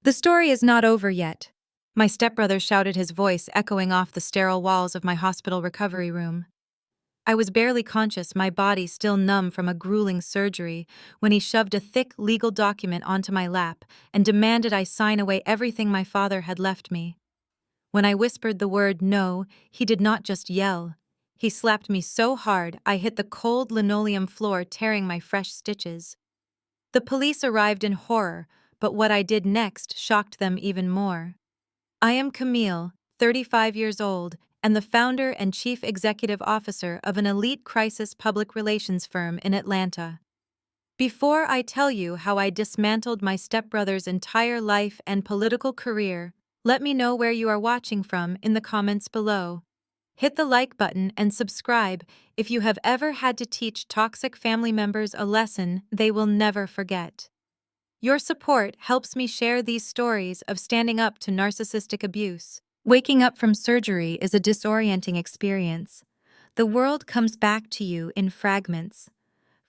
The story is not over yet. My stepbrother shouted, his voice echoing off the sterile walls of my hospital recovery room. I was barely conscious, my body still numb from a grueling surgery, when he shoved a thick legal document onto my lap and demanded I sign away everything my father had left me. When I whispered the word no, he did not just yell. He slapped me so hard I hit the cold linoleum floor, tearing my fresh stitches. The police arrived in horror, but what I did next shocked them even more. I am Camille, 35 years old, and the founder and chief executive officer of an elite crisis public relations firm in Atlanta. Before I tell you how I dismantled my stepbrother's entire life and political career, let me know where you are watching from in the comments below. Hit the like button and subscribe if you have ever had to teach toxic family members a lesson they will never forget. Your support helps me share these stories of standing up to narcissistic abuse. Waking up from surgery is a disorienting experience. The world comes back to you in fragments.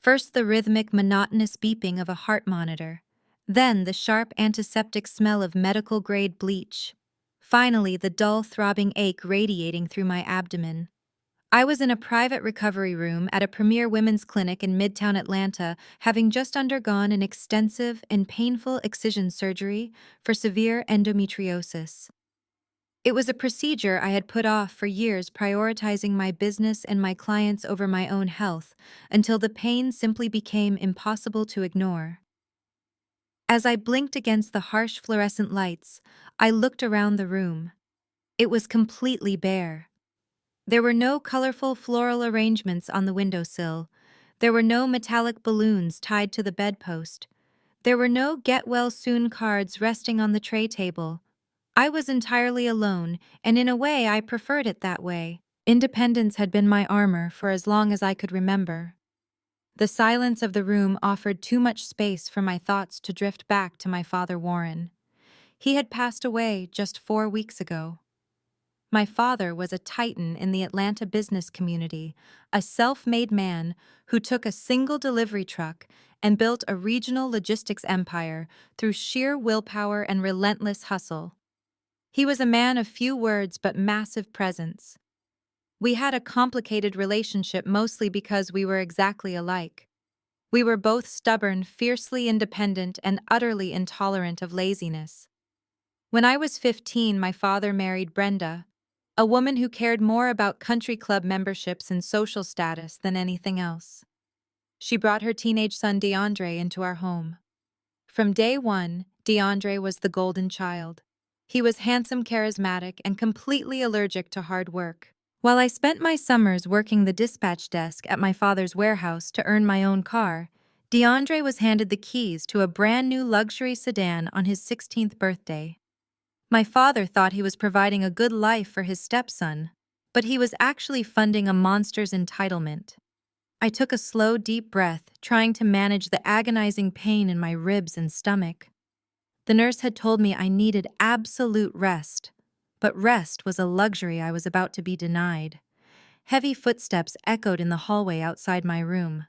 First, the rhythmic, monotonous beeping of a heart monitor. Then, the sharp, antiseptic smell of medical-grade bleach. Finally, the dull, throbbing ache radiating through my abdomen. I was in a private recovery room at a premier women's clinic in Midtown Atlanta, having just undergone an extensive and painful excision surgery for severe endometriosis. It was a procedure I had put off for years, prioritizing my business and my clients over my own health, until the pain simply became impossible to ignore. As I blinked against the harsh fluorescent lights, I looked around the room. It was completely bare. There were no colorful floral arrangements on the windowsill. There were no metallic balloons tied to the bedpost. There were no get-well-soon cards resting on the tray table. I was entirely alone, and in a way I preferred it that way. Independence had been my armor for as long as I could remember. The silence of the room offered too much space for my thoughts to drift back to my father Warren. He had passed away just 4 weeks ago. My father was a titan in the Atlanta business community, a self-made man who took a single delivery truck and built a regional logistics empire through sheer willpower and relentless hustle. He was a man of few words but massive presence. We had a complicated relationship mostly because we were exactly alike. We were both stubborn, fiercely independent, and utterly intolerant of laziness. When I was 15, my father married Brenda, a woman who cared more about country club memberships and social status than anything else. She brought her teenage son DeAndre into our home. From day one, DeAndre was the golden child. He was handsome, charismatic, and completely allergic to hard work. While I spent my summers working the dispatch desk at my father's warehouse to earn my own car, DeAndre was handed the keys to a brand new luxury sedan on his 16th birthday. My father thought he was providing a good life for his stepson, but he was actually funding a monster's entitlement. I took a slow, deep breath, trying to manage the agonizing pain in my ribs and stomach. The nurse had told me I needed absolute rest, but rest was a luxury I was about to be denied. Heavy footsteps echoed in the hallway outside my room.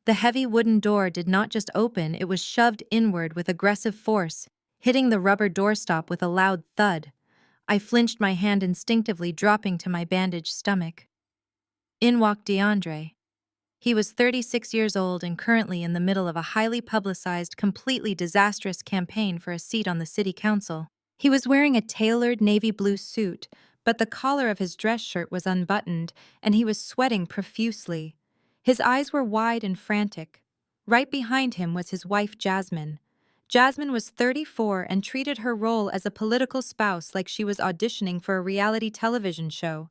The heavy wooden door did not just open, it was shoved inward with aggressive force, hitting the rubber doorstop with a loud thud. I flinched, my hand instinctively dropping to my bandaged stomach. In walked DeAndre. He was 36 years old and currently in the middle of a highly publicized, completely disastrous campaign for a seat on the city council. He was wearing a tailored navy blue suit, but the collar of his dress shirt was unbuttoned, and he was sweating profusely. His eyes were wide and frantic. Right behind him was his wife, Jasmine. Jasmine was 34 and treated her role as a political spouse like she was auditioning for a reality television show.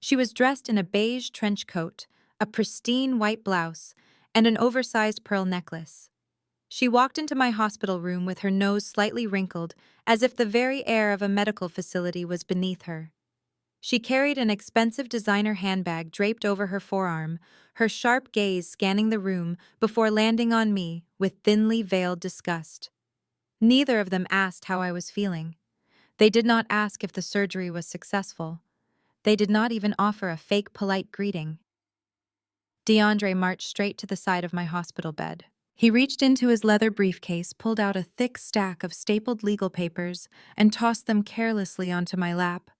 She was dressed in a beige trench coat, a pristine white blouse, and an oversized pearl necklace. She walked into my hospital room with her nose slightly wrinkled, as if the very air of a medical facility was beneath her. She carried an expensive designer handbag draped over her forearm, her sharp gaze scanning the room before landing on me with thinly veiled disgust. Neither of them asked how I was feeling. They did not ask if the surgery was successful. They did not even offer a fake polite greeting. DeAndre marched straight to the side of my hospital bed. He reached into his leather briefcase, pulled out a thick stack of stapled legal papers, and tossed them carelessly onto my lap.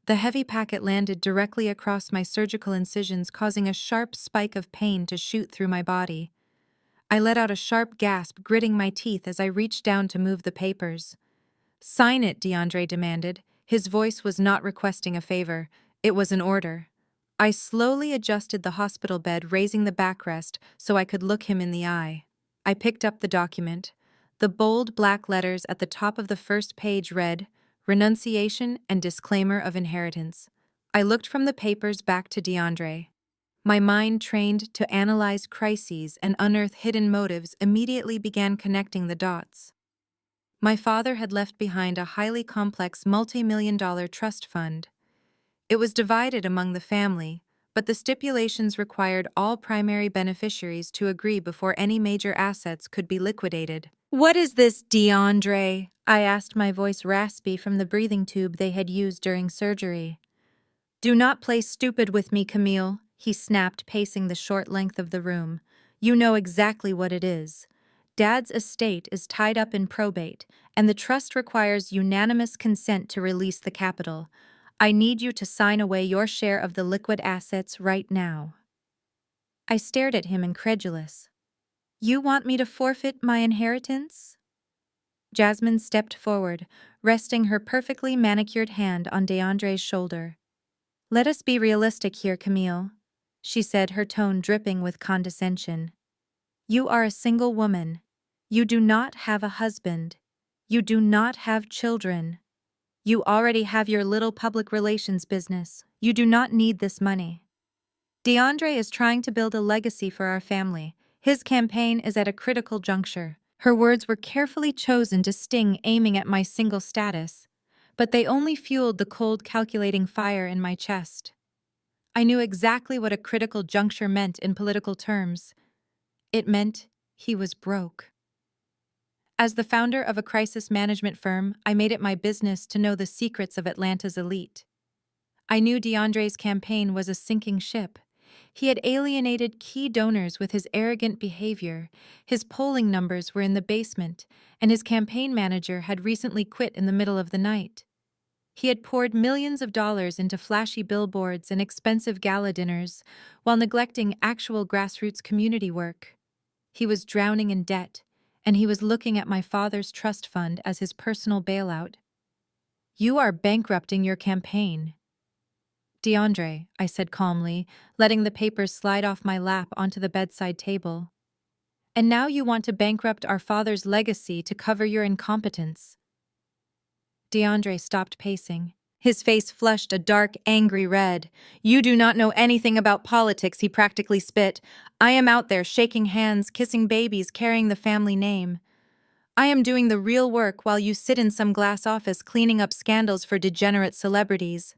The heavy packet landed directly across my surgical incisions, causing a sharp spike of pain to shoot through my body. I let out a sharp gasp, gritting my teeth as I reached down to move the papers. "Sign it," DeAndre demanded. His voice was not requesting a favor, it was an order. I slowly adjusted the hospital bed, raising the backrest so I could look him in the eye. I picked up the document. The bold black letters at the top of the first page read, "Renunciation and Disclaimer of Inheritance." I looked from the papers back to DeAndre. My mind, trained to analyze crises and unearth hidden motives, immediately began connecting the dots. My father had left behind a highly complex multi-million-dollar trust fund. It was divided among the family, but the stipulations required all primary beneficiaries to agree before any major assets could be liquidated. "What is this, DeAndre?" I asked, my voice raspy from the breathing tube they had used during surgery. "Do not play stupid with me, Camille," he snapped, pacing the short length of the room. "You know exactly what it is. Dad's estate is tied up in probate, and the trust requires unanimous consent to release the capital. I need you to sign away your share of the liquid assets right now." I stared at him, incredulous. "You want me to forfeit my inheritance?" Jasmine stepped forward, resting her perfectly manicured hand on DeAndre's shoulder. "Let us be realistic here, Camille," she said, her tone dripping with condescension. "You are a single woman. You do not have a husband. You do not have children. You already have your little public relations business. You do not need this money. DeAndre is trying to build a legacy for our family. His campaign is at a critical juncture." Her words were carefully chosen to sting, aiming at my single status, but they only fueled the cold, calculating fire in my chest. I knew exactly what a critical juncture meant in political terms. It meant he was broke. As the founder of a crisis management firm, I made it my business to know the secrets of Atlanta's elite. I knew DeAndre's campaign was a sinking ship. He had alienated key donors with his arrogant behavior, his polling numbers were in the basement, and his campaign manager had recently quit in the middle of the night. He had poured millions of dollars into flashy billboards and expensive gala dinners, while neglecting actual grassroots community work. He was drowning in debt, and he was looking at my father's trust fund as his personal bailout. "You are bankrupting your campaign." "DeAndre," I said calmly, letting the papers slide off my lap onto the bedside table. "And now you want to bankrupt our father's legacy to cover your incompetence." DeAndre stopped pacing. His face flushed a dark, angry red. "You do not know anything about politics," he practically spit. "I am out there shaking hands, kissing babies, carrying the family name. I am doing the real work while you sit in some glass office cleaning up scandals for degenerate celebrities.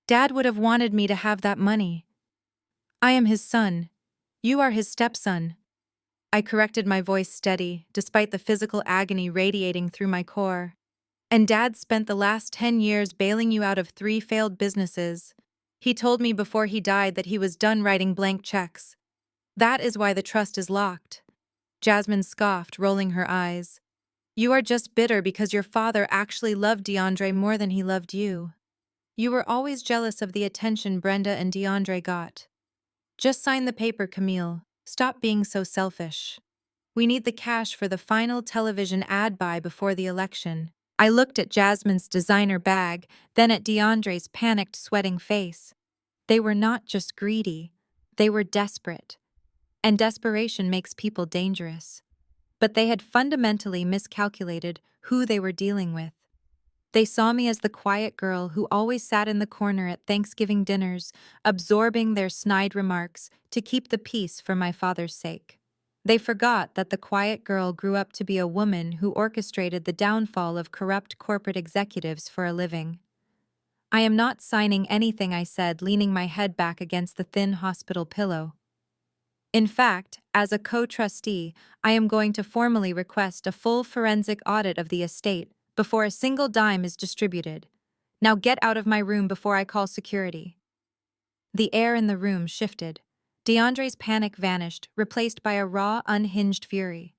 Dad would have wanted me to have that money. I am his son. You are his stepson." I corrected, my voice steady, despite the physical agony radiating through my core. "And Dad spent the last 10 years bailing you out of 3 failed businesses. He told me before he died that he was done writing blank checks. That is why the trust is locked." Jasmine scoffed, rolling her eyes. "You are just bitter because your father actually loved DeAndre more than he loved you. You were always jealous of the attention Brenda and DeAndre got. Just sign the paper, Camille. Stop being so selfish. We need the cash for the final television ad buy before the election." I looked at Jasmine's designer bag, then at DeAndre's panicked, sweating face. They were not just greedy, they were desperate. And desperation makes people dangerous. But they had fundamentally miscalculated who they were dealing with. They saw me as the quiet girl who always sat in the corner at Thanksgiving dinners, absorbing their snide remarks to keep the peace for my father's sake. They forgot that the quiet girl grew up to be a woman who orchestrated the downfall of corrupt corporate executives for a living. "I am not signing anything," I said, leaning my head back against the thin hospital pillow. "In fact, as a co-trustee, I am going to formally request a full forensic audit of the estate before a single dime is distributed. Now get out of my room before I call security." The air in the room shifted. DeAndre's panic vanished, replaced by a raw, unhinged fury.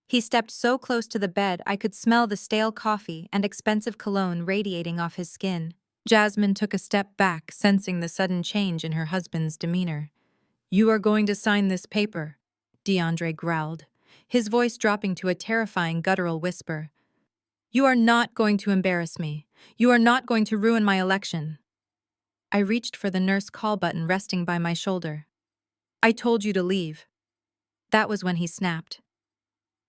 He stepped so close to the bed I could smell the stale coffee and expensive cologne radiating off his skin. Jasmine took a step back, sensing the sudden change in her husband's demeanor. "You are going to sign this paper," DeAndre growled, his voice dropping to a terrifying guttural whisper. "You are not going to embarrass me. You are not going to ruin my election." I reached for the nurse call button resting by my shoulder. "I told you to leave." That was when he snapped.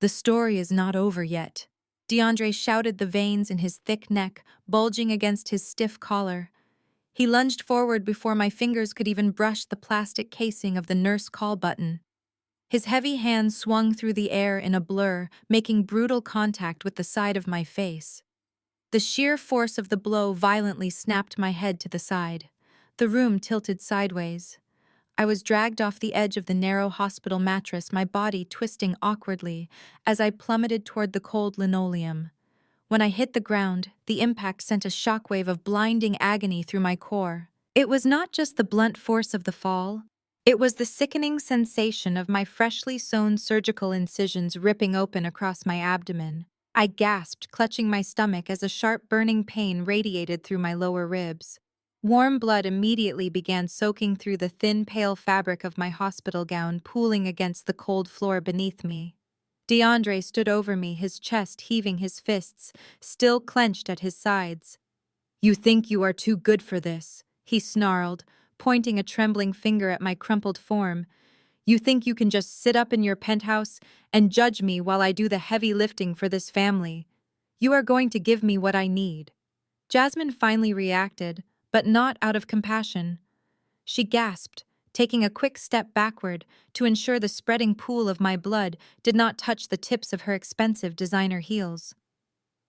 "The story is not over yet." DeAndre shouted, the veins in his thick neck bulging against his stiff collar. He lunged forward before my fingers could even brush the plastic casing of the nurse call button. His heavy hand swung through the air in a blur, making brutal contact with the side of my face. The sheer force of the blow violently snapped my head to the side. The room tilted sideways. I was dragged off the edge of the narrow hospital mattress, my body twisting awkwardly as I plummeted toward the cold linoleum. When I hit the ground, the impact sent a shockwave of blinding agony through my core. It was not just the blunt force of the fall. It was the sickening sensation of my freshly sewn surgical incisions ripping open across my abdomen. I gasped, clutching my stomach as a sharp burning pain radiated through my lower ribs. Warm blood immediately began soaking through the thin, pale fabric of my hospital gown, pooling against the cold floor beneath me. DeAndre stood over me, his chest heaving, his fists still clenched at his sides. "You think you are too good for this," he snarled, pointing a trembling finger at my crumpled form. "You think you can just sit up in your penthouse and judge me while I do the heavy lifting for this family. You are going to give me what I need." Jasmine finally reacted, but not out of compassion. She gasped, taking a quick step backward to ensure the spreading pool of my blood did not touch the tips of her expensive designer heels.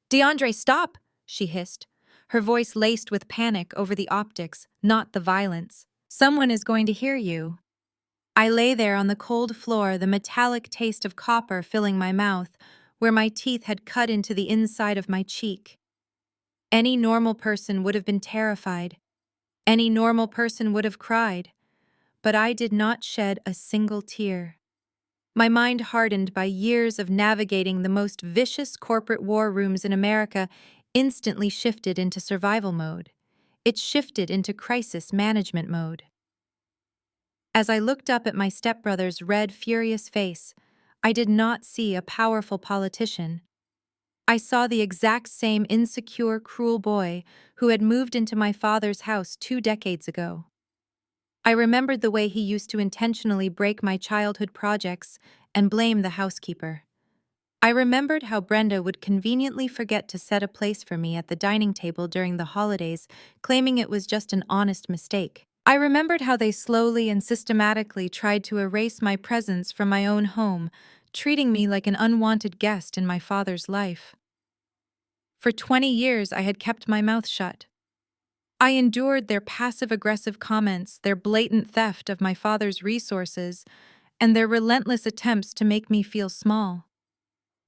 "DeAndre, stop!" she hissed, her voice laced with panic over the optics, not the violence. "Someone is going to hear you." I lay there on the cold floor, the metallic taste of copper filling my mouth, where my teeth had cut into the inside of my cheek. Any normal person would have been terrified. Any normal person would have cried. But I did not shed a single tear. My mind, hardened by years of navigating the most vicious corporate war rooms in America, instantly shifted into survival mode. It shifted into crisis management mode. As I looked up at my stepbrother's red, furious face, I did not see a powerful politician. I saw the exact same insecure, cruel boy who had moved into my father's house 2 decades ago. I remembered the way he used to intentionally break my childhood projects and blame the housekeeper. I remembered how Brenda would conveniently forget to set a place for me at the dining table during the holidays, claiming it was just an honest mistake. I remembered how they slowly and systematically tried to erase my presence from my own home, treating me like an unwanted guest in my father's life. For 20 years, I had kept my mouth shut. I endured their passive-aggressive comments, their blatant theft of my father's resources, and their relentless attempts to make me feel small.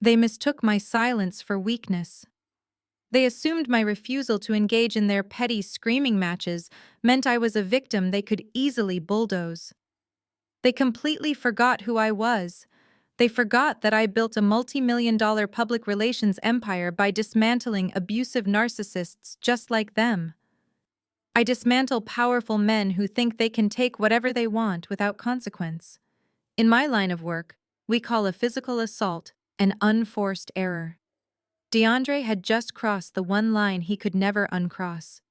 They mistook my silence for weakness. They assumed my refusal to engage in their petty screaming matches meant I was a victim they could easily bulldoze. They completely forgot who I was. They forgot that I built a multi-million-dollar public relations empire by dismantling abusive narcissists just like them. I dismantle powerful men who think they can take whatever they want without consequence. In my line of work, we call a physical assault an unforced error. DeAndre had just crossed the one line he could never uncross.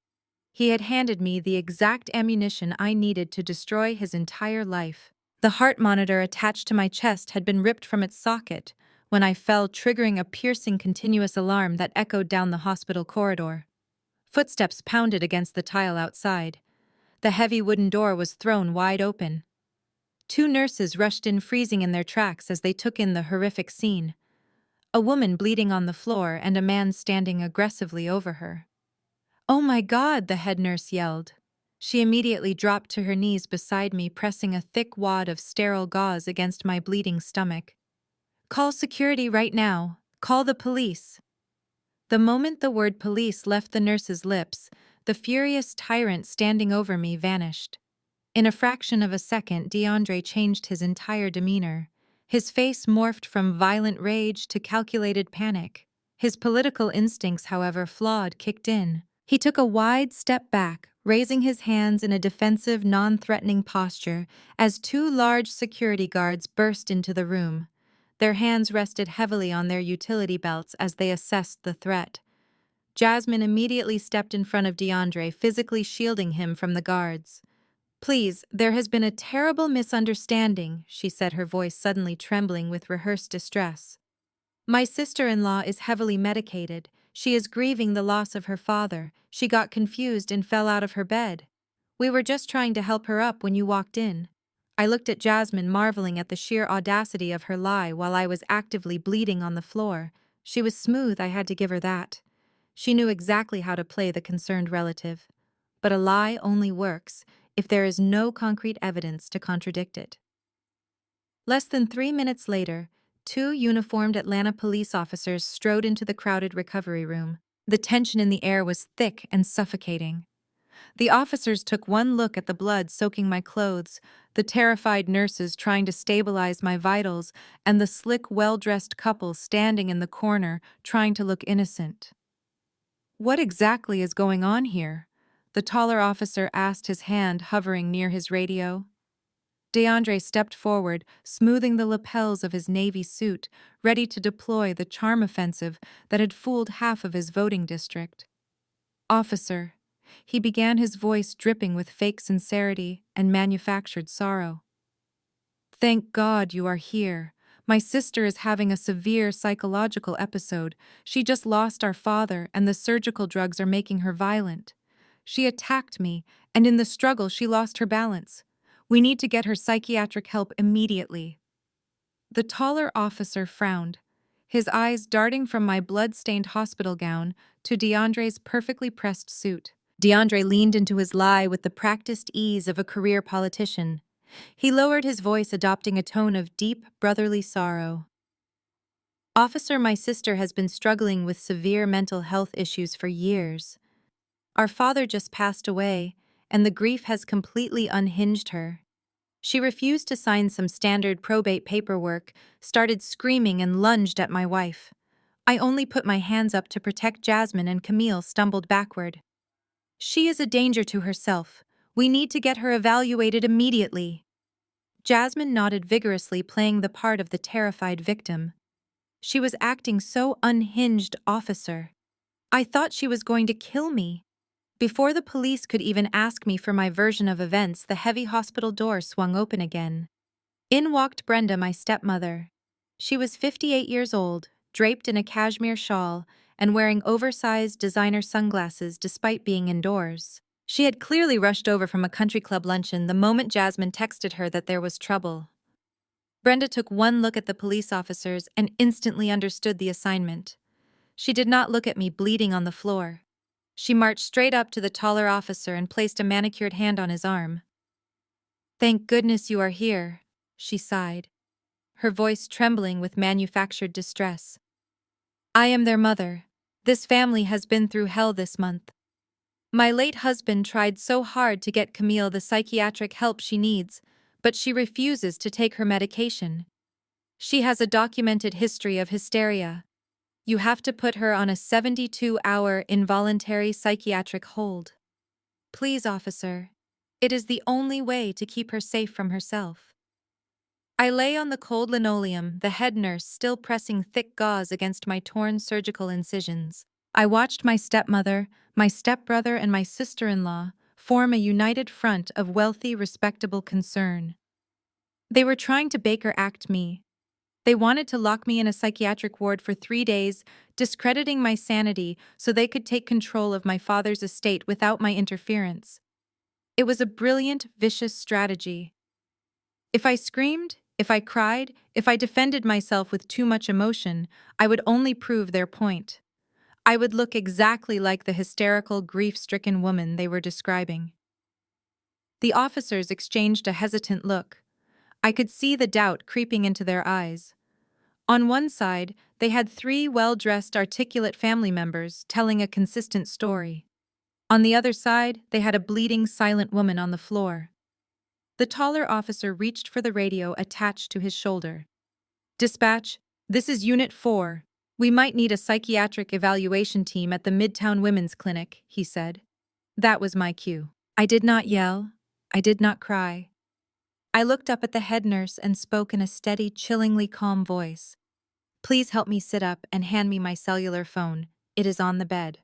He had handed me the exact ammunition I needed to destroy his entire life. The heart monitor attached to my chest had been ripped from its socket when I fell, triggering a piercing continuous alarm that echoed down the hospital corridor. Footsteps pounded against the tile outside. The heavy wooden door was thrown wide open. 2 nurses rushed in, freezing in their tracks as they took in the horrific scene. A woman bleeding on the floor and a man standing aggressively over her. "Oh my God," the head nurse yelled. She immediately dropped to her knees beside me, pressing a thick wad of sterile gauze against my bleeding stomach. "Call security right now. Call the police." The moment the word police left the nurse's lips, the furious tyrant standing over me vanished. In a fraction of a second, DeAndre changed his entire demeanor. His face morphed from violent rage to calculated panic. His political instincts, however flawed, kicked in. He took a wide step back, raising his hands in a defensive, non-threatening posture as two large security guards burst into the room. Their hands rested heavily on their utility belts as they assessed the threat. Jasmine immediately stepped in front of DeAndre, physically shielding him from the guards. "Please, there has been a terrible misunderstanding," she said, her voice suddenly trembling with rehearsed distress. "My sister-in-law is heavily medicated. She is grieving the loss of her father. She got confused and fell out of her bed. We were just trying to help her up when you walked in." I looked at Jasmine, marveling at the sheer audacity of her lie while I was actively bleeding on the floor. She was smooth, I had to give her that. She knew exactly how to play the concerned relative. But a lie only works if there is no concrete evidence to contradict it. Less than 3 minutes later, two uniformed Atlanta police officers strode into the crowded recovery room. The tension in the air was thick and suffocating. The officers took one look at the blood soaking my clothes, the terrified nurses trying to stabilize my vitals, and the slick, well-dressed couple standing in the corner trying to look innocent. "What exactly is going on here?" the taller officer asked, his hand hovering near his radio. DeAndre stepped forward, smoothing the lapels of his navy suit, ready to deploy the charm offensive that had fooled half of his voting district. "Officer," he began, his voice dripping with fake sincerity and manufactured sorrow. "Thank God you are here. My sister is having a severe psychological episode. She just lost our father, and the surgical drugs are making her violent. She attacked me, and in the struggle she lost her balance. We need to get her psychiatric help immediately." The taller officer frowned, his eyes darting from my blood-stained hospital gown to DeAndre's perfectly pressed suit. DeAndre leaned into his lie with the practiced ease of a career politician. He lowered his voice, adopting a tone of deep, brotherly sorrow. "Officer, my sister has been struggling with severe mental health issues for years. Our father just passed away, and the grief has completely unhinged her. She refused to sign some standard probate paperwork, started screaming, and lunged at my wife. I only put my hands up to protect Jasmine, and Camille stumbled backward. She is a danger to herself. We need to get her evaluated immediately." Jasmine nodded vigorously, playing the part of the terrified victim. She was acting so unhinged, officer. I thought she was going to kill me. Before the police could even ask me for my version of events, the heavy hospital door swung open again. In walked Brenda, my stepmother. She was 58 years old, draped in a cashmere shawl, and wearing oversized designer sunglasses despite being indoors. She had clearly rushed over from a country club luncheon the moment Jasmine texted her that there was trouble. Brenda took one look at the police officers and instantly understood the assignment. She did not look at me bleeding on the floor. She marched straight up to the taller officer and placed a manicured hand on his arm. "Thank goodness you are here," she sighed, her voice trembling with manufactured distress. "I am their mother. This family has been through hell this month. My late husband tried so hard to get Camille the psychiatric help she needs, but she refuses to take her medication. She has a documented history of hysteria. You have to put her on a 72-hour involuntary psychiatric hold. Please, officer. It is the only way to keep her safe from herself." I lay on the cold linoleum, the head nurse still pressing thick gauze against my torn surgical incisions. I watched my stepmother, my stepbrother, and my sister-in-law form a united front of wealthy, respectable concern. They were trying to Baker Act me. They wanted to lock me in a psychiatric ward for 3 days, discrediting my sanity so they could take control of my father's estate without my interference. It was a brilliant, vicious strategy. If I screamed, if I cried, if I defended myself with too much emotion, I would only prove their point. I would look exactly like the hysterical, grief-stricken woman they were describing. The officers exchanged a hesitant look. I could see the doubt creeping into their eyes. On one side, they had 3 well-dressed, articulate family members telling a consistent story. On the other side, they had a bleeding, silent woman on the floor. The taller officer reached for the radio attached to his shoulder. "Dispatch, this is Unit 4. We might need a psychiatric evaluation team at the Midtown Women's Clinic," he said. That was my cue. I did not yell. I did not cry. I looked up at the head nurse and spoke in a steady, chillingly calm voice. "Please help me sit up and hand me my cellular phone. It is on the bed."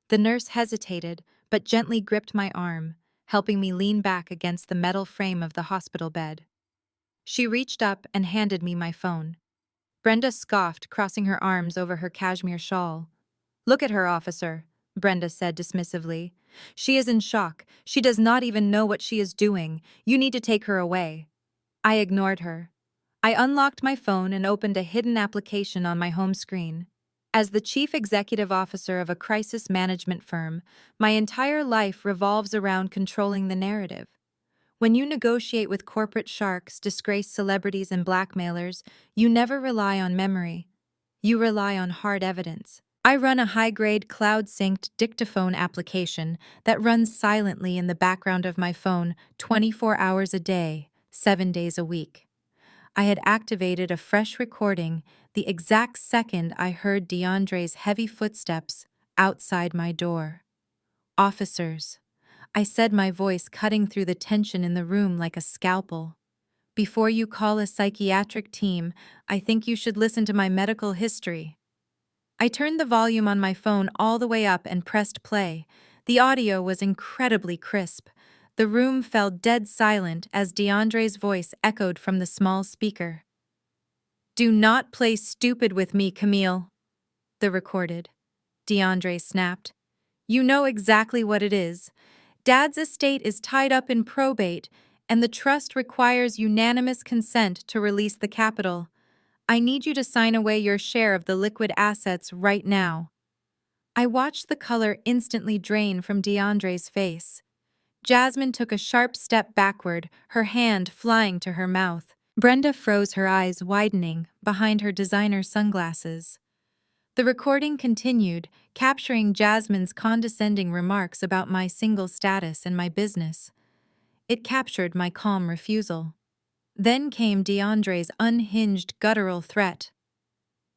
The nurse hesitated, but gently gripped my arm, helping me lean back against the metal frame of the hospital bed. She reached up and handed me my phone. Brenda scoffed, crossing her arms over her cashmere shawl. "Look at her, officer," Brenda said dismissively. "She is in shock. She does not even know what she is doing. You need to take her away." I ignored her. I unlocked my phone and opened a hidden application on my home screen. As the chief executive officer of a crisis management firm, my entire life revolves around controlling the narrative. When you negotiate with corporate sharks, disgraced celebrities, and blackmailers, you never rely on memory. You rely on hard evidence. I run a high-grade cloud-synced dictaphone application that runs silently in the background of my phone 24 hours a day, 7 days a week. I had activated a fresh recording the exact second I heard DeAndre's heavy footsteps outside my door. "Officers," I said, my voice cutting through the tension in the room like a scalpel. "Before you call a psychiatric team, I think you should listen to my medical history." I turned the volume on my phone all the way up and pressed play. The audio was incredibly crisp. The room fell dead silent as DeAndre's voice echoed from the small speaker. "Do not play stupid with me, Camille." The recorded. DeAndre snapped. "You know exactly what it is. Dad's estate is tied up in probate, and the trust requires unanimous consent to release the capital. I need you to sign away your share of the liquid assets right now." I watched the color instantly drain from DeAndre's face. Jasmine took a sharp step backward, her hand flying to her mouth. Brenda froze, her eyes widening behind her designer sunglasses. The recording continued, capturing Jasmine's condescending remarks about my single status and my business. It captured my calm refusal. Then came DeAndre's unhinged, guttural threat.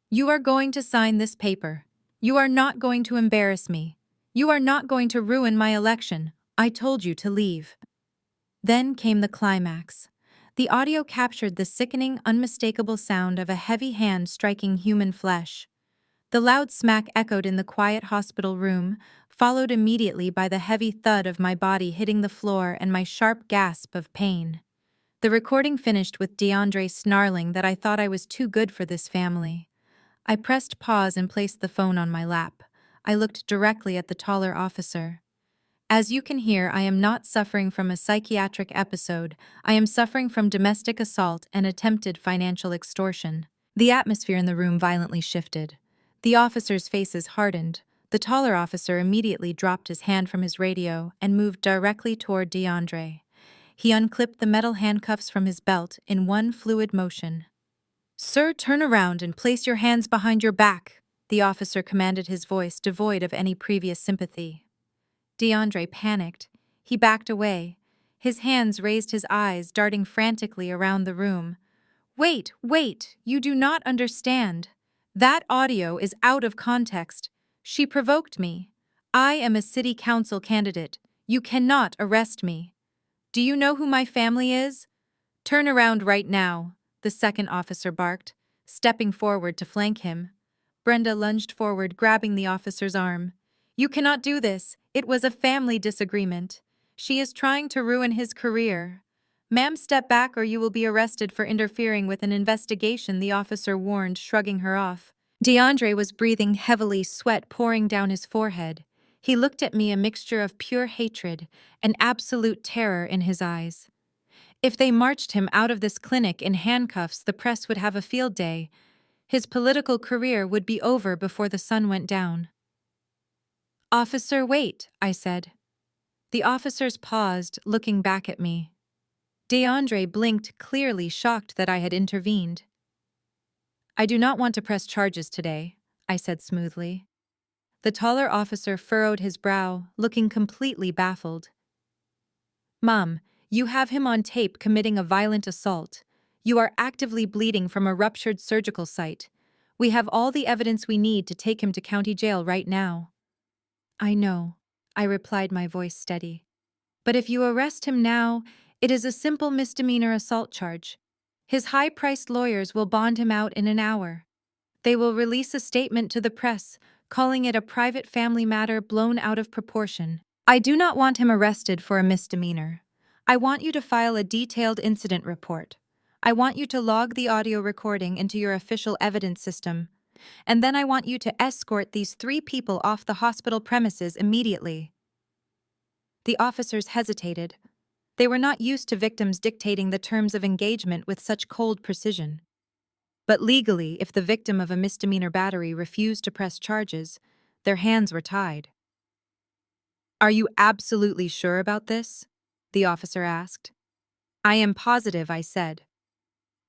"You are going to sign this paper. You are not going to embarrass me. You are not going to ruin my election. I told you to leave." Then came the climax. The audio captured the sickening, unmistakable sound of a heavy hand striking human flesh. The loud smack echoed in the quiet hospital room, followed immediately by the heavy thud of my body hitting the floor and my sharp gasp of pain. The recording finished with DeAndre snarling that I thought I was too good for this family. I pressed pause and placed the phone on my lap. I looked directly at the taller officer. "As you can hear, I am not suffering from a psychiatric episode. I am suffering from domestic assault and attempted financial extortion." The atmosphere in the room violently shifted. The officers' faces hardened. The taller officer immediately dropped his hand from his radio and moved directly toward DeAndre. He unclipped the metal handcuffs from his belt in one fluid motion. "Sir, turn around and place your hands behind your back," the officer commanded, his voice devoid of any previous sympathy. DeAndre panicked. He backed away. His hands raised, his eyes darting frantically around the room. Wait, you do not understand. That audio is out of context. She provoked me. I am a city council candidate. You cannot arrest me. Do you know who my family is? Turn around right now," the second officer barked, stepping forward to flank him. Brenda lunged forward, grabbing the officer's arm. "You cannot do this. It was a family disagreement. She is trying to ruin his career." "Ma'am, step back or you will be arrested for interfering with an investigation," the officer warned, shrugging her off. DeAndre was breathing heavily, sweat pouring down his forehead. He looked at me, a mixture of pure hatred and absolute terror in his eyes. If they marched him out of this clinic in handcuffs, the press would have a field day. His political career would be over before the sun went down. "Officer, wait," I said. The officers paused, looking back at me. DeAndre blinked, clearly shocked that I had intervened. "I do not want to press charges today," I said smoothly. The taller officer furrowed his brow, looking completely baffled. "Mom, You have him on tape committing a violent assault. You are actively bleeding from a ruptured surgical site. We have all the evidence we need to take him to county jail right now." "I know," I replied, my voice steady. "But if you arrest him now, it is a simple misdemeanor assault charge. His high-priced lawyers will bond him out in an hour. They will release a statement to the press, calling it a private family matter blown out of proportion. I do not want him arrested for a misdemeanor. I want you to file a detailed incident report. I want you to log the audio recording into your official evidence system. And then I want you to escort these 3 people off the hospital premises immediately." The officers hesitated. They were not used to victims dictating the terms of engagement with such cold precision. But legally, if the victim of a misdemeanor battery refused to press charges, their hands were tied. "Are you absolutely sure about this?" the officer asked. "I am positive," I said.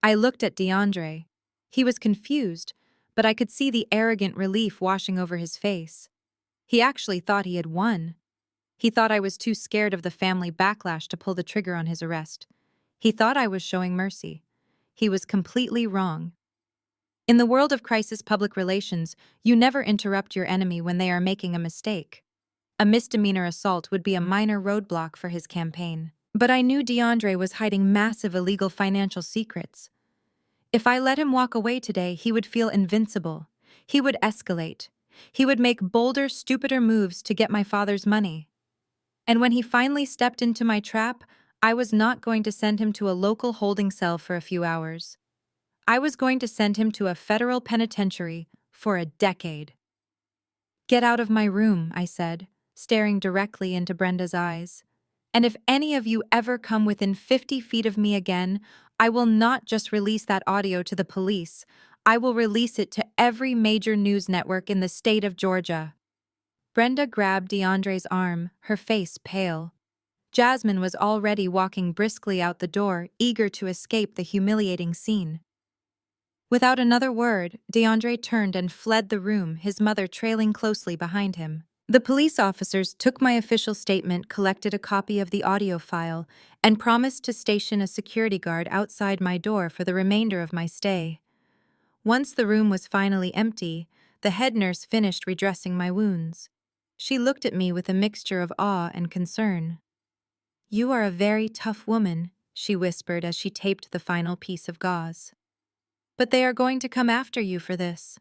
I looked at DeAndre. He was confused, but I could see the arrogant relief washing over his face. He actually thought he had won. He thought I was too scared of the family backlash to pull the trigger on his arrest. He thought I was showing mercy. He was completely wrong. In the world of crisis public relations, you never interrupt your enemy when they are making a mistake. A misdemeanor assault would be a minor roadblock for his campaign. But I knew DeAndre was hiding massive illegal financial secrets. If I let him walk away today, he would feel invincible. He would escalate. He would make bolder, stupider moves to get my father's money. And when he finally stepped into my trap, I was not going to send him to a local holding cell for a few hours. I was going to send him to a federal penitentiary for a decade. "Get out of my room," I said, staring directly into Brenda's eyes. "And if any of you ever come within 50 feet of me again, I will not just release that audio to the police, I will release it to every major news network in the state of Georgia." Brenda grabbed DeAndre's arm, her face pale. Jasmine was already walking briskly out the door, eager to escape the humiliating scene. Without another word, DeAndre turned and fled the room, his mother trailing closely behind him. The police officers took my official statement, collected a copy of the audio file, and promised to station a security guard outside my door for the remainder of my stay. Once the room was finally empty, the head nurse finished redressing my wounds. She looked at me with a mixture of awe and concern. "You are a very tough woman," she whispered as she taped the final piece of gauze. "But they are going to come after you for this."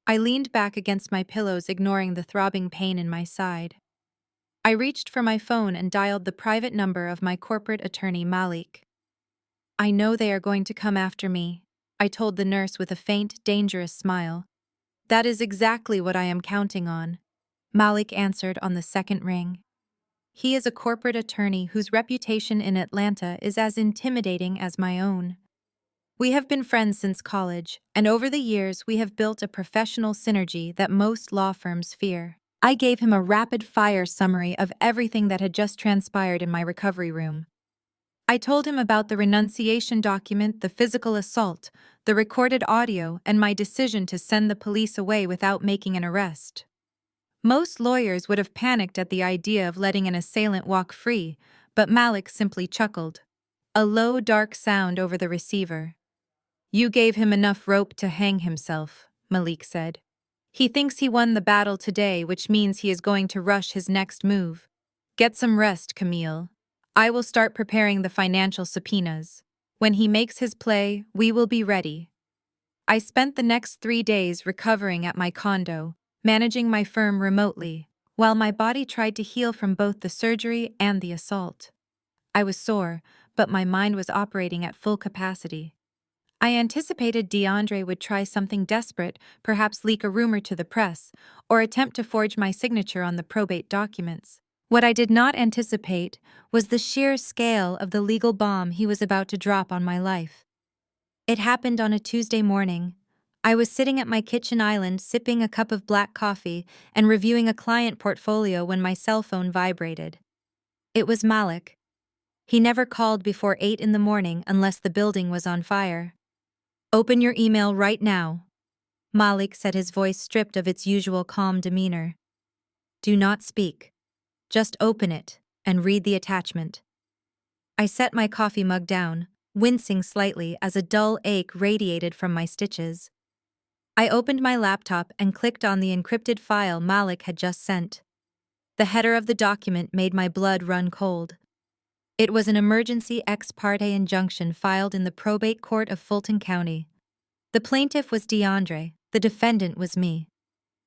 I leaned back against my pillows, ignoring the throbbing pain in my side. I reached for my phone and dialed the private number of my corporate attorney, Malik. "I know they are going to come after me," I told the nurse with a faint, dangerous smile. "That is exactly what I am counting on," Malik answered on the second ring. He is a corporate attorney whose reputation in Atlanta is as intimidating as my own. We have been friends since college, and over the years we have built a professional synergy that most law firms fear. I gave him a rapid-fire summary of everything that had just transpired in my recovery room. I told him about the renunciation document, the physical assault, the recorded audio, and my decision to send the police away without making an arrest. Most lawyers would have panicked at the idea of letting an assailant walk free, but Malik simply chuckled. A low, dark sound over the receiver. "You gave him enough rope to hang himself," Malik said. "He thinks he won the battle today, which means he is going to rush his next move. Get some rest, Camille. I will start preparing the financial subpoenas. When he makes his play, we will be ready." I spent the next 3 days recovering at my condo, managing my firm remotely, while my body tried to heal from both the surgery and the assault. I was sore, but my mind was operating at full capacity. I anticipated DeAndre would try something desperate, perhaps leak a rumor to the press, or attempt to forge my signature on the probate documents. What I did not anticipate was the sheer scale of the legal bomb he was about to drop on my life. It happened on a Tuesday morning. I was sitting at my kitchen island sipping a cup of black coffee and reviewing a client portfolio when my cell phone vibrated. It was Malik. He never called before 8 in the morning unless the building was on fire. "Open your email right now," Malik said, his voice stripped of its usual calm demeanor. "Do not speak. Just open it and read the attachment." I set my coffee mug down, wincing slightly as a dull ache radiated from my stitches. I opened my laptop and clicked on the encrypted file Malik had just sent. The header of the document made my blood run cold. It was an emergency ex parte injunction filed in the probate court of Fulton County. The plaintiff was DeAndre, the defendant was me.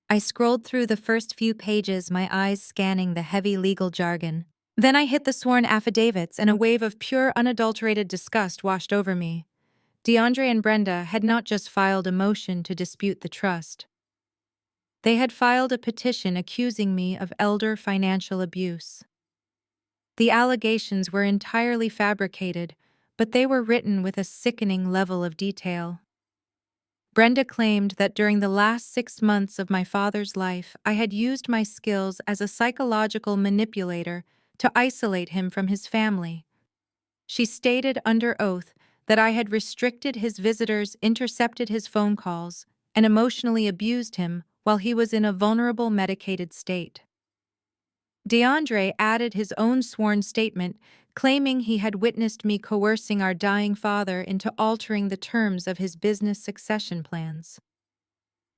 I scrolled through the first few pages, my eyes scanning the heavy legal jargon. Then I hit the sworn affidavits and a wave of pure, unadulterated disgust washed over me. DeAndre and Brenda had not just filed a motion to dispute the trust. They had filed a petition accusing me of elder financial abuse. The allegations were entirely fabricated, but they were written with a sickening level of detail. Brenda claimed that during the last 6 months of my father's life, I had used my skills as a psychological manipulator to isolate him from his family. She stated under oath that I had restricted his visitors, intercepted his phone calls, and emotionally abused him while he was in a vulnerable medicated state. DeAndre added his own sworn statement, claiming he had witnessed me coercing our dying father into altering the terms of his business succession plans.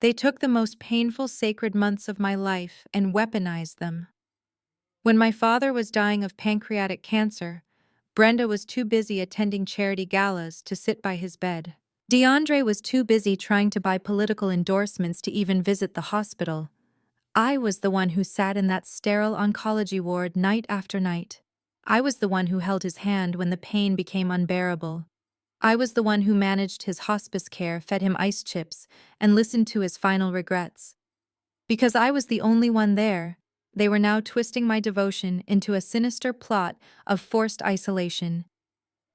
They took the most painful sacred months of my life and weaponized them. When my father was dying of pancreatic cancer, Brenda was too busy attending charity galas to sit by his bed. DeAndre was too busy trying to buy political endorsements to even visit the hospital. I was the one who sat in that sterile oncology ward night after night. I was the one who held his hand when the pain became unbearable. I was the one who managed his hospice care, fed him ice chips, and listened to his final regrets. Because I was the only one there, they were now twisting my devotion into a sinister plot of forced isolation.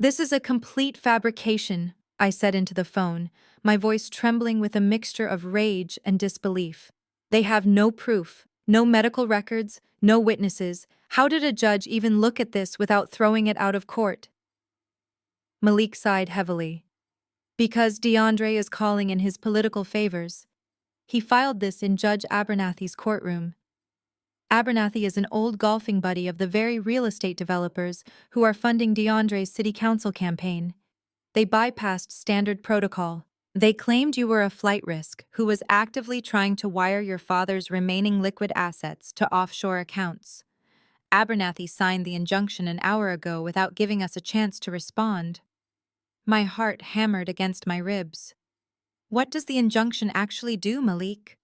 "This is a complete fabrication," I said into the phone, my voice trembling with a mixture of rage and disbelief. "They have no proof, no medical records, no witnesses. How did a judge even look at this without throwing it out of court?" Malik sighed heavily. "Because DeAndre is calling in his political favors. He filed this in Judge Abernathy's courtroom. Abernathy is an old golfing buddy of the very real estate developers who are funding DeAndre's city council campaign. They bypassed standard protocol. They claimed you were a flight risk who was actively trying to wire your father's remaining liquid assets to offshore accounts. Abernathy signed the injunction an hour ago without giving us a chance to respond." My heart hammered against my ribs. "What does the injunction actually do, Malik?"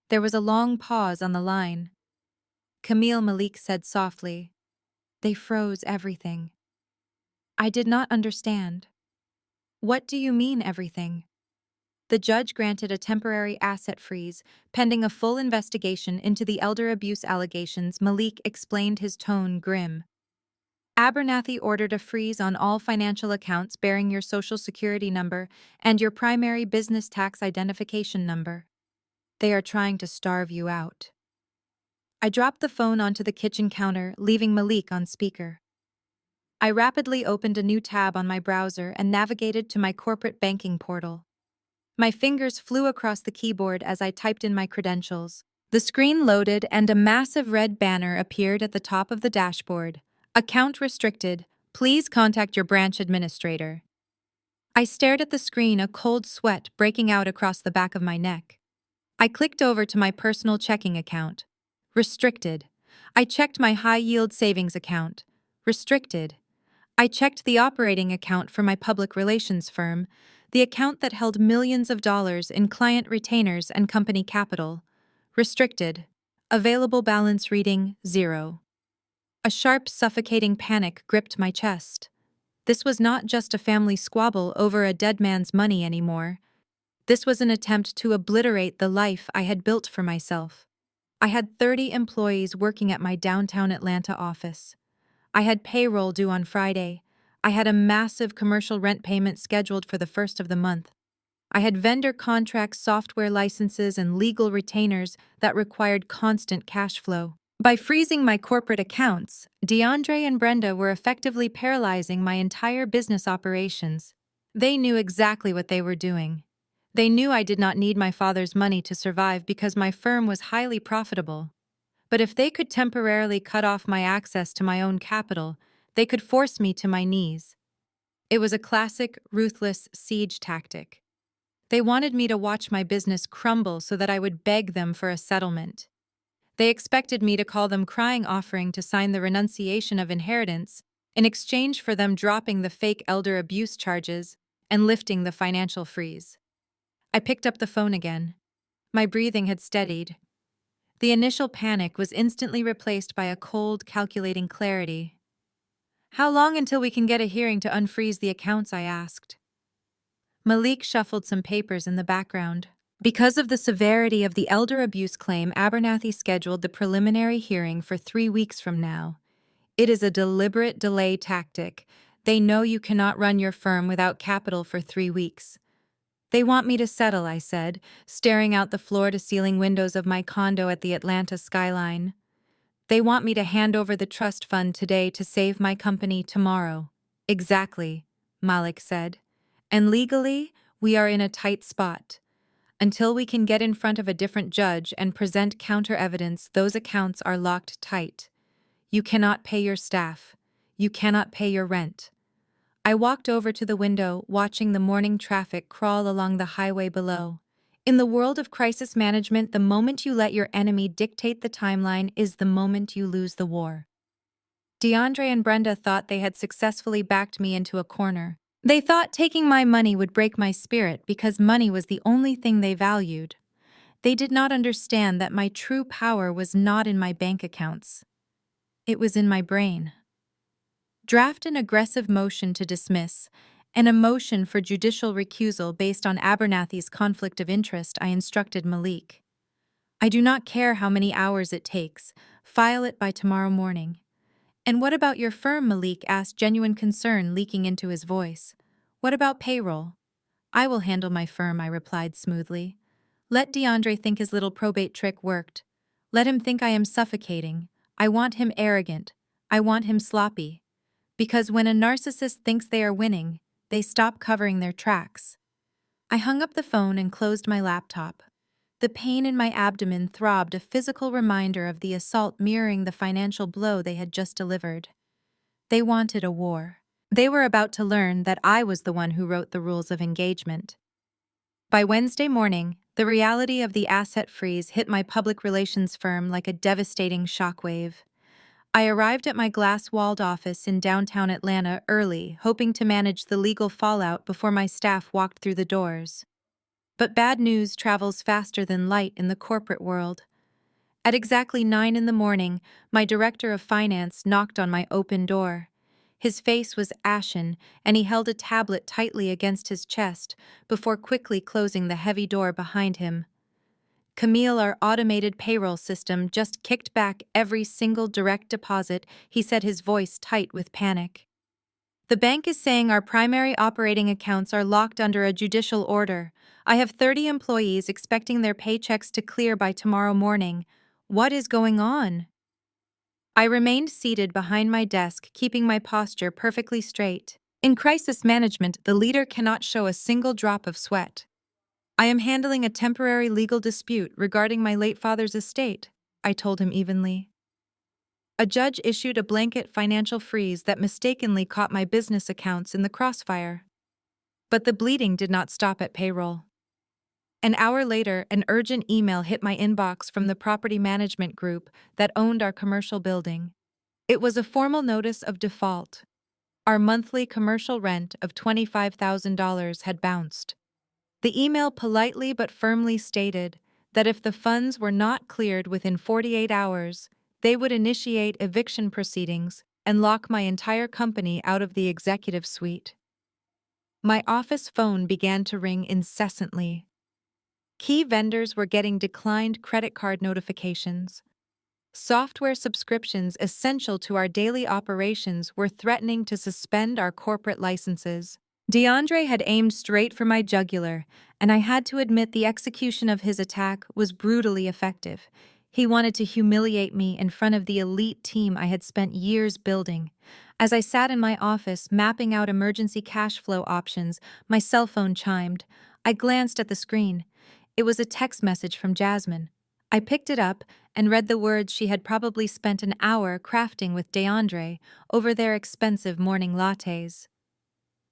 There was a long pause on the line. Camille, Malik said softly, "They froze everything." I did not understand. "What do you mean, everything?" The judge granted a temporary asset freeze, pending a full investigation into the elder abuse allegations. Malik explained, his tone grim. "Abernathy ordered a freeze on all financial accounts bearing your social security number and your primary business tax identification number. They are trying to starve you out." I dropped the phone onto the kitchen counter, leaving Malik on speaker. I rapidly opened a new tab on my browser and navigated to my corporate banking portal. My fingers flew across the keyboard as I typed in my credentials. The screen loaded and a massive red banner appeared at the top of the dashboard. "Account restricted. Please contact your branch administrator." I stared at the screen, a cold sweat breaking out across the back of my neck. I clicked over to my personal checking account. Restricted. I checked my high-yield savings account. Restricted. I checked the operating account for my public relations firm, the account that held millions of dollars in client retainers and company capital. Restricted. Available balance reading 0. A sharp, suffocating panic gripped my chest. This was not just a family squabble over a dead man's money anymore. This was an attempt to obliterate the life I had built for myself. I had 30 employees working at my downtown Atlanta office. I had payroll due on Friday. I had a massive commercial rent payment scheduled for the first of the month. I had vendor contracts, software licenses, and legal retainers that required constant cash flow. By freezing my corporate accounts, DeAndre and Brenda were effectively paralyzing my entire business operations. They knew exactly what they were doing. They knew I did not need my father's money to survive because my firm was highly profitable. But if they could temporarily cut off my access to my own capital, They could force me to my knees. It was a classic, ruthless siege tactic. They wanted me to watch my business crumble so that I would beg them for a settlement. They expected me to call them crying offering to sign the renunciation of inheritance in exchange for them dropping the fake elder abuse charges and lifting the financial freeze. I picked up the phone again. My breathing had steadied. The initial panic was instantly replaced by a cold, calculating clarity. "How long until we can get a hearing to unfreeze the accounts?" I asked. Malik shuffled some papers in the background. Because of the severity of the elder abuse claim, Abernathy scheduled the preliminary hearing for 3 weeks from now. It is a deliberate delay tactic. They know you cannot run your firm without capital for 3 weeks. They want me to settle, I said, staring out the floor-to-ceiling windows of my condo at the Atlanta skyline. They want me to hand over the trust fund today to save my company tomorrow. Exactly, Malik said. And legally, we are in a tight spot. Until we can get in front of a different judge and present counter-evidence, those accounts are locked tight. You cannot pay your staff. You cannot pay your rent. I walked over to the window, watching the morning traffic crawl along the highway below. In the world of crisis management, the moment you let your enemy dictate the timeline is the moment you lose the war. DeAndre and Brenda thought they had successfully backed me into a corner. They thought taking my money would break my spirit because money was the only thing they valued. They did not understand that my true power was not in my bank accounts. It was in my brain. Draft an aggressive motion to dismiss, and a motion for judicial recusal based on Abernathy's conflict of interest, I instructed Malik. I do not care how many hours it takes. File it by tomorrow morning. And what about your firm? Malik asked, genuine concern leaking into his voice. What about payroll? I will handle my firm, I replied smoothly. Let DeAndre think his little probate trick worked. Let him think I am suffocating. I want him arrogant. I want him sloppy. Because when a narcissist thinks they are winning, they stop covering their tracks. I hung up the phone and closed my laptop. The pain in my abdomen throbbed, a physical reminder of the assault mirroring the financial blow they had just delivered. They wanted a war. They were about to learn that I was the one who wrote the rules of engagement. By Wednesday morning, the reality of the asset freeze hit my public relations firm like a devastating shockwave. I arrived at my glass-walled office in downtown Atlanta early, hoping to manage the legal fallout before my staff walked through the doors. But bad news travels faster than light in the corporate world. At exactly 9 in the morning, my director of finance knocked on my open door. His face was ashen, and he held a tablet tightly against his chest before quickly closing the heavy door behind him. Camille, our automated payroll system, just kicked back every single direct deposit, he said, his voice tight with panic. The bank is saying our primary operating accounts are locked under a judicial order. I have 30 employees expecting their paychecks to clear by tomorrow morning. What is going on? I remained seated behind my desk, keeping my posture perfectly straight. In crisis management, the leader cannot show a single drop of sweat. I am handling a temporary legal dispute regarding my late father's estate, I told him evenly. A judge issued a blanket financial freeze that mistakenly caught my business accounts in the crossfire. But the bleeding did not stop at payroll. An hour later, an urgent email hit my inbox from the property management group that owned our commercial building. It was a formal notice of default. Our monthly commercial rent of $25,000 had bounced. The email politely but firmly stated that if the funds were not cleared within 48 hours, they would initiate eviction proceedings and lock my entire company out of the executive suite. My office phone began to ring incessantly. Key vendors were getting declined credit card notifications. Software subscriptions essential to our daily operations were threatening to suspend our corporate licenses. DeAndre had aimed straight for my jugular, and I had to admit the execution of his attack was brutally effective. He wanted to humiliate me in front of the elite team I had spent years building. As I sat in my office mapping out emergency cash flow options, my cell phone chimed. I glanced at the screen. It was a text message from Jasmine. I picked it up and read the words she had probably spent an hour crafting with DeAndre over their expensive morning lattes.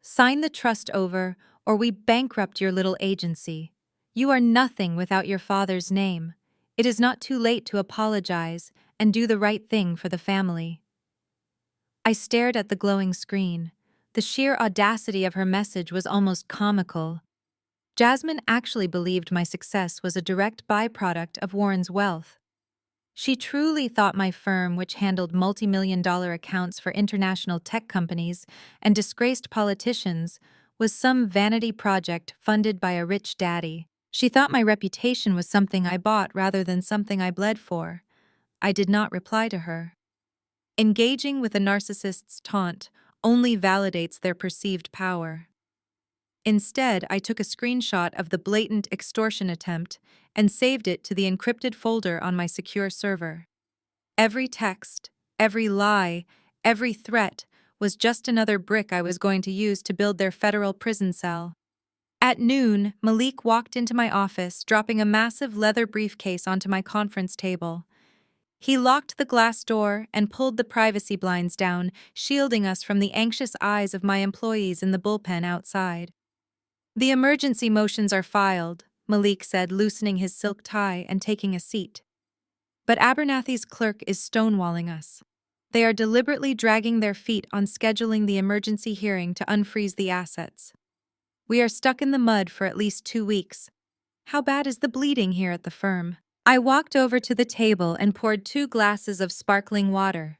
Sign the trust over, or we bankrupt your little agency. You are nothing without your father's name. It is not too late to apologize and do the right thing for the family. I stared at the glowing screen. The sheer audacity of her message was almost comical. Jasmine actually believed my success was a direct byproduct of Warren's wealth. She truly thought my firm, which handled multi-million-dollar accounts for international tech companies and disgraced politicians, was some vanity project funded by a rich daddy. She thought my reputation was something I bought rather than something I bled for. I did not reply to her. Engaging with a narcissist's taunt only validates their perceived power. Instead, I took a screenshot of the blatant extortion attempt and saved it to the encrypted folder on my secure server. Every text, every lie, every threat was just another brick I was going to use to build their federal prison cell. At noon, Malik walked into my office, dropping a massive leather briefcase onto my conference table. He locked the glass door and pulled the privacy blinds down, shielding us from the anxious eyes of my employees in the bullpen outside. "The emergency motions are filed," Malik said, loosening his silk tie and taking a seat. "But Abernathy's clerk is stonewalling us. They are deliberately dragging their feet on scheduling the emergency hearing to unfreeze the assets. We are stuck in the mud for at least 2 weeks. How bad is the bleeding here at the firm?" I walked over to the table and poured 2 glasses of sparkling water.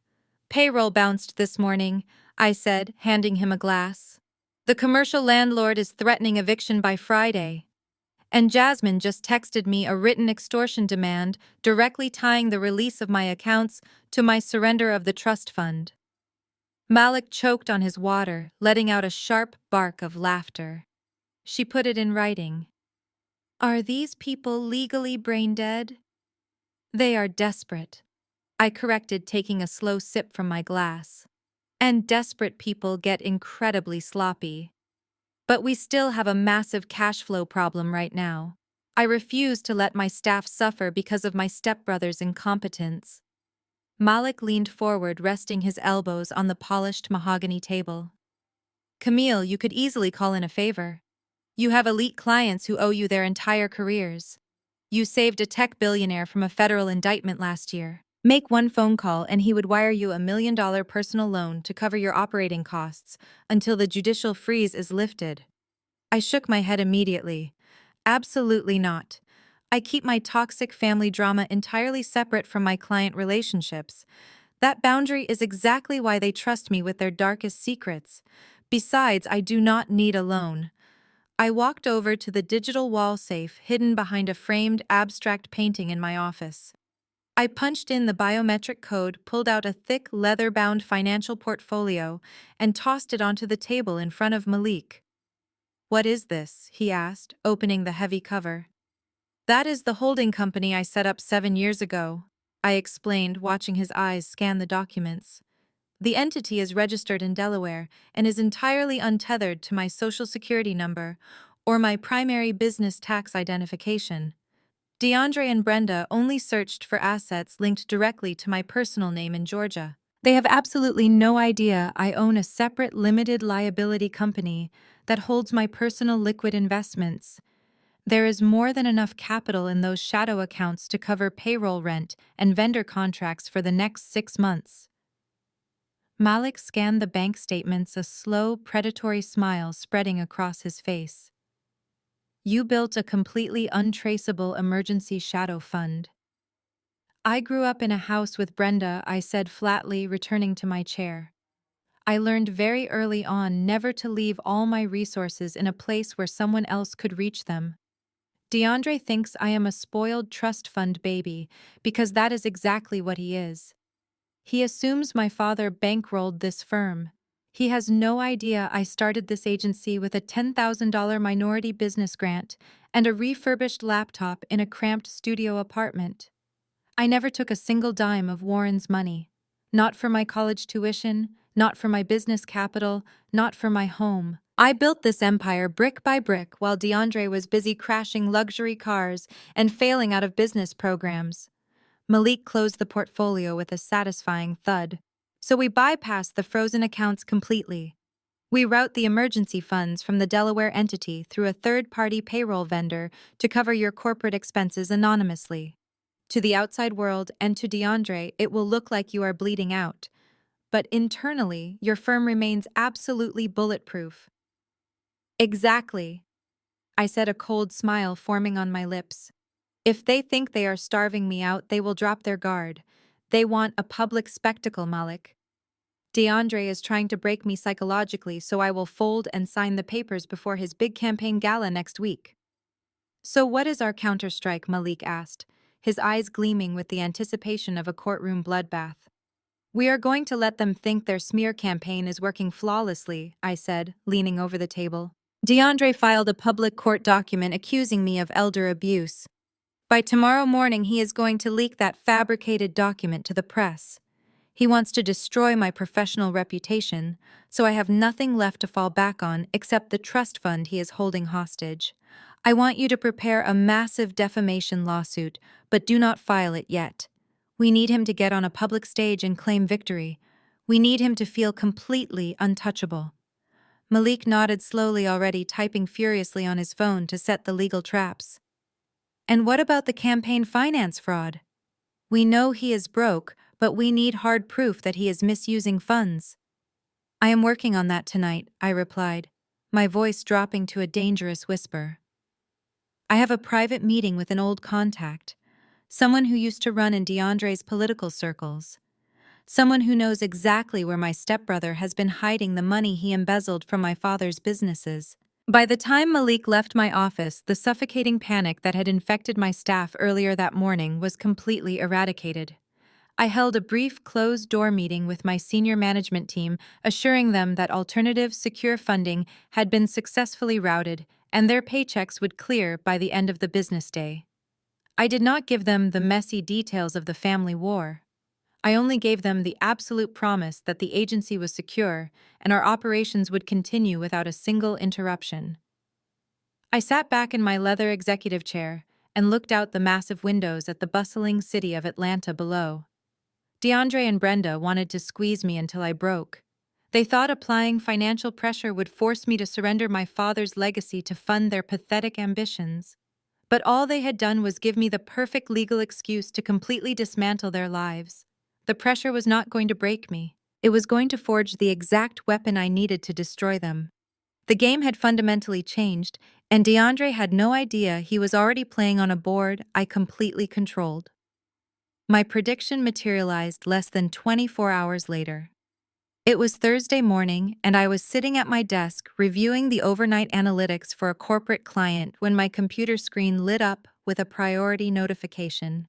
"Payroll bounced this morning," I said, handing him a glass. "The commercial landlord is threatening eviction by Friday. And Jasmine just texted me a written extortion demand directly tying the release of my accounts to my surrender of the trust fund." Malik choked on his water, letting out a sharp bark of laughter. She put it in writing. "Are these people legally brain dead?" "They are desperate," I corrected, taking a slow sip from my glass. "And desperate people get incredibly sloppy. But we still have a massive cash flow problem right now. I refuse to let my staff suffer because of my stepbrother's incompetence." Malik leaned forward, resting his elbows on the polished mahogany table. "Camille, you could easily call in a favor. You have elite clients who owe you their entire careers. You saved a tech billionaire from a federal indictment last year. Make one phone call and he would wire you a $1 million personal loan to cover your operating costs until the judicial freeze is lifted." I shook my head immediately. Absolutely not. I keep my toxic family drama entirely separate from my client relationships. That boundary is exactly why they trust me with their darkest secrets. Besides, I do not need a loan. I walked over to the digital wall safe hidden behind a framed abstract painting in my office. I punched in the biometric code, pulled out a thick leather-bound financial portfolio, and tossed it onto the table in front of Malik. "What is this?" he asked, opening the heavy cover. "That is the holding company I set up 7 years ago," I explained, watching his eyes scan the documents. "The entity is registered in Delaware and is entirely untethered to my social security number or my primary business tax identification. DeAndre and Brenda only searched for assets linked directly to my personal name in Georgia. They have absolutely no idea I own a separate limited liability company that holds my personal liquid investments. There is more than enough capital in those shadow accounts to cover payroll rent and vendor contracts for the next 6 months." Malik scanned the bank statements, a slow, predatory smile spreading across his face. "You built a completely untraceable emergency shadow fund." "I grew up in a house with Brenda," I said flatly, returning to my chair. "I learned very early on never to leave all my resources in a place where someone else could reach them. DeAndre thinks I am a spoiled trust fund baby because that is exactly what he is. He assumes my father bankrolled this firm. He has no idea I started this agency with a $10,000 minority business grant and a refurbished laptop in a cramped studio apartment. I never took a single dime of Warren's money. Not for my college tuition, not for my business capital, not for my home. I built this empire brick by brick while DeAndre was busy crashing luxury cars and failing out of business programs. Malik closed the portfolio with a satisfying thud. So we bypass the frozen accounts completely. We route the emergency funds from the Delaware entity through a third-party payroll vendor to cover your corporate expenses anonymously. To the outside world and to DeAndre, it will look like you are bleeding out. But internally, your firm remains absolutely bulletproof. Exactly, I said, a cold smile forming on my lips. If they think they are starving me out, they will drop their guard. They want a public spectacle, Malik. DeAndre is trying to break me psychologically, so I will fold and sign the papers before his big campaign gala next week. So what is our counterstrike? Malik asked, his eyes gleaming with the anticipation of a courtroom bloodbath. We are going to let them think their smear campaign is working flawlessly, I said, leaning over the table. DeAndre filed a public court document accusing me of elder abuse. By tomorrow morning, he is going to leak that fabricated document to the press. He wants to destroy my professional reputation, so I have nothing left to fall back on except the trust fund he is holding hostage. I want you to prepare a massive defamation lawsuit, but do not file it yet. We need him to get on a public stage and claim victory. We need him to feel completely untouchable. Malik nodded slowly, already typing furiously on his phone to set the legal traps. And what about the campaign finance fraud? We know he is broke, but we need hard proof that he is misusing funds. I am working on that tonight, I replied, my voice dropping to a dangerous whisper. I have a private meeting with an old contact, someone who used to run in DeAndre's political circles, someone who knows exactly where my stepbrother has been hiding the money he embezzled from my father's businesses. By the time Malik left my office, the suffocating panic that had infected my staff earlier that morning was completely eradicated. I held a brief closed-door meeting with my senior management team, assuring them that alternative, secure funding had been successfully routed and their paychecks would clear by the end of the business day. I did not give them the messy details of the family war. I only gave them the absolute promise that the agency was secure and our operations would continue without a single interruption. I sat back in my leather executive chair and looked out the massive windows at the bustling city of Atlanta below. DeAndre and Brenda wanted to squeeze me until I broke. They thought applying financial pressure would force me to surrender my father's legacy to fund their pathetic ambitions. But all they had done was give me the perfect legal excuse to completely dismantle their lives. The pressure was not going to break me. It was going to forge the exact weapon I needed to destroy them. The game had fundamentally changed, and DeAndre had no idea he was already playing on a board I completely controlled. My prediction materialized less than 24 hours later. It was Thursday morning, and I was sitting at my desk reviewing the overnight analytics for a corporate client when my computer screen lit up with a priority notification.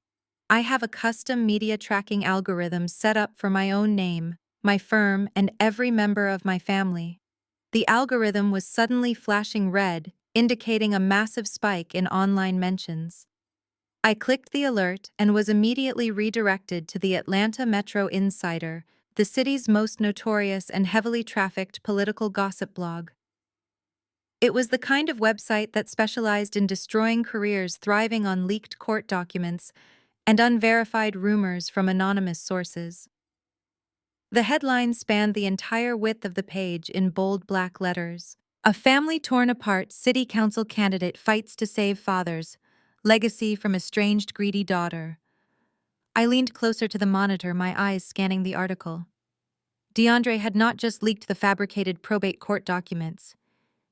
I have a custom media tracking algorithm set up for my own name, my firm, and every member of my family. The algorithm was suddenly flashing red, indicating a massive spike in online mentions. I clicked the alert and was immediately redirected to the Atlanta Metro Insider, the city's most notorious and heavily trafficked political gossip blog. It was the kind of website that specialized in destroying careers thriving on leaked court documents and unverified rumors from anonymous sources. The headline spanned the entire width of the page in bold black letters. A family torn apart, city council candidate fights to save fathers. Legacy from estranged greedy daughter. I leaned closer to the monitor, my eyes scanning the article. DeAndre had not just leaked the fabricated probate court documents.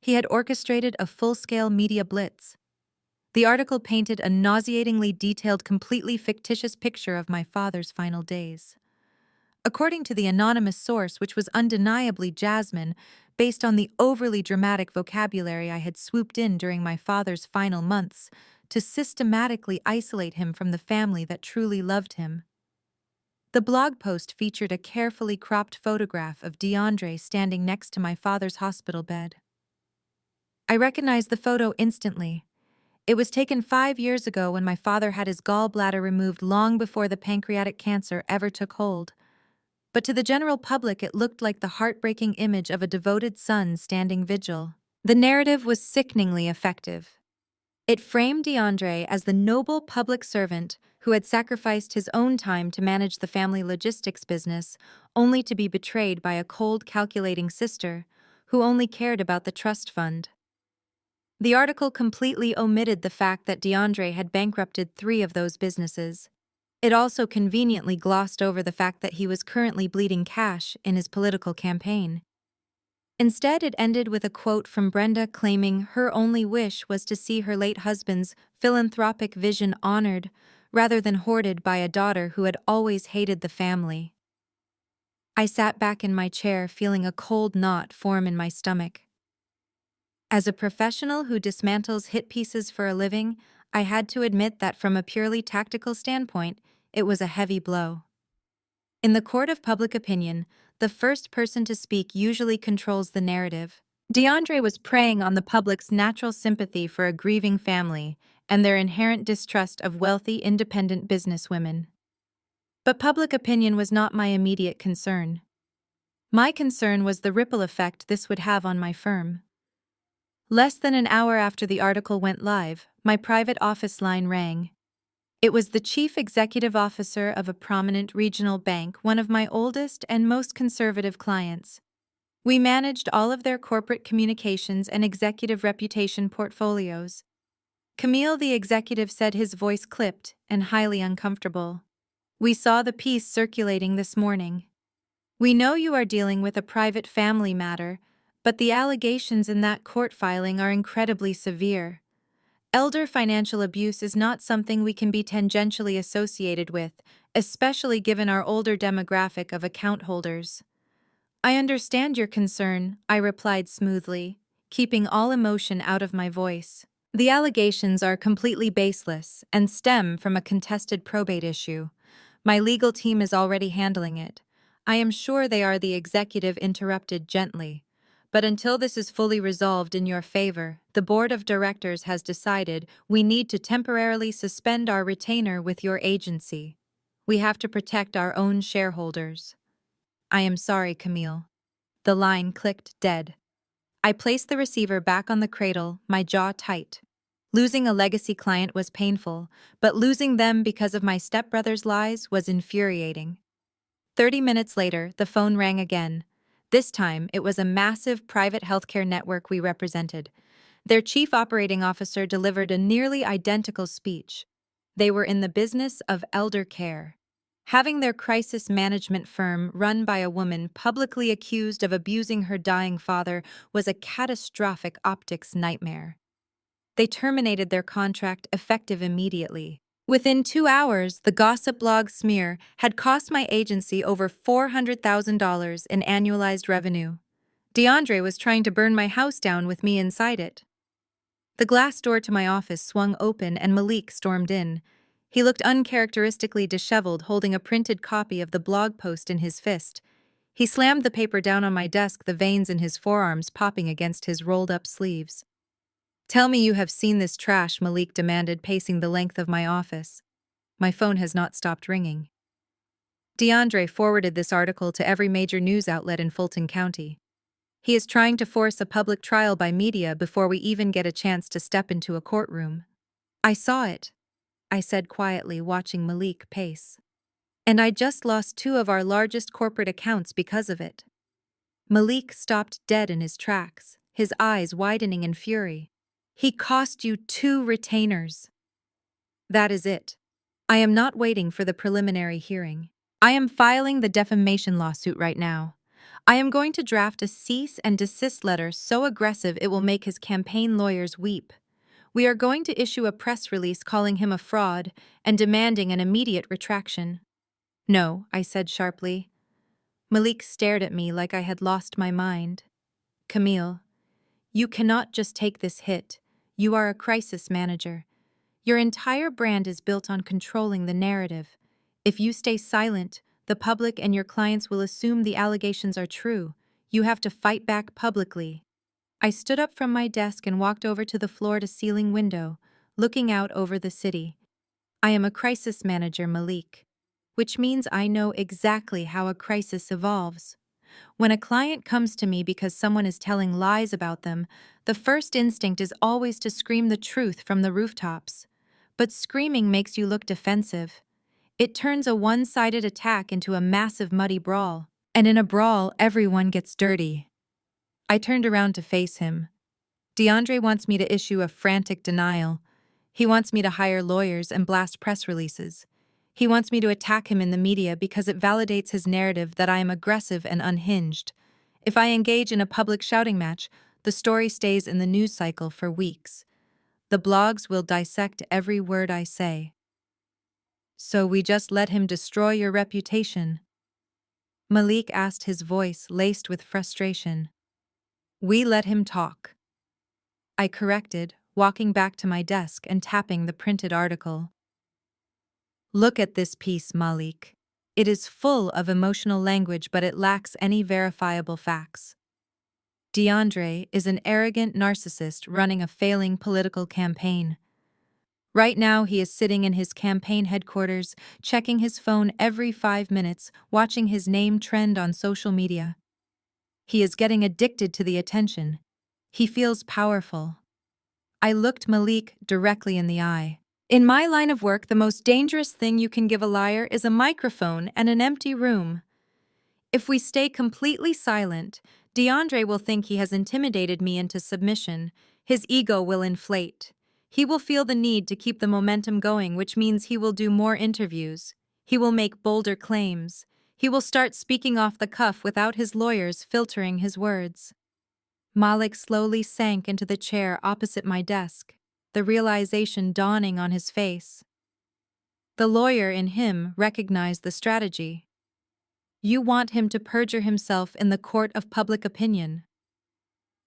He had orchestrated a full-scale media blitz. The article painted a nauseatingly detailed, completely fictitious picture of my father's final days. According to the anonymous source, which was undeniably Jasmine, based on the overly dramatic vocabulary I had swooped in during my father's final months to systematically isolate him from the family that truly loved him. The blog post featured a carefully cropped photograph of DeAndre standing next to my father's hospital bed. I recognized the photo instantly. It was taken 5 years ago when my father had his gallbladder removed, long before the pancreatic cancer ever took hold. but to the general public it looked like the heartbreaking image of a devoted son standing vigil. The narrative was sickeningly effective. It framed DeAndre as the noble public servant who had sacrificed his own time to manage the family logistics business, only to be betrayed by a cold, calculating sister who only cared about the trust fund. The article completely omitted the fact that DeAndre had bankrupted 3 of those businesses. It also conveniently glossed over the fact that he was currently bleeding cash in his political campaign. Instead, it ended with a quote from Brenda claiming her only wish was to see her late husband's philanthropic vision honored rather than hoarded by a daughter who had always hated the family. I sat back in my chair feeling a cold knot form in my stomach. As a professional who dismantles hit pieces for a living, I had to admit that from a purely tactical standpoint, it was a heavy blow. In the court of public opinion, the first person to speak usually controls the narrative. DeAndre was preying on the public's natural sympathy for a grieving family and their inherent distrust of wealthy, independent businesswomen. But public opinion was not my immediate concern. My concern was the ripple effect this would have on my firm. Less than an hour after the article went live, my private office line rang. It was the chief executive officer of a prominent regional bank, one of my oldest and most conservative clients. We managed all of their corporate communications and executive reputation portfolios. Camille, the executive, said, his voice clipped and highly uncomfortable. "We saw the piece circulating this morning. We know you are dealing with a private family matter, but the allegations in that court filing are incredibly severe. Elder financial abuse is not something we can be tangentially associated with, especially given our older demographic of account holders." "I understand your concern," I replied smoothly, keeping all emotion out of my voice. "The allegations are completely baseless and stem from a contested probate issue. My legal team is already handling it. I am sure they are." The executive interrupted gently. "But until this is fully resolved in your favor, the board of directors has decided we need to temporarily suspend our retainer with your agency. We have to protect our own shareholders." "I am sorry, Camille." The line clicked dead. I placed the receiver back on the cradle, my jaw tight. Losing a legacy client was painful, but losing them because of my stepbrother's lies was infuriating. 30 minutes later, the phone rang again. This time, it was a massive private healthcare network we represented. Their chief operating officer delivered a nearly identical speech. They were in the business of elder care. Having their crisis management firm run by a woman publicly accused of abusing her dying father was a catastrophic optics nightmare. They terminated their contract effective immediately. Within 2 hours, the gossip blog smear had cost my agency over $400,000 in annualized revenue. DeAndre was trying to burn my house down with me inside it. The glass door to my office swung open and Malik stormed in. He looked uncharacteristically disheveled, holding a printed copy of the blog post in his fist. He slammed the paper down on my desk, the veins in his forearms popping against his rolled-up sleeves. "Tell me you have seen this trash," Malik demanded, pacing the length of my office. My phone has not stopped ringing. DeAndre forwarded this article to every major news outlet in Fulton County. He is trying to force a public trial by media before we even get a chance to step into a courtroom. "I saw it," I said quietly, watching Malik pace. "And I just lost 2 of our largest corporate accounts because of it." Malik stopped dead in his tracks, his eyes widening in fury. "He cost you 2 retainers." "That is it. I am not waiting for the preliminary hearing. I am filing the defamation lawsuit right now. I am going to draft a cease and desist letter so aggressive it will make his campaign lawyers weep. We are going to issue a press release calling him a fraud and demanding an immediate retraction." "No," I said sharply. Malik stared at me like I had lost my mind. "Camille, you cannot just take this hit. You are a crisis manager. Your entire brand is built on controlling the narrative. If you stay silent, the public and your clients will assume the allegations are true. You have to fight back publicly." I stood up from my desk and walked over to the floor-to-ceiling window, looking out over the city. "I am a crisis manager, Malik. which means I know exactly how a crisis evolves. When a client comes to me because someone is telling lies about them, the first instinct is always to scream the truth from the rooftops. But screaming makes you look defensive. It turns a one-sided attack into a massive muddy brawl. And in a brawl, everyone gets dirty. I turned around to face him. DeAndre wants me to issue a frantic denial. He wants me to hire lawyers and blast press releases. He wants me to attack him in the media because it validates his narrative that I am aggressive and unhinged. If I engage in a public shouting match, the story stays in the news cycle for weeks. The blogs will dissect every word I say. So we just let him destroy your reputation? Malik asked, his voice laced with frustration. We let him talk. I corrected, walking back to my desk and tapping the printed article. Look at this piece, Malik. It is full of emotional language, but it lacks any verifiable facts. DeAndre is an arrogant narcissist running a failing political campaign. Right now, he is sitting in his campaign headquarters, checking his phone every 5 minutes, watching his name trend on social media. He is getting addicted to the attention. He feels powerful. I looked Malik directly in the eye. In my line of work, the most dangerous thing you can give a liar is a microphone and an empty room. If we stay completely silent, DeAndre will think he has intimidated me into submission. His ego will inflate. He will feel the need to keep the momentum going, which means he will do more interviews. He will make bolder claims. He will start speaking off the cuff without his lawyers filtering his words. Malik slowly sank into the chair opposite my desk, the realization dawning on his face. The lawyer in him recognized the strategy. You want him to perjure himself in the court of public opinion.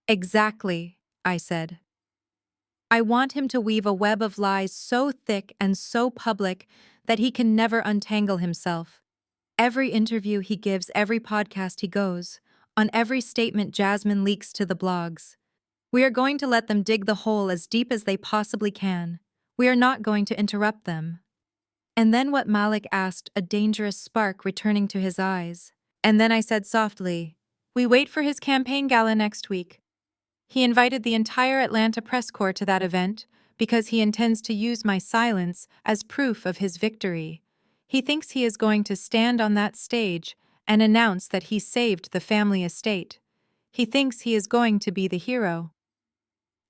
Exactly, I said. I want him to weave a web of lies so thick and so public that he can never untangle himself. Every interview he gives, every podcast he goes, on every statement Jasmine leaks to the blogs. We are going to let them dig the hole as deep as they possibly can. We are not going to interrupt them. And then what Malik asked, a dangerous spark returning to his eyes. And then I said softly, we wait for his campaign gala next week. He invited the entire Atlanta press corps to that event because he intends to use my silence as proof of his victory. He thinks he is going to stand on that stage and announce that he saved the family estate. He thinks he is going to be the hero.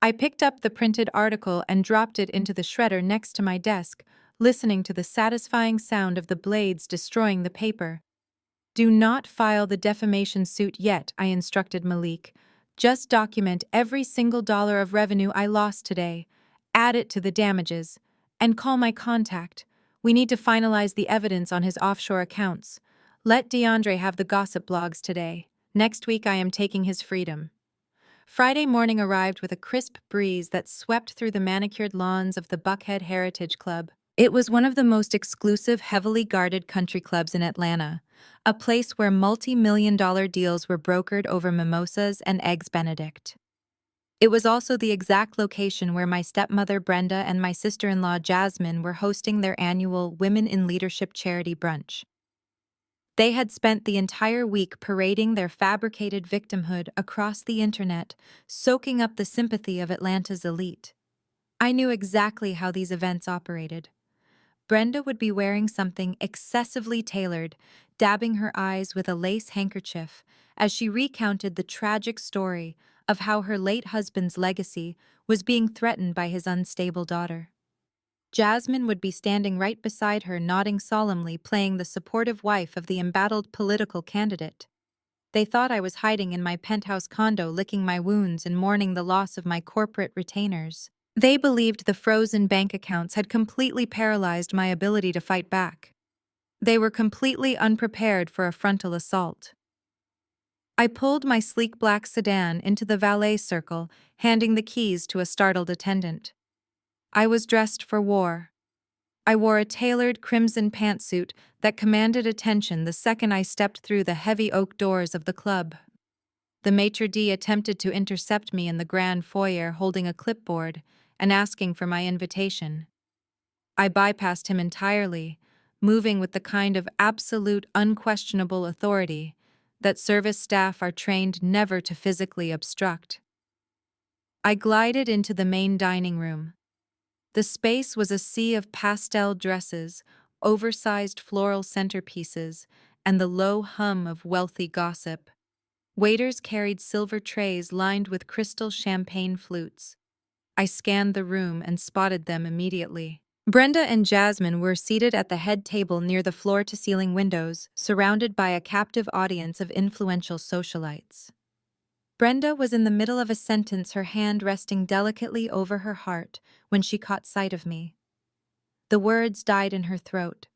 I picked up the printed article and dropped it into the shredder next to my desk, listening to the satisfying sound of the blades destroying the paper. Do not file the defamation suit yet, I instructed Malik. Just document every single dollar of revenue I lost today, add it to the damages, and call my contact. We need to finalize the evidence on his offshore accounts. Let DeAndre have the gossip blogs today. Next week I am taking his freedom. Friday morning arrived with a crisp breeze that swept through the manicured lawns of the Buckhead Heritage Club. It was one of the most exclusive, heavily guarded country clubs in Atlanta, a place where multi-million-dollar deals were brokered over mimosas and eggs Benedict. It was also the exact location where my stepmother Brenda and my sister-in-law Jasmine were hosting their annual Women in Leadership charity brunch. They had spent the entire week parading their fabricated victimhood across the internet, soaking up the sympathy of Atlanta's elite. I knew exactly how these events operated. Brenda would be wearing something excessively tailored, dabbing her eyes with a lace handkerchief as she recounted the tragic story of how her late husband's legacy was being threatened by his unstable daughter. Jasmine would be standing right beside her, nodding solemnly, playing the supportive wife of the embattled political candidate. They thought I was hiding in my penthouse condo, licking my wounds and mourning the loss of my corporate retainers. They believed the frozen bank accounts had completely paralyzed my ability to fight back. They were completely unprepared for a frontal assault. I pulled my sleek black sedan into the valet circle, handing the keys to a startled attendant. I was dressed for war. I wore a tailored crimson pantsuit that commanded attention the second I stepped through the heavy oak doors of the club. The maitre d' attempted to intercept me in the grand foyer, holding a clipboard and asking for my invitation. I bypassed him entirely, moving with the kind of absolute, unquestionable authority that service staff are trained never to physically obstruct. I glided into the main dining room. The space was a sea of pastel dresses, oversized floral centerpieces, and the low hum of wealthy gossip. Waiters carried silver trays lined with crystal champagne flutes. I scanned the room and spotted them immediately. Brenda and Jasmine were seated at the head table near the floor-to-ceiling windows, surrounded by a captive audience of influential socialites. Brenda was in the middle of a sentence, her hand resting delicately over her heart, when she caught sight of me. The words died in her throat.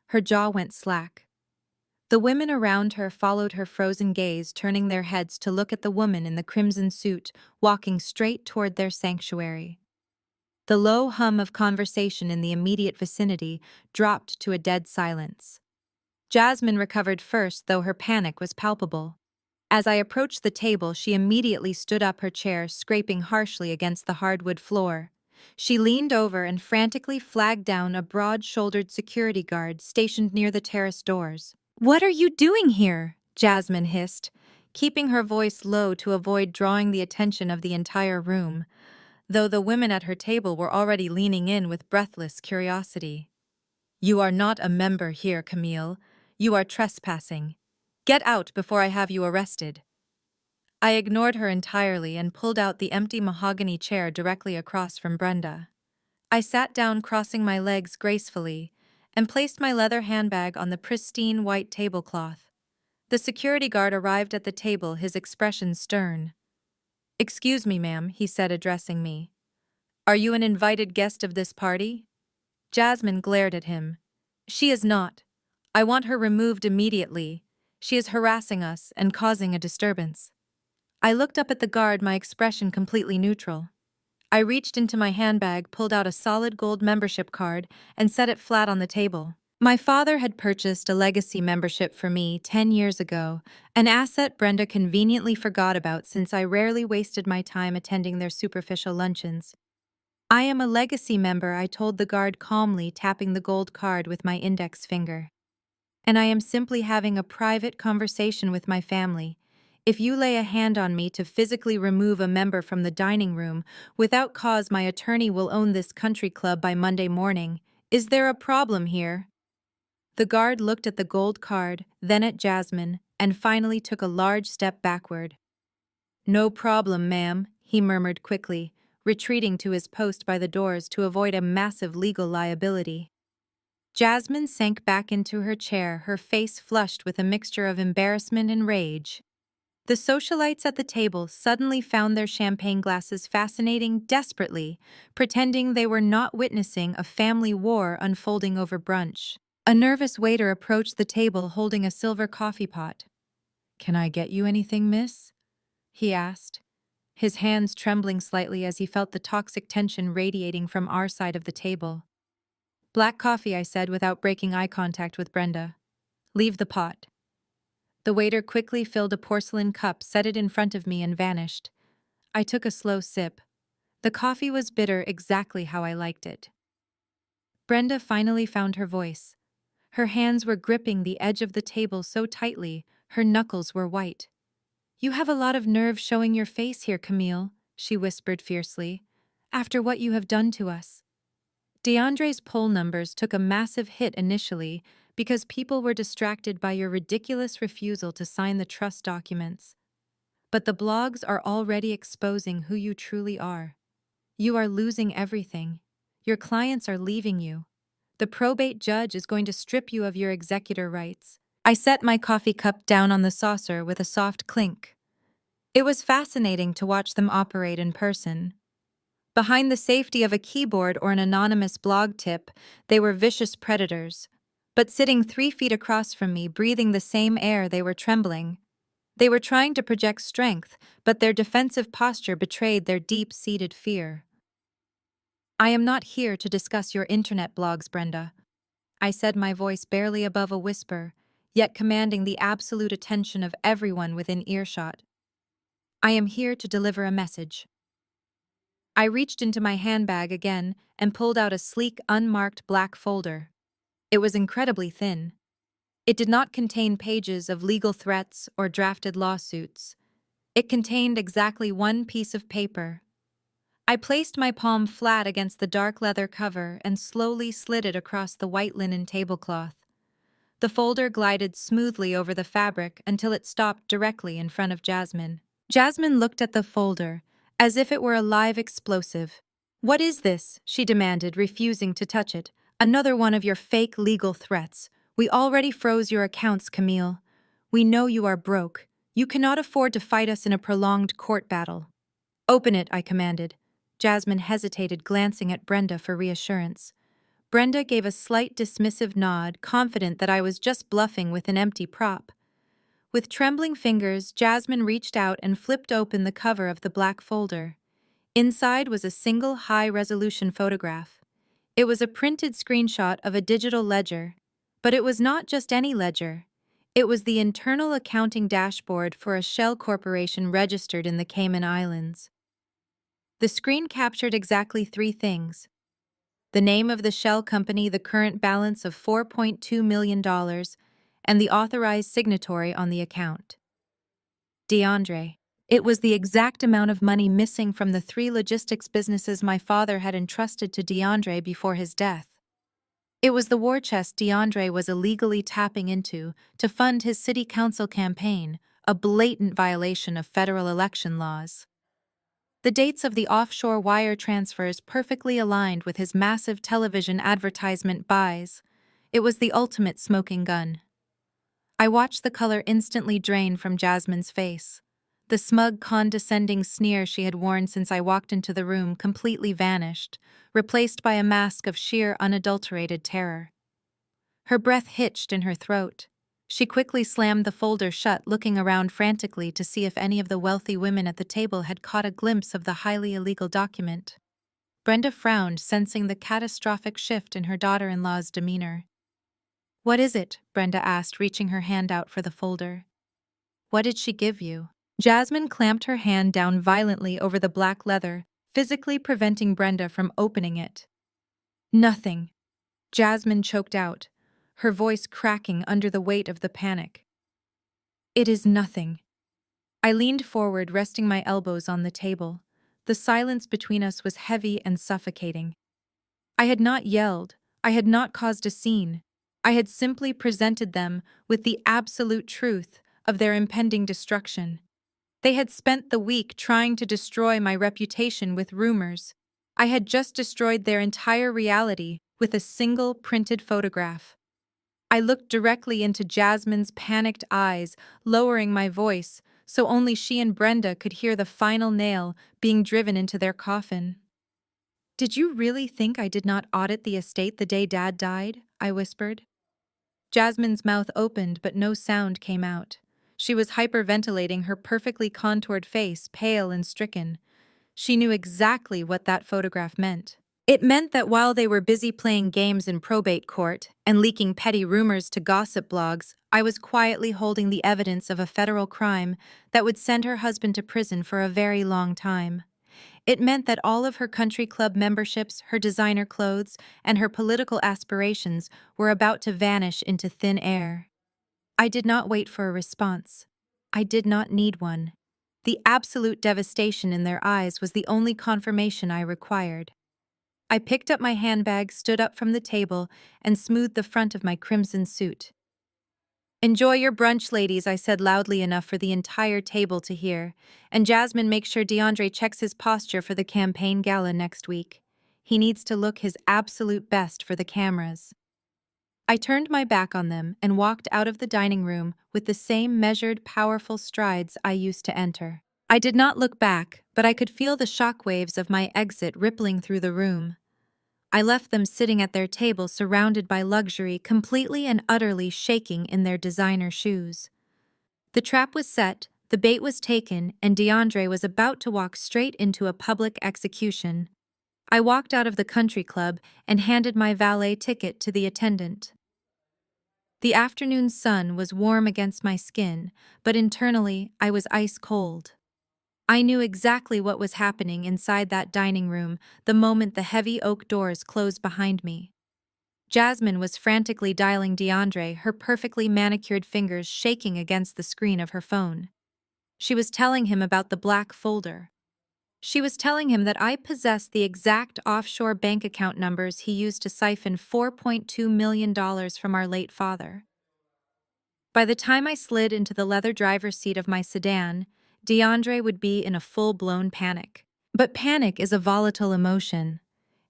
Her jaw went slack. The women around her followed her frozen gaze, turning their heads to look at the woman in the crimson suit, walking straight toward their sanctuary. The low hum of conversation in the immediate vicinity dropped to a dead silence. Jasmine recovered first, though her panic was palpable. As I approached the table, she immediately stood up, her chair scraping harshly against the hardwood floor. She leaned over and frantically flagged down a broad-shouldered security guard stationed near the terrace doors. "What are you doing here?" Jasmine hissed, keeping her voice low to avoid drawing the attention of the entire room, though the women at her table were already leaning in with breathless curiosity. "You are not a member here, Camille. You are trespassing. Get out before I have you arrested." I ignored her entirely and pulled out the empty mahogany chair directly across from Brenda. I sat down, crossing my legs gracefully, and placed my leather handbag on the pristine white tablecloth. The security guard arrived at the table, his expression stern. "Excuse me, ma'am," he said, addressing me. "Are you an invited guest of this party?" Jasmine glared at him. "She is not. I want her removed immediately. She is harassing us and causing a disturbance." I looked up at the guard, my expression completely neutral. I reached into my handbag, pulled out a solid gold membership card, and set it flat on the table. My father had purchased a legacy membership for me 10 years ago, an asset Brenda conveniently forgot about since I rarely wasted my time attending their superficial luncheons. "I am a legacy member," I told the guard calmly, tapping the gold card with my index finger. "And I am simply having a private conversation with my family. If you lay a hand on me to physically remove a member from the dining room without cause, my attorney will own this country club by Monday morning. Is there a problem here?" The guard looked at the gold card, then at Jasmine, and finally took a large step backward. "No problem, ma'am," he murmured quickly, retreating to his post by the doors to avoid a massive legal liability. Jasmine sank back into her chair, her face flushed with a mixture of embarrassment and rage. The socialites at the table suddenly found their champagne glasses fascinating desperately, pretending they were not witnessing a family war unfolding over brunch. A nervous waiter approached the table holding a silver coffee pot. "Can I get you anything, miss?" he asked, his hands trembling slightly as he felt the toxic tension radiating from our side of the table. "Black coffee," I said without breaking eye contact with Brenda. "Leave the pot." The waiter quickly filled a porcelain cup, set it in front of me, and vanished. I took a slow sip. The coffee was bitter, exactly how I liked it. Brenda finally found her voice. Her hands were gripping the edge of the table so tightly, her knuckles were white. "You have a lot of nerve showing your face here, Camille," she whispered fiercely, "after what you have done to us." DeAndre's poll numbers took a massive hit initially because people were distracted by your ridiculous refusal to sign the trust documents. But the blogs are already exposing who you truly are. You are losing everything. Your clients are leaving you. The probate judge is going to strip you of your executor rights. I set my coffee cup down on the saucer with a soft clink. It was fascinating to watch them operate in person. Behind the safety of a keyboard or an anonymous blog tip, they were vicious predators. But sitting 3 feet across from me, breathing the same air, they were trembling. They were trying to project strength, but their defensive posture betrayed their deep-seated fear. "I am not here to discuss your internet blogs, Brenda," I said, my voice barely above a whisper, yet commanding the absolute attention of everyone within earshot. "I am here to deliver a message." I reached into my handbag again and pulled out a sleek, unmarked black folder. It was incredibly thin. It did not contain pages of legal threats or drafted lawsuits. It contained exactly one piece of paper. I placed my palm flat against the dark leather cover and slowly slid it across the white linen tablecloth. The folder glided smoothly over the fabric until it stopped directly in front of Jasmine. Jasmine looked at the folder, as if it were a live explosive. "What is this?" she demanded, refusing to touch it. "Another one of your fake legal threats. We already froze your accounts, Camille. We know you are broke. You cannot afford to fight us in a prolonged court battle." "Open it," I commanded. Jasmine hesitated, glancing at Brenda for reassurance. Brenda gave a slight dismissive nod, confident that I was just bluffing with an empty prop. With trembling fingers, Jasmine reached out and flipped open the cover of the black folder. Inside was a single high-resolution photograph. It was a printed screenshot of a digital ledger, but it was not just any ledger. It was the internal accounting dashboard for a shell corporation registered in the Cayman Islands. The screen captured exactly three things: the name of the shell company, the current balance of $4.2 million, and the authorized signatory on the account. DeAndre. It was the exact amount of money missing from the 3 logistics businesses my father had entrusted to DeAndre before his death. It was the war chest DeAndre was illegally tapping into to fund his city council campaign, a blatant violation of federal election laws. The dates of the offshore wire transfers perfectly aligned with his massive television advertisement buys. It was the ultimate smoking gun. I watched the color instantly drain from Jasmine's face. The smug, condescending sneer she had worn since I walked into the room completely vanished, replaced by a mask of sheer, unadulterated terror. Her breath hitched in her throat. She quickly slammed the folder shut, looking around frantically to see if any of the wealthy women at the table had caught a glimpse of the highly illegal document. Brenda frowned, sensing the catastrophic shift in her daughter-in-law's demeanor. "What is it?" Brenda asked, reaching her hand out for the folder. "What did she give you?" Jasmine clamped her hand down violently over the black leather, physically preventing Brenda from opening it. "Nothing," Jasmine choked out, her voice cracking under the weight of the panic. "It is nothing." I leaned forward, resting my elbows on the table. The silence between us was heavy and suffocating. I had not yelled. I had not caused a scene. I had simply presented them with the absolute truth of their impending destruction. They had spent the week trying to destroy my reputation with rumors. I had just destroyed their entire reality with a single printed photograph. I looked directly into Jasmine's panicked eyes, lowering my voice so only she and Brenda could hear the final nail being driven into their coffin. "Did you really think I did not audit the estate the day Dad died?" I whispered. Jasmine's mouth opened, but no sound came out. She was hyperventilating, her perfectly contoured face pale and stricken. She knew exactly what that photograph meant. It meant that while they were busy playing games in probate court and leaking petty rumors to gossip blogs, I was quietly holding the evidence of a federal crime that would send her husband to prison for a very long time. It meant that all of her country club memberships, her designer clothes, and her political aspirations were about to vanish into thin air. I did not wait for a response. I did not need one. The absolute devastation in their eyes was the only confirmation I required. I picked up my handbag, stood up from the table, and smoothed the front of my crimson suit. "Enjoy your brunch, ladies," I said loudly enough for the entire table to hear. "And Jasmine, make sure DeAndre checks his posture for the campaign gala next week. He needs to look his absolute best for the cameras." I turned my back on them and walked out of the dining room with the same measured, powerful strides I used to enter. I did not look back, but I could feel the shockwaves of my exit rippling through the room. I left them sitting at their table surrounded by luxury, completely and utterly shaking in their designer shoes. The trap was set, the bait was taken, and DeAndre was about to walk straight into a public execution. I walked out of the country club and handed my valet ticket to the attendant. The afternoon sun was warm against my skin, but internally I was ice cold. I knew exactly what was happening inside that dining room the moment the heavy oak doors closed behind me. Jasmine was frantically dialing DeAndre, her perfectly manicured fingers shaking against the screen of her phone. She was telling him about the black folder. She was telling him that I possessed the exact offshore bank account numbers he used to siphon $4.2 million from our late father. By the time I slid into the leather driver's seat of my sedan, DeAndre would be in a full-blown panic. But panic is a volatile emotion.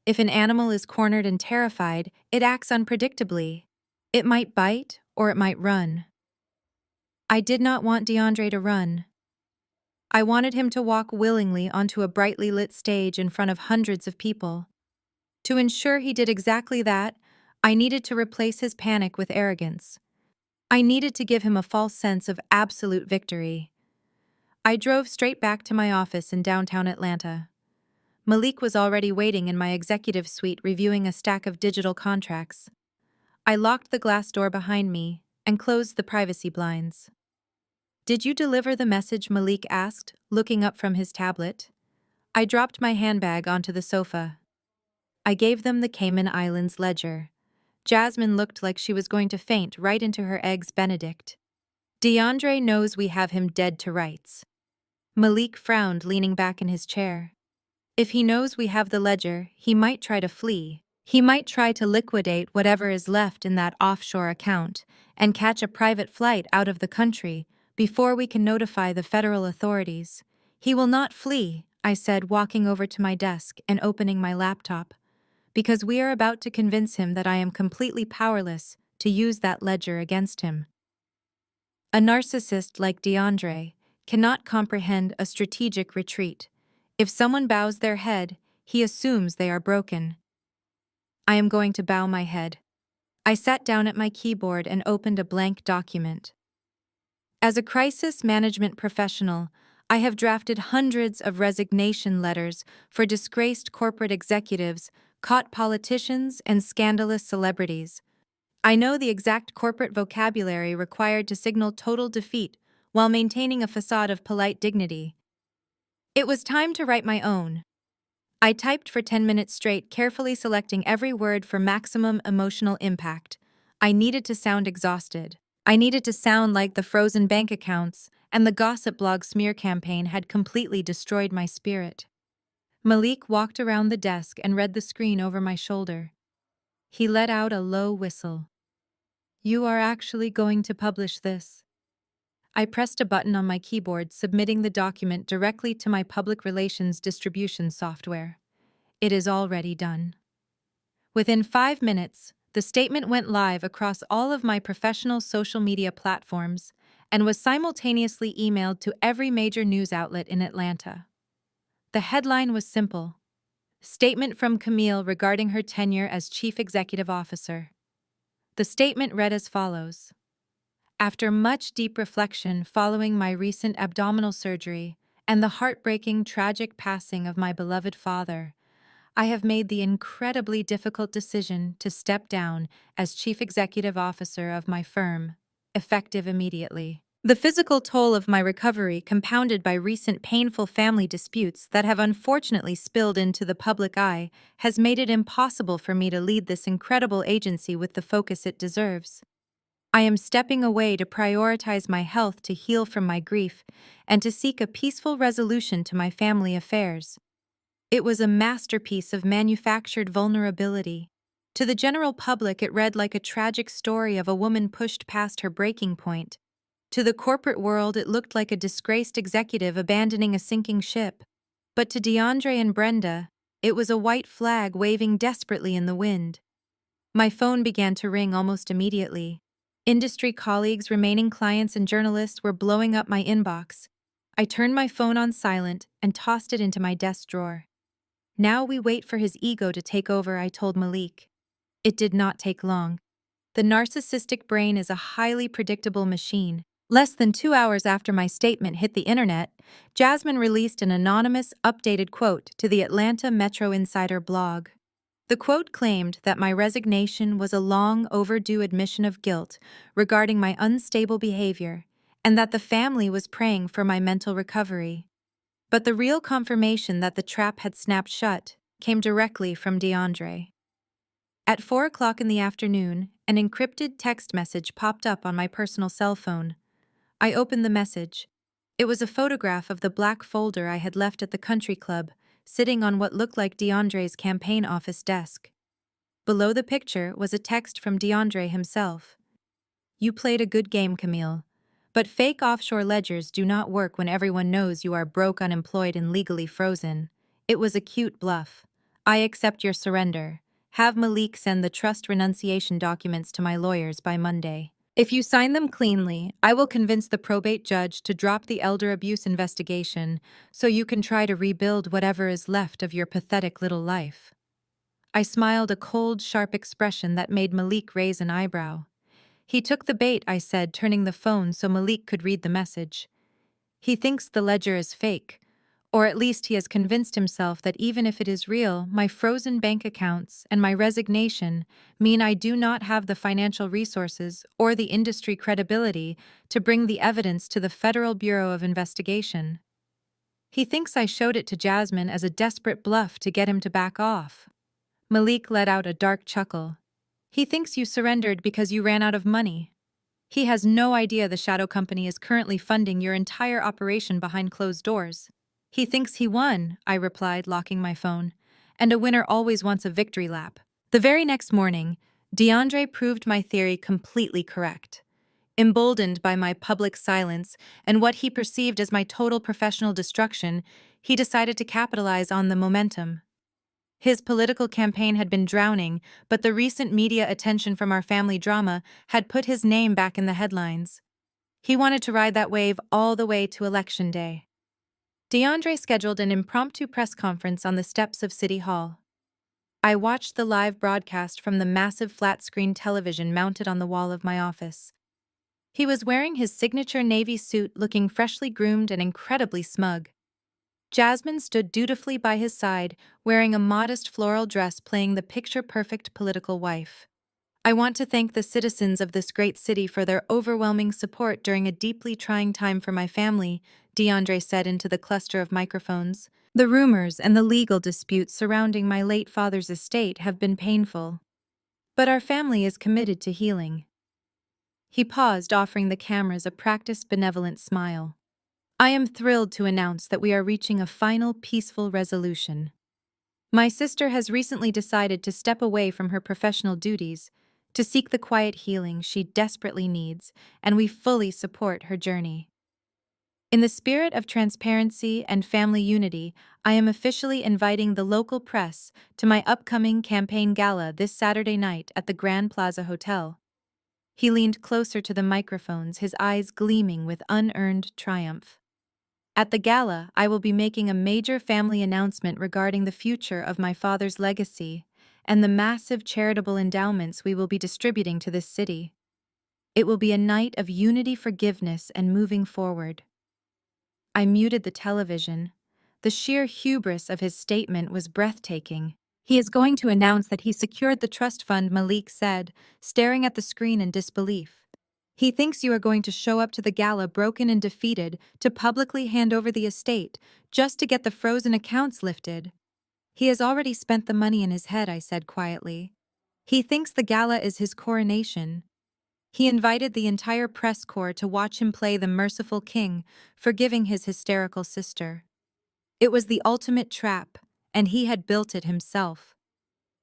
If an animal is cornered and terrified, it acts unpredictably. It might bite, or it might run. I did not want DeAndre to run. I wanted him to walk willingly onto a brightly lit stage in front of hundreds of people. To ensure he did exactly that, I needed to replace his panic with arrogance. I needed to give him a false sense of absolute victory. I drove straight back to my office in downtown Atlanta. Malik was already waiting in my executive suite reviewing a stack of digital contracts. I locked the glass door behind me and closed the privacy blinds. "Did you deliver the message?" Malik asked, looking up from his tablet. I dropped my handbag onto the sofa. I gave them the Cayman Islands ledger. Jasmine looked like she was going to faint right into her eggs Benedict. DeAndre knows we have him dead to rights. Malik frowned, leaning back in his chair. If he knows we have the ledger, he might try to flee. He might try to liquidate whatever is left in that offshore account and catch a private flight out of the country before we can notify the federal authorities. He will not flee, I said, walking over to my desk and opening my laptop, because we are about to convince him that I am completely powerless to use that ledger against him. A narcissist like DeAndre cannot comprehend a strategic retreat. If someone bows their head, he assumes they are broken. I am going to bow my head. I sat down at my keyboard and opened a blank document. As a crisis management professional, I have drafted hundreds of resignation letters for disgraced corporate executives, caught politicians, and scandalous celebrities. I know the exact corporate vocabulary required to signal total defeat while maintaining a facade of polite dignity. It was time to write my own. I typed for 10 minutes straight, carefully selecting every word for maximum emotional impact. I needed to sound exhausted. I needed to sound like the frozen bank accounts and the gossip blog smear campaign had completely destroyed my spirit. Malik walked around the desk and read the screen over my shoulder. He let out a low whistle. "You are actually going to publish this?" I pressed a button on my keyboard, submitting the document directly to my public relations distribution software. It is already done. Within 5 minutes, the statement went live across all of my professional social media platforms and was simultaneously emailed to every major news outlet in Atlanta. The headline was simple: "Statement from Camille regarding her tenure as Chief Executive Officer." The statement read as follows: "After much deep reflection following my recent abdominal surgery and the heartbreaking, tragic passing of my beloved father, I have made the incredibly difficult decision to step down as Chief Executive Officer of my firm, effective immediately. The physical toll of my recovery, compounded by recent painful family disputes that have unfortunately spilled into the public eye, has made it impossible for me to lead this incredible agency with the focus it deserves. I am stepping away to prioritize my health, to heal from my grief, and to seek a peaceful resolution to my family affairs." It was a masterpiece of manufactured vulnerability. To the general public, it read like a tragic story of a woman pushed past her breaking point. To the corporate world, it looked like a disgraced executive abandoning a sinking ship. But to DeAndre and Brenda, it was a white flag waving desperately in the wind. My phone began to ring almost immediately. Industry colleagues, remaining clients, and journalists were blowing up my inbox. I turned my phone on silent and tossed it into my desk drawer. "Now we wait for his ego to take over," I told Malik. It did not take long. The narcissistic brain is a highly predictable machine. Less than 2 hours after my statement hit the internet, Jasmine released an anonymous, updated quote to the Atlanta Metro Insider blog. The quote claimed that my resignation was a long overdue admission of guilt regarding my unstable behavior, and that the family was praying for my mental recovery. But the real confirmation that the trap had snapped shut came directly from DeAndre. At 4 o'clock in the afternoon, an encrypted text message popped up on my personal cell phone. I opened the message. It was a photograph of the black folder I had left at the country club, sitting on what looked like DeAndre's campaign office desk. Below the picture was a text from DeAndre himself. "You played a good game, Camille. But fake offshore ledgers do not work when everyone knows you are broke, unemployed, and legally frozen. It was a cute bluff. I accept your surrender. Have Malik send the trust renunciation documents to my lawyers by Monday. If you sign them cleanly, I will convince the probate judge to drop the elder abuse investigation so you can try to rebuild whatever is left of your pathetic little life." I smiled a cold, sharp expression that made Malik raise an eyebrow. "He took the bait," I said, turning the phone so Malik could read the message. "He thinks the ledger is fake. Or at least he has convinced himself that even if it is real, my frozen bank accounts and my resignation mean I do not have the financial resources or the industry credibility to bring the evidence to the Federal Bureau of Investigation. He thinks I showed it to Jasmine as a desperate bluff to get him to back off." Malik let out a dark chuckle. "He thinks you surrendered because you ran out of money. He has no idea the shadow company is currently funding your entire operation behind closed doors." "He thinks he won," I replied, locking my phone. "And a winner always wants a victory lap." The very next morning, DeAndre proved my theory completely correct. Emboldened by my public silence and what he perceived as my total professional destruction, he decided to capitalize on the momentum. His political campaign had been drowning, but the recent media attention from our family drama had put his name back in the headlines. He wanted to ride that wave all the way to Election Day. DeAndre scheduled an impromptu press conference on the steps of City Hall. I watched the live broadcast from the massive flat-screen television mounted on the wall of my office. He was wearing his signature navy suit, looking freshly groomed and incredibly smug. Jasmine stood dutifully by his side, wearing a modest floral dress, playing the picture-perfect political wife. "I want to thank the citizens of this great city for their overwhelming support during a deeply trying time for my family," DeAndre said into the cluster of microphones. "The rumors and the legal disputes surrounding my late father's estate have been painful. But our family is committed to healing." He paused, offering the cameras a practiced benevolent smile. "I am thrilled to announce that we are reaching a final peaceful resolution. My sister has recently decided to step away from her professional duties to seek the quiet healing she desperately needs, and we fully support her journey. In the spirit of transparency and family unity, I am officially inviting the local press to my upcoming campaign gala this Saturday night at the Grand Plaza Hotel." He leaned closer to the microphones, his eyes gleaming with unearned triumph. "At the gala, I will be making a major family announcement regarding the future of my father's legacy and the massive charitable endowments we will be distributing to this city. It will be a night of unity, forgiveness, and moving forward." I muted the television. The sheer hubris of his statement was breathtaking. "He is going to announce that he secured the trust fund," Malik said, staring at the screen in disbelief. "He thinks you are going to show up to the gala broken and defeated to publicly hand over the estate just to get the frozen accounts lifted." "He has already spent the money in his head," I said quietly. "He thinks the gala is his coronation. He invited the entire press corps to watch him play the merciful king, forgiving his hysterical sister. It was the ultimate trap, and he had built it himself.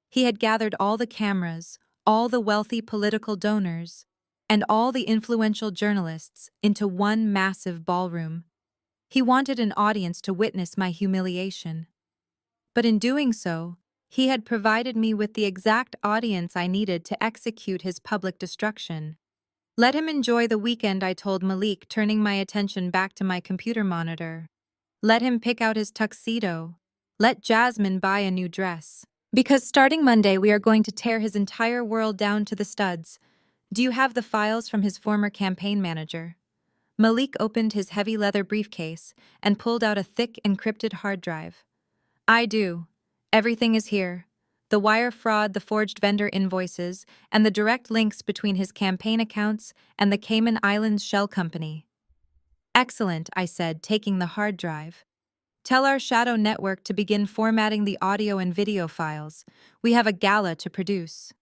He had gathered all the cameras, all the wealthy political donors, and all the influential journalists into one massive ballroom. He wanted an audience to witness my humiliation. But in doing so, he had provided me with the exact audience I needed to execute his public destruction. "Let him enjoy the weekend," I told Malik, turning my attention back to my computer monitor. "Let him pick out his tuxedo. Let Jasmine buy a new dress. Because starting Monday, we are going to tear his entire world down to the studs. Do you have the files from his former campaign manager?" Malik opened his heavy leather briefcase and pulled out a thick, encrypted hard drive. "I do. Everything is here. The wire fraud, the forged vendor invoices, and the direct links between his campaign accounts and the Cayman Islands shell company." "Excellent," I said, taking the hard drive. Tell our shadow network to begin formatting the audio and video files. We have a gala to produce.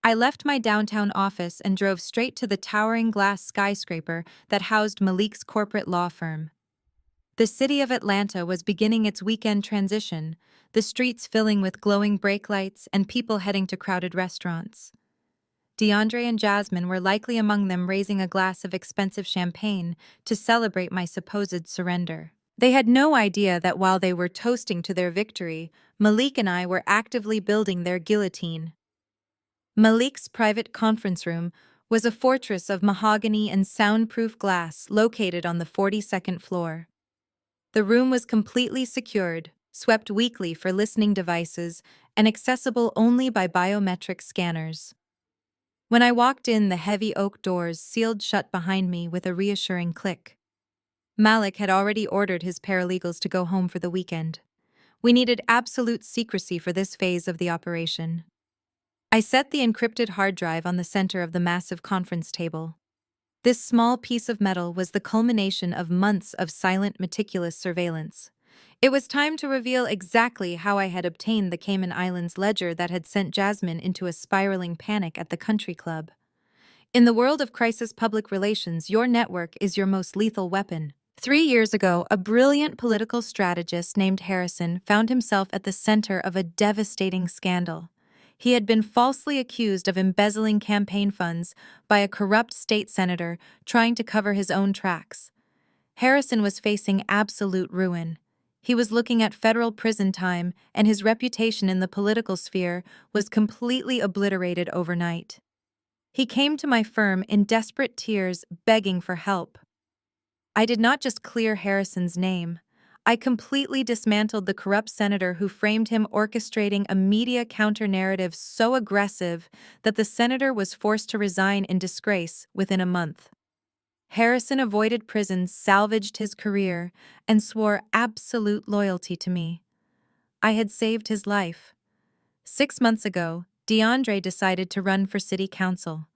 I left my downtown office and drove straight to the towering glass skyscraper that housed Malik's corporate law firm. The city of Atlanta was beginning its weekend transition, the streets filling with glowing brake lights and people heading to crowded restaurants. DeAndre and Jasmine were likely among them, raising a glass of expensive champagne to celebrate my supposed surrender. They had no idea that while they were toasting to their victory, Malik and I were actively building their guillotine. Malik's private conference room was a fortress of mahogany and soundproof glass located on the 42nd floor. The room was completely secured, swept weekly for listening devices, and accessible only by biometric scanners. When I walked in, the heavy oak doors sealed shut behind me with a reassuring click. Malik had already ordered his paralegals to go home for the weekend. We needed absolute secrecy for this phase of the operation. I set the encrypted hard drive on the center of the massive conference table. This small piece of metal was the culmination of months of silent, meticulous surveillance. It was time to reveal exactly how I had obtained the Cayman Islands ledger that had sent Jasmine into a spiraling panic at the country club. In the world of crisis public relations, your network is your most lethal weapon. 3 years ago, a brilliant political strategist named Harrison found himself at the center of a devastating scandal. He had been falsely accused of embezzling campaign funds by a corrupt state senator trying to cover his own tracks. Harrison was facing absolute ruin. He was looking at federal prison time, and his reputation in the political sphere was completely obliterated overnight. He came to my firm in desperate tears, begging for help. I did not just clear Harrison's name. I completely dismantled the corrupt senator who framed him, orchestrating a media counter-narrative so aggressive that the senator was forced to resign in disgrace within a month. Harrison avoided prison, salvaged his career, and swore absolute loyalty to me. I had saved his life. 6 months ago, DeAndre decided to run for city council.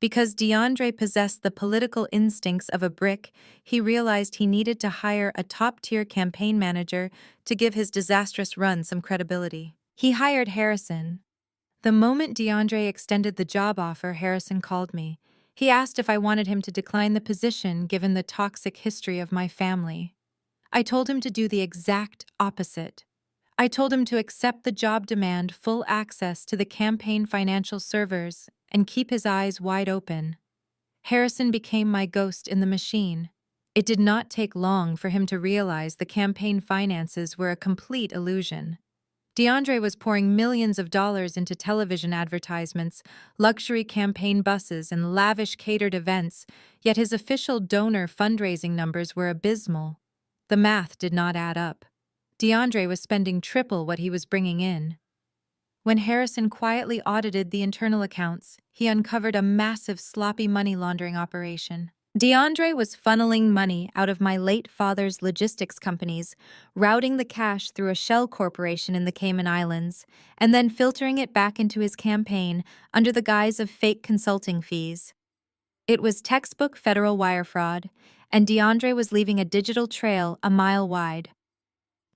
Because DeAndre possessed the political instincts of a brick, he realized he needed to hire a top-tier campaign manager to give his disastrous run some credibility. He hired Harrison. The moment DeAndre extended the job offer, Harrison called me. He asked if I wanted him to decline the position given the toxic history of my family. I told him to do the exact opposite. I told him to accept the job demand, full access to the campaign financial servers, and keep his eyes wide open. Harrison became my ghost in the machine. It did not take long for him to realize the campaign finances were a complete illusion. DeAndre was pouring millions of dollars into television advertisements, luxury campaign buses, and lavish catered events, yet his official donor fundraising numbers were abysmal. The math did not add up. DeAndre was spending triple what he was bringing in. When Harrison quietly audited the internal accounts, he uncovered a massive sloppy money laundering operation. DeAndre was funneling money out of my late father's logistics companies, routing the cash through a shell corporation in the Cayman Islands, and then filtering it back into his campaign under the guise of fake consulting fees. It was textbook federal wire fraud, and DeAndre was leaving a digital trail a mile wide.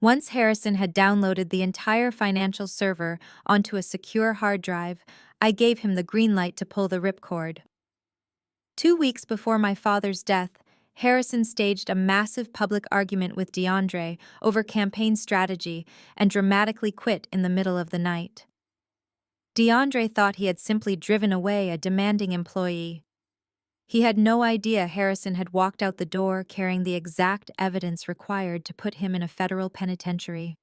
Once Harrison had downloaded the entire financial server onto a secure hard drive, I gave him the green light to pull the ripcord. 2 weeks before my father's death, Harrison staged a massive public argument with DeAndre over campaign strategy and dramatically quit in the middle of the night. DeAndre thought he had simply driven away a demanding employee. He had no idea Harrison had walked out the door carrying the exact evidence required to put him in a federal penitentiary.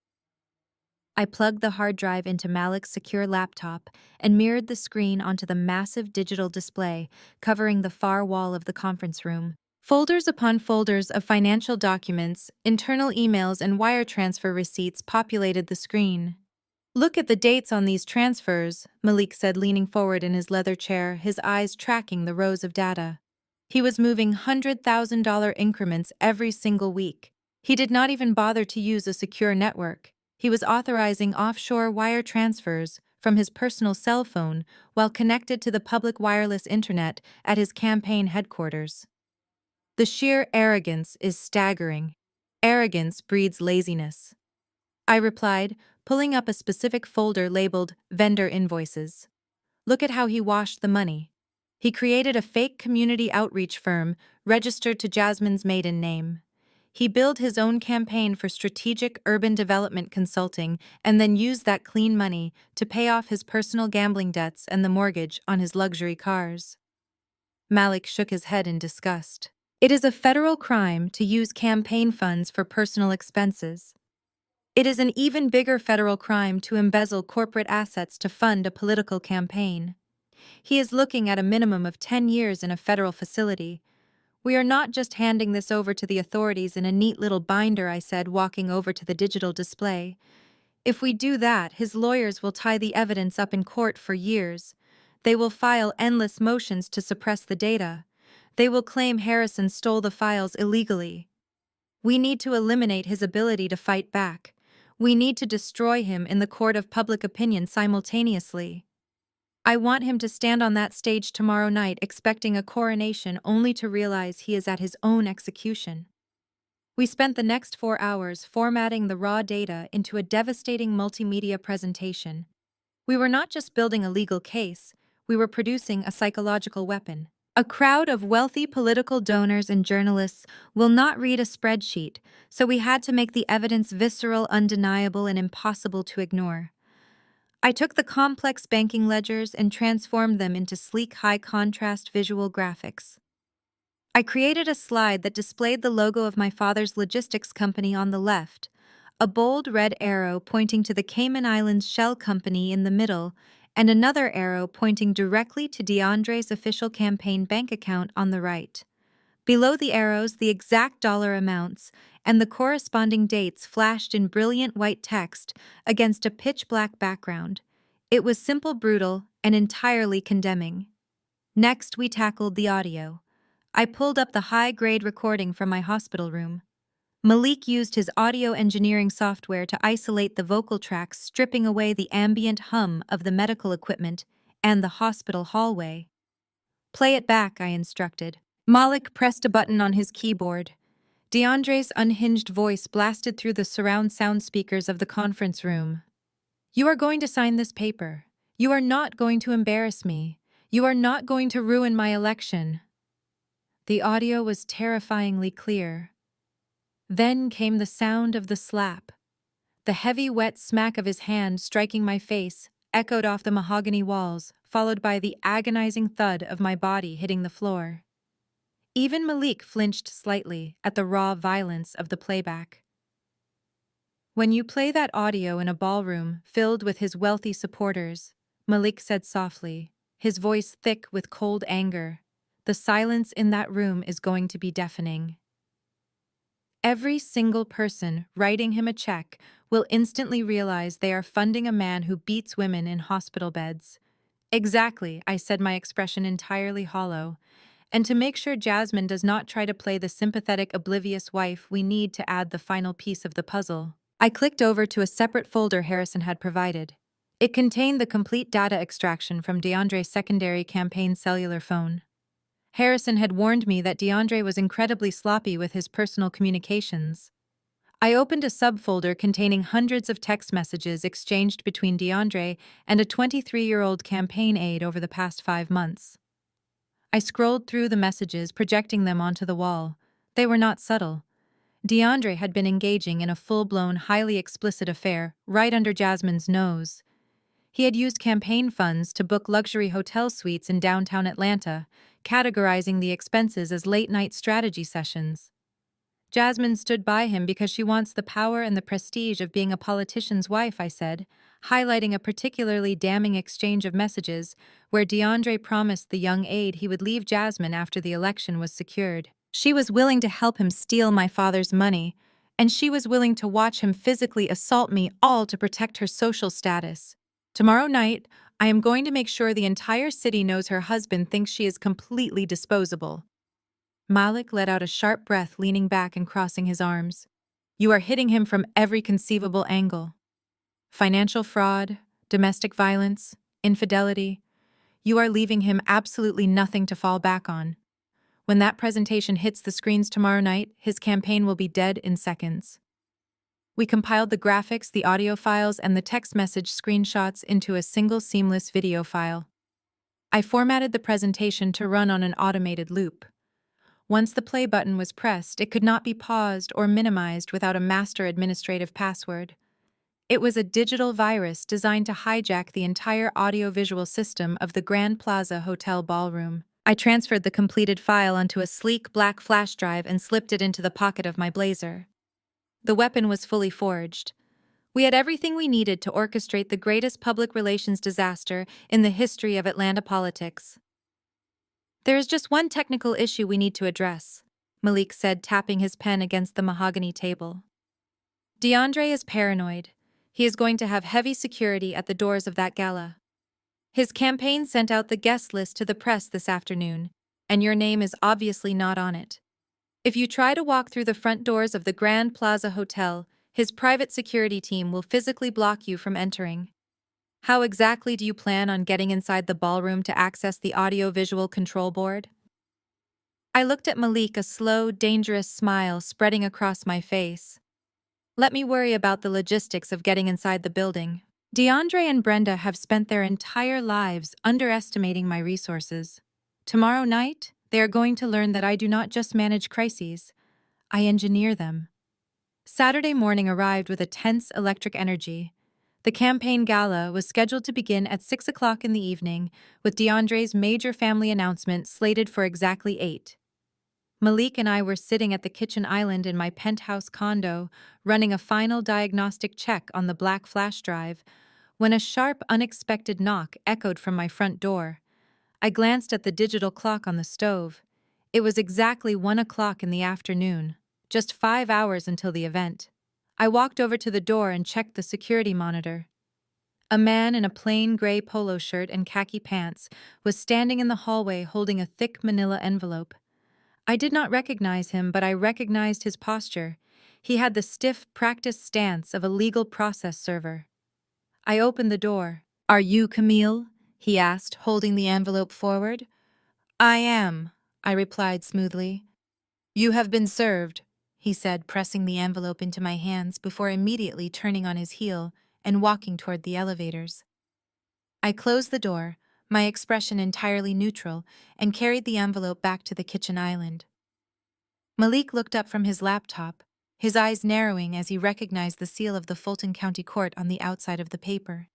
I plugged the hard drive into Malik's secure laptop and mirrored the screen onto the massive digital display covering the far wall of the conference room. Folders upon folders of financial documents, internal emails, and wire transfer receipts populated the screen. "Look at the dates on these transfers," Malik said, leaning forward in his leather chair, his eyes tracking the rows of data. He was moving $100,000 increments every single week. He did not even bother to use a secure network. He was authorizing offshore wire transfers from his personal cell phone while connected to the public wireless internet at his campaign headquarters. The sheer arrogance is staggering. Arrogance breeds laziness. I replied, pulling up a specific folder labeled Vendor Invoices. Look at how he washed the money. He created a fake community outreach firm registered to Jasmine's maiden name. He billed his own campaign for strategic urban development consulting and then used that clean money to pay off his personal gambling debts and the mortgage on his luxury cars. Malik shook his head in disgust. It is a federal crime to use campaign funds for personal expenses. It is an even bigger federal crime to embezzle corporate assets to fund a political campaign. He is looking at a minimum of 10 years in a federal facility. We are not just handing this over to the authorities in a neat little binder, I said, walking over to the digital display. If we do that, his lawyers will tie the evidence up in court for years. They will file endless motions to suppress the data. They will claim Harrison stole the files illegally. We need to eliminate his ability to fight back. We need to destroy him in the court of public opinion simultaneously. I want him to stand on that stage tomorrow night expecting a coronation only to realize he is at his own execution. We spent the next 4 hours formatting the raw data into a devastating multimedia presentation. We were not just building a legal case, we were producing a psychological weapon. A crowd of wealthy political donors and journalists will not read a spreadsheet, so we had to make the evidence visceral, undeniable, and impossible to ignore. I took the complex banking ledgers and transformed them into sleek, high-contrast visual graphics. I created a slide that displayed the logo of my father's logistics company on the left, a bold red arrow pointing to the Cayman Islands Shell Company in the middle, and another arrow pointing directly to DeAndre's official campaign bank account on the right. Below the arrows, the exact dollar amounts and the corresponding dates flashed in brilliant white text against a pitch-black background. It was simple, brutal, and entirely condemning. Next, we tackled the audio. I pulled up the high-grade recording from my hospital room. Malik used his audio engineering software to isolate the vocal tracks, stripping away the ambient hum of the medical equipment and the hospital hallway. Play it back, I instructed. Malik pressed a button on his keyboard. DeAndre's unhinged voice blasted through the surround sound speakers of the conference room. You are going to sign this paper. You are not going to embarrass me. You are not going to ruin my election. The audio was terrifyingly clear. Then came the sound of the slap. The heavy, wet smack of his hand striking my face echoed off the mahogany walls, followed by the agonizing thud of my body hitting the floor. Even Malik flinched slightly at the raw violence of the playback. When you play that audio in a ballroom filled with his wealthy supporters, Malik said softly, his voice thick with cold anger, the silence in that room is going to be deafening. Every single person writing him a check will instantly realize they are funding a man who beats women in hospital beds. Exactly, I said, my expression entirely hollow. And to make sure Jasmine does not try to play the sympathetic, oblivious wife, we need to add the final piece of the puzzle. I clicked over to a separate folder Harrison had provided. It contained the complete data extraction from DeAndre's secondary campaign cellular phone. Harrison had warned me that DeAndre was incredibly sloppy with his personal communications. I opened a subfolder containing hundreds of text messages exchanged between DeAndre and a 23-year-old campaign aide over the past 5 months. I scrolled through the messages, projecting them onto the wall. They were not subtle. DeAndre had been engaging in a full-blown, highly explicit affair right under Jasmine's nose. He had used campaign funds to book luxury hotel suites in downtown Atlanta, categorizing the expenses as late-night strategy sessions. Jasmine stood by him because she wants the power and the prestige of being a politician's wife, I said, highlighting a particularly damning exchange of messages where DeAndre promised the young aide he would leave Jasmine after the election was secured. She was willing to help him steal my father's money, and she was willing to watch him physically assault me, all to protect her social status. Tomorrow night, I am going to make sure the entire city knows her husband thinks she is completely disposable. Malik let out a sharp breath, leaning back and crossing his arms. You are hitting him from every conceivable angle. Financial fraud, domestic violence, infidelity. You are leaving him absolutely nothing to fall back on. When that presentation hits the screens tomorrow night, his campaign will be dead in seconds. We compiled the graphics, the audio files, and the text message screenshots into a single seamless video file. I formatted the presentation to run on an automated loop. Once the play button was pressed, it could not be paused or minimized without a master administrative password. It was a digital virus designed to hijack the entire audiovisual system of the Grand Plaza Hotel ballroom. I transferred the completed file onto a sleek black flash drive and slipped it into the pocket of my blazer. The weapon was fully forged. We had everything we needed to orchestrate the greatest public relations disaster in the history of Atlanta politics. There is just one technical issue we need to address, Malik said, tapping his pen against the mahogany table. DeAndre is paranoid. He is going to have heavy security at the doors of that gala. His campaign sent out the guest list to the press this afternoon, and your name is obviously not on it. If you try to walk through the front doors of the Grand Plaza Hotel, his private security team will physically block you from entering. How exactly do you plan on getting inside the ballroom to access the audio-visual control board? I looked at Malik, a slow, dangerous smile spreading across my face. Let me worry about the logistics of getting inside the building. DeAndre and Brenda have spent their entire lives underestimating my resources. Tomorrow night, they are going to learn that I do not just manage crises, I engineer them. Saturday morning arrived with a tense electric energy. The campaign gala was scheduled to begin at 6 o'clock in the evening, with DeAndre's major family announcement slated for exactly 8. Malik and I were sitting at the kitchen island in my penthouse condo, running a final diagnostic check on the black flash drive, when a sharp, unexpected knock echoed from my front door. I glanced at the digital clock on the stove. It was exactly 1 o'clock in the afternoon, just 5 hours until the event. I walked over to the door and checked the security monitor. A man in a plain gray polo shirt and khaki pants was standing in the hallway holding a thick manila envelope. I did not recognize him, but I recognized his posture. He had the stiff, practiced stance of a legal process server. I opened the door. "Are you Camille?" he asked, holding the envelope forward. "I am," I replied smoothly. "You have been served," he said, pressing the envelope into my hands before immediately turning on his heel and walking toward the elevators. I closed the door, my expression entirely neutral, and carried the envelope back to the kitchen island. Malik looked up from his laptop, his eyes narrowing as he recognized the seal of the Fulton County Court on the outside of the paper.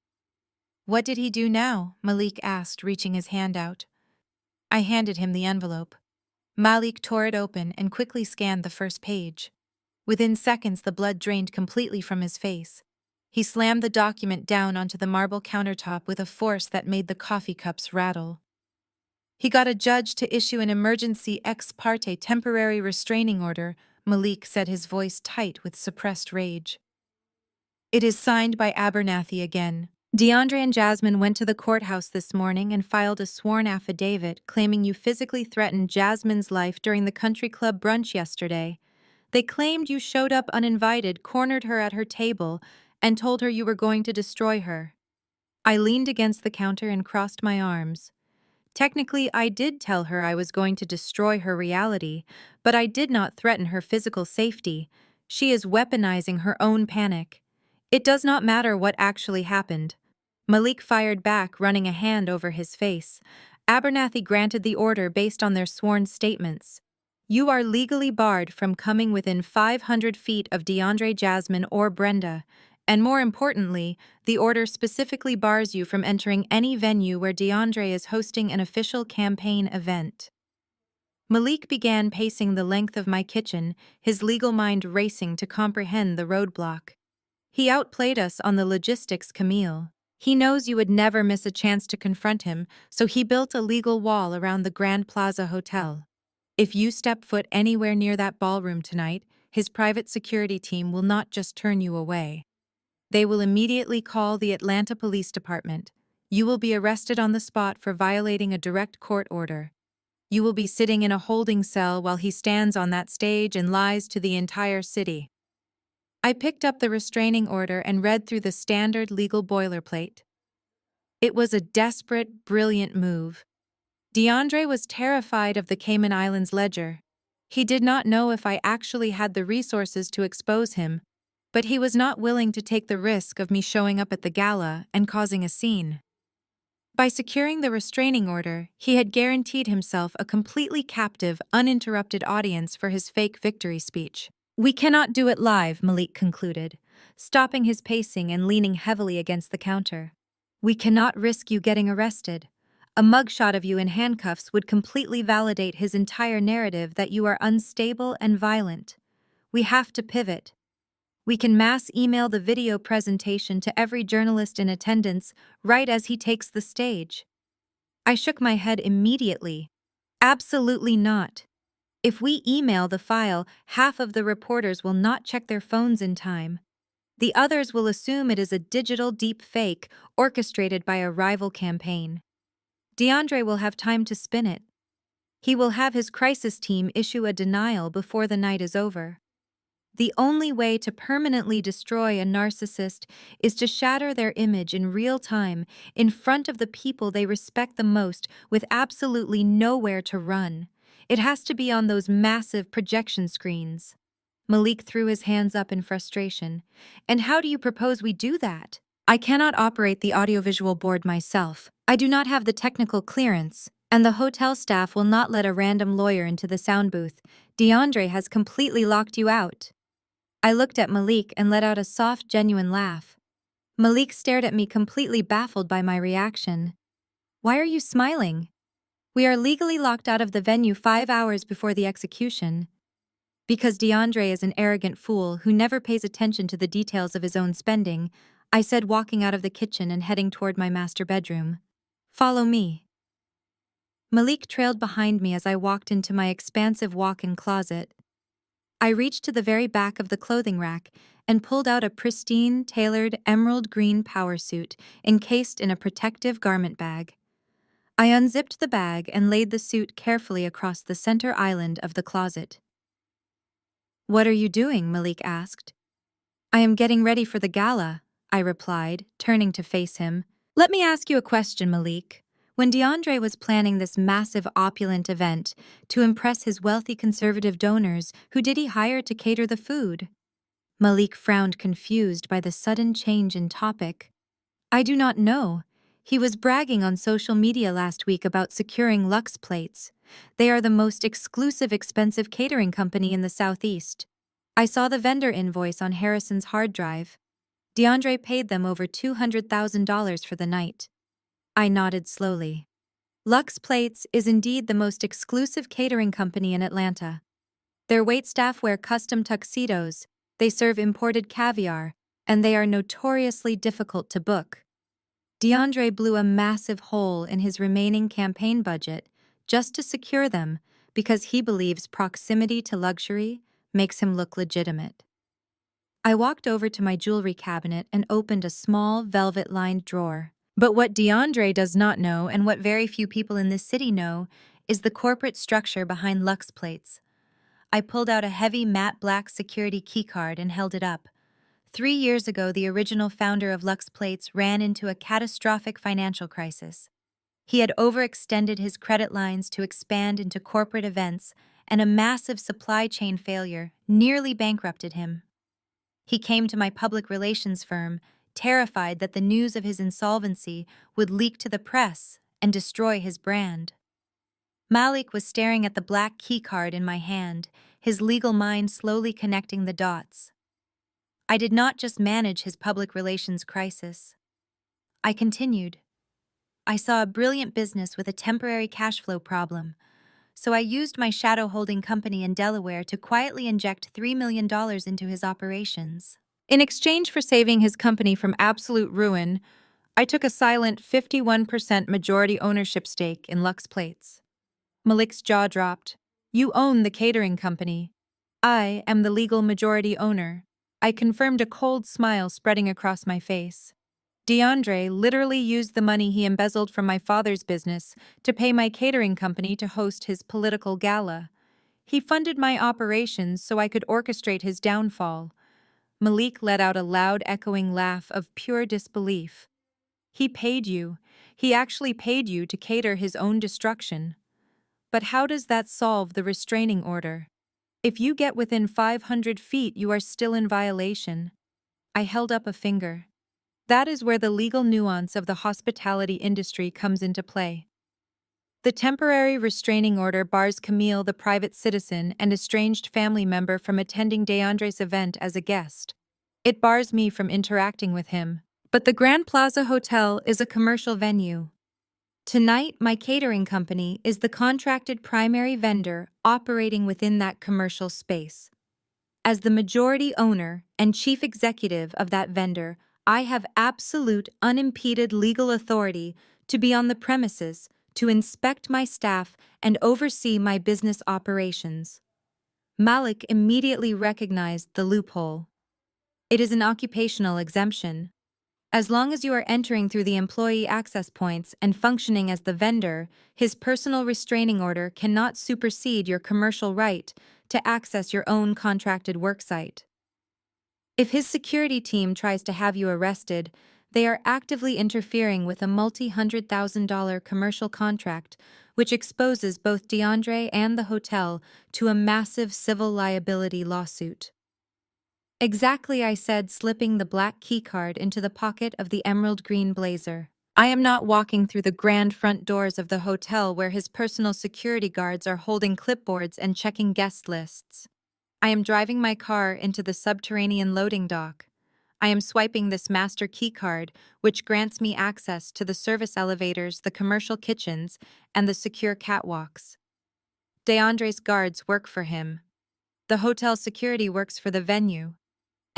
"What did he do now?" Malik asked, reaching his hand out. I handed him the envelope. Malik tore it open and quickly scanned the first page. Within seconds, the blood drained completely from his face. He slammed the document down onto the marble countertop with a force that made the coffee cups rattle. "He got a judge to issue an emergency ex parte temporary restraining order," Malik said, his voice tight with suppressed rage. "It is signed by Abernathy again. DeAndre and Jasmine went to the courthouse this morning and filed a sworn affidavit claiming you physically threatened Jasmine's life during the country club brunch yesterday. They claimed you showed up uninvited, cornered her at her table, and told her you were going to destroy her." I leaned against the counter and crossed my arms. Technically, I did tell her I was going to destroy her reality, but I did not threaten her physical safety. She is weaponizing her own panic. It does not matter what actually happened. Malik fired back, running a hand over his face. Abernathy granted the order based on their sworn statements. You are legally barred from coming within 500 feet of DeAndre, Jasmine, or Brenda, and more importantly, the order specifically bars you from entering any venue where DeAndre is hosting an official campaign event. Malik began pacing the length of my kitchen, his legal mind racing to comprehend the roadblock. He outplayed us on the logistics, Camille. He knows you would never miss a chance to confront him, so he built a legal wall around the Grand Plaza Hotel. If you step foot anywhere near that ballroom tonight, his private security team will not just turn you away. They will immediately call the Atlanta Police Department. You will be arrested on the spot for violating a direct court order. You will be sitting in a holding cell while he stands on that stage and lies to the entire city. I picked up the restraining order and read through the standard legal boilerplate. It was a desperate, brilliant move. DeAndre was terrified of the Cayman Islands ledger. He did not know if I actually had the resources to expose him, but he was not willing to take the risk of me showing up at the gala and causing a scene. By securing the restraining order, he had guaranteed himself a completely captive, uninterrupted audience for his fake victory speech. "We cannot do it live," Malik concluded, stopping his pacing and leaning heavily against the counter. "We cannot risk you getting arrested. A mugshot of you in handcuffs would completely validate his entire narrative that you are unstable and violent. We have to pivot. We can mass email the video presentation to every journalist in attendance right as he takes the stage." I shook my head immediately. "Absolutely not. If we email the file, half of the reporters will not check their phones in time. The others will assume it is a digital deep fake orchestrated by a rival campaign. DeAndre will have time to spin it. He will have his crisis team issue a denial before the night is over. The only way to permanently destroy a narcissist is to shatter their image in real time in front of the people they respect the most with absolutely nowhere to run. It has to be on those massive projection screens." Malik threw his hands up in frustration. "And how do you propose we do that? I cannot operate the audiovisual board myself. I do not have the technical clearance, and the hotel staff will not let a random lawyer into the sound booth. DeAndre has completely locked you out." I looked at Malik and let out a soft, genuine laugh. Malik stared at me, completely baffled by my reaction. "Why are you smiling?" "We are legally locked out of the venue 5 hours before the execution." "Because DeAndre is an arrogant fool who never pays attention to the details of his own spending," I said, walking out of the kitchen and heading toward my master bedroom. "Follow me." Malik trailed behind me as I walked into my expansive walk-in closet. I reached to the very back of the clothing rack and pulled out a pristine, tailored emerald green power suit encased in a protective garment bag. I unzipped the bag and laid the suit carefully across the center island of the closet. "What are you doing?" Malik asked. "I am getting ready for the gala," I replied, turning to face him. "Let me ask you a question, Malik. When DeAndre was planning this massive opulent event to impress his wealthy conservative donors, who did he hire to cater the food?" Malik frowned, confused by the sudden change in topic. "I do not know. He was bragging on social media last week about securing Lux Plates. They are the most exclusive, expensive catering company in the Southeast. I saw the vendor invoice on Harrison's hard drive. DeAndre paid them over $200,000 for the night." I nodded slowly. "Lux Plates is indeed the most exclusive catering company in Atlanta. Their waitstaff wear custom tuxedos, they serve imported caviar, and they are notoriously difficult to book. DeAndre blew a massive hole in his remaining campaign budget just to secure them because he believes proximity to luxury makes him look legitimate." I walked over to my jewelry cabinet and opened a small, velvet-lined drawer. But what DeAndre does not know, and what very few people in this city know, is the corporate structure behind Lux Plates. I pulled out a heavy matte black security keycard and held it up. 3 years ago, the original founder of Lux Plates ran into a catastrophic financial crisis. He had overextended his credit lines to expand into corporate events, and a massive supply chain failure nearly bankrupted him. He came to my public relations firm, terrified that the news of his insolvency would leak to the press and destroy his brand. Malik was staring at the black keycard in my hand, his legal mind slowly connecting the dots. I did not just manage his public relations crisis. I continued. I saw a brilliant business with a temporary cash flow problem, so I used my shadow holding company in Delaware to quietly inject $3 million into his operations. In exchange for saving his company from absolute ruin, I took a silent 51% majority ownership stake in Lux Plates. Malik's jaw dropped. "You own the catering company. I am the legal majority owner." I confirmed, a cold smile spreading across my face. DeAndre literally used the money he embezzled from my father's business to pay my catering company to host his political gala. He funded my operations so I could orchestrate his downfall. Malik let out a loud, echoing laugh of pure disbelief. "He paid you. He actually paid you to cater his own destruction. But how does that solve the restraining order? If you get within 500 feet, you are still in violation. I held up a finger. That is where the legal nuance of the hospitality industry comes into play. The temporary restraining order bars Camille, the private citizen and estranged family member, from attending DeAndre's event as a guest. It bars me from interacting with him. But the Grand Plaza Hotel is a commercial venue. Tonight, my catering company is the contracted primary vendor operating within that commercial space. As the majority owner and chief executive of that vendor, I have absolute, unimpeded legal authority to be on the premises, to inspect my staff, and oversee my business operations. Malik immediately recognized the loophole. It is an occupational exemption. As long as you are entering through the employee access points and functioning as the vendor, his personal restraining order cannot supersede your commercial right to access your own contracted worksite. If his security team tries to have you arrested, they are actively interfering with a multi-$100,000 commercial contract, which exposes both DeAndre and the hotel to a massive civil liability lawsuit. Exactly, I said, slipping the black keycard into the pocket of the emerald green blazer. I am not walking through the grand front doors of the hotel where his personal security guards are holding clipboards and checking guest lists. I am driving my car into the subterranean loading dock. I am swiping this master keycard, which grants me access to the service elevators, the commercial kitchens, and the secure catwalks. DeAndre's guards work for him. The hotel security works for the venue.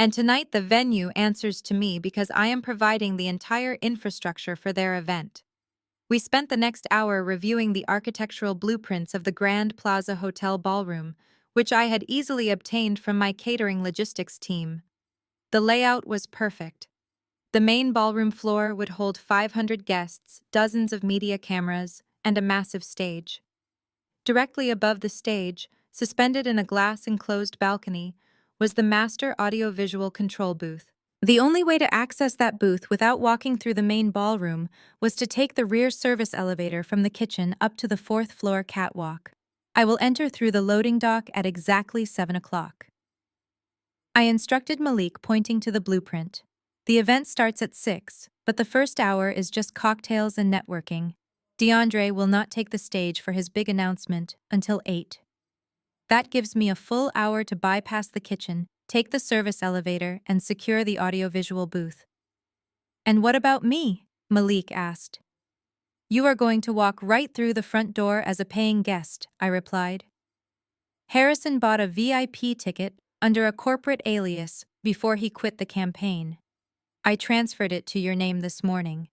And tonight the venue answers to me because I am providing the entire infrastructure for their event. We spent the next hour reviewing the architectural blueprints of the Grand Plaza Hotel ballroom, which I had easily obtained from my catering logistics team. The layout was perfect. The main ballroom floor would hold 500 guests, dozens of media cameras, and a massive stage. Directly above the stage, suspended in a glass-enclosed balcony, was the master audiovisual control booth. The only way to access that booth without walking through the main ballroom was to take the rear service elevator from the kitchen up to the fourth-floor catwalk. I will enter through the loading dock at exactly 7 o'clock. I instructed Malik, pointing to the blueprint. The event starts at 6, but the first hour is just cocktails and networking. DeAndre will not take the stage for his big announcement until 8. That gives me a full hour to bypass the kitchen, take the service elevator, and secure the audiovisual booth. And what about me? Malik asked. You are going to walk right through the front door as a paying guest, I replied. Harrison bought a VIP ticket under a corporate alias before he quit the campaign. I transferred it to your name this morning.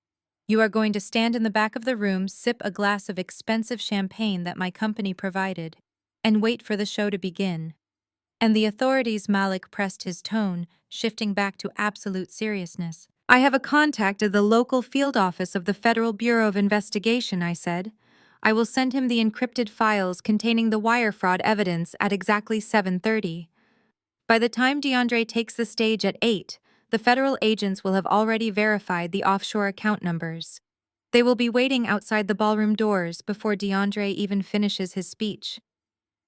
You are going to stand in the back of the room, sip a glass of expensive champagne that my company provided, and wait for the show to begin. And the authorities, Malik pressed his tone, shifting back to absolute seriousness. I have a contact at the local field office of the Federal Bureau of Investigation, I said. I will send him the encrypted files containing the wire fraud evidence at exactly 7:30. By the time DeAndre takes the stage at 8, the federal agents will have already verified the offshore account numbers. They will be waiting outside the ballroom doors before DeAndre even finishes his speech.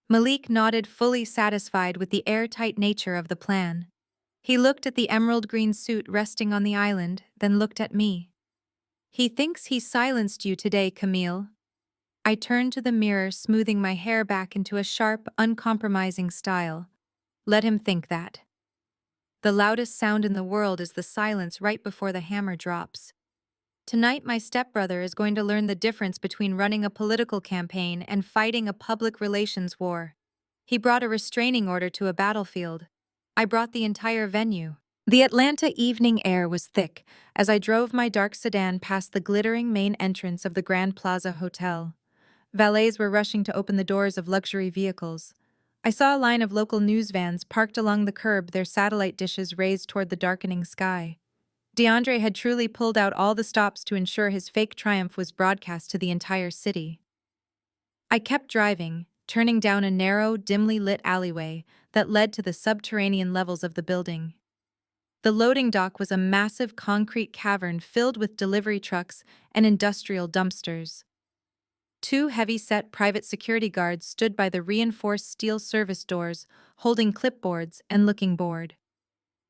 Malik nodded, fully satisfied with the airtight nature of the plan. He looked at the emerald green suit resting on the island, then looked at me. He thinks he silenced you today, Camille. I turned to the mirror, smoothing my hair back into a sharp, uncompromising style. Let him think that. The loudest sound in the world is the silence right before the hammer drops. Tonight, my stepbrother is going to learn the difference between running a political campaign and fighting a public relations war. He brought a restraining order to a battlefield. I brought the entire venue. The Atlanta evening air was thick as I drove my dark sedan past the glittering main entrance of the Grand Plaza Hotel. Valets were rushing to open the doors of luxury vehicles. I saw a line of local news vans parked along the curb, their satellite dishes raised toward the darkening sky. DeAndre had truly pulled out all the stops to ensure his fake triumph was broadcast to the entire city. I kept driving, turning down a narrow, dimly lit alleyway that led to the subterranean levels of the building. The loading dock was a massive concrete cavern filled with delivery trucks and industrial dumpsters. Two heavy-set private security guards stood by the reinforced steel service doors, holding clipboards and looking bored.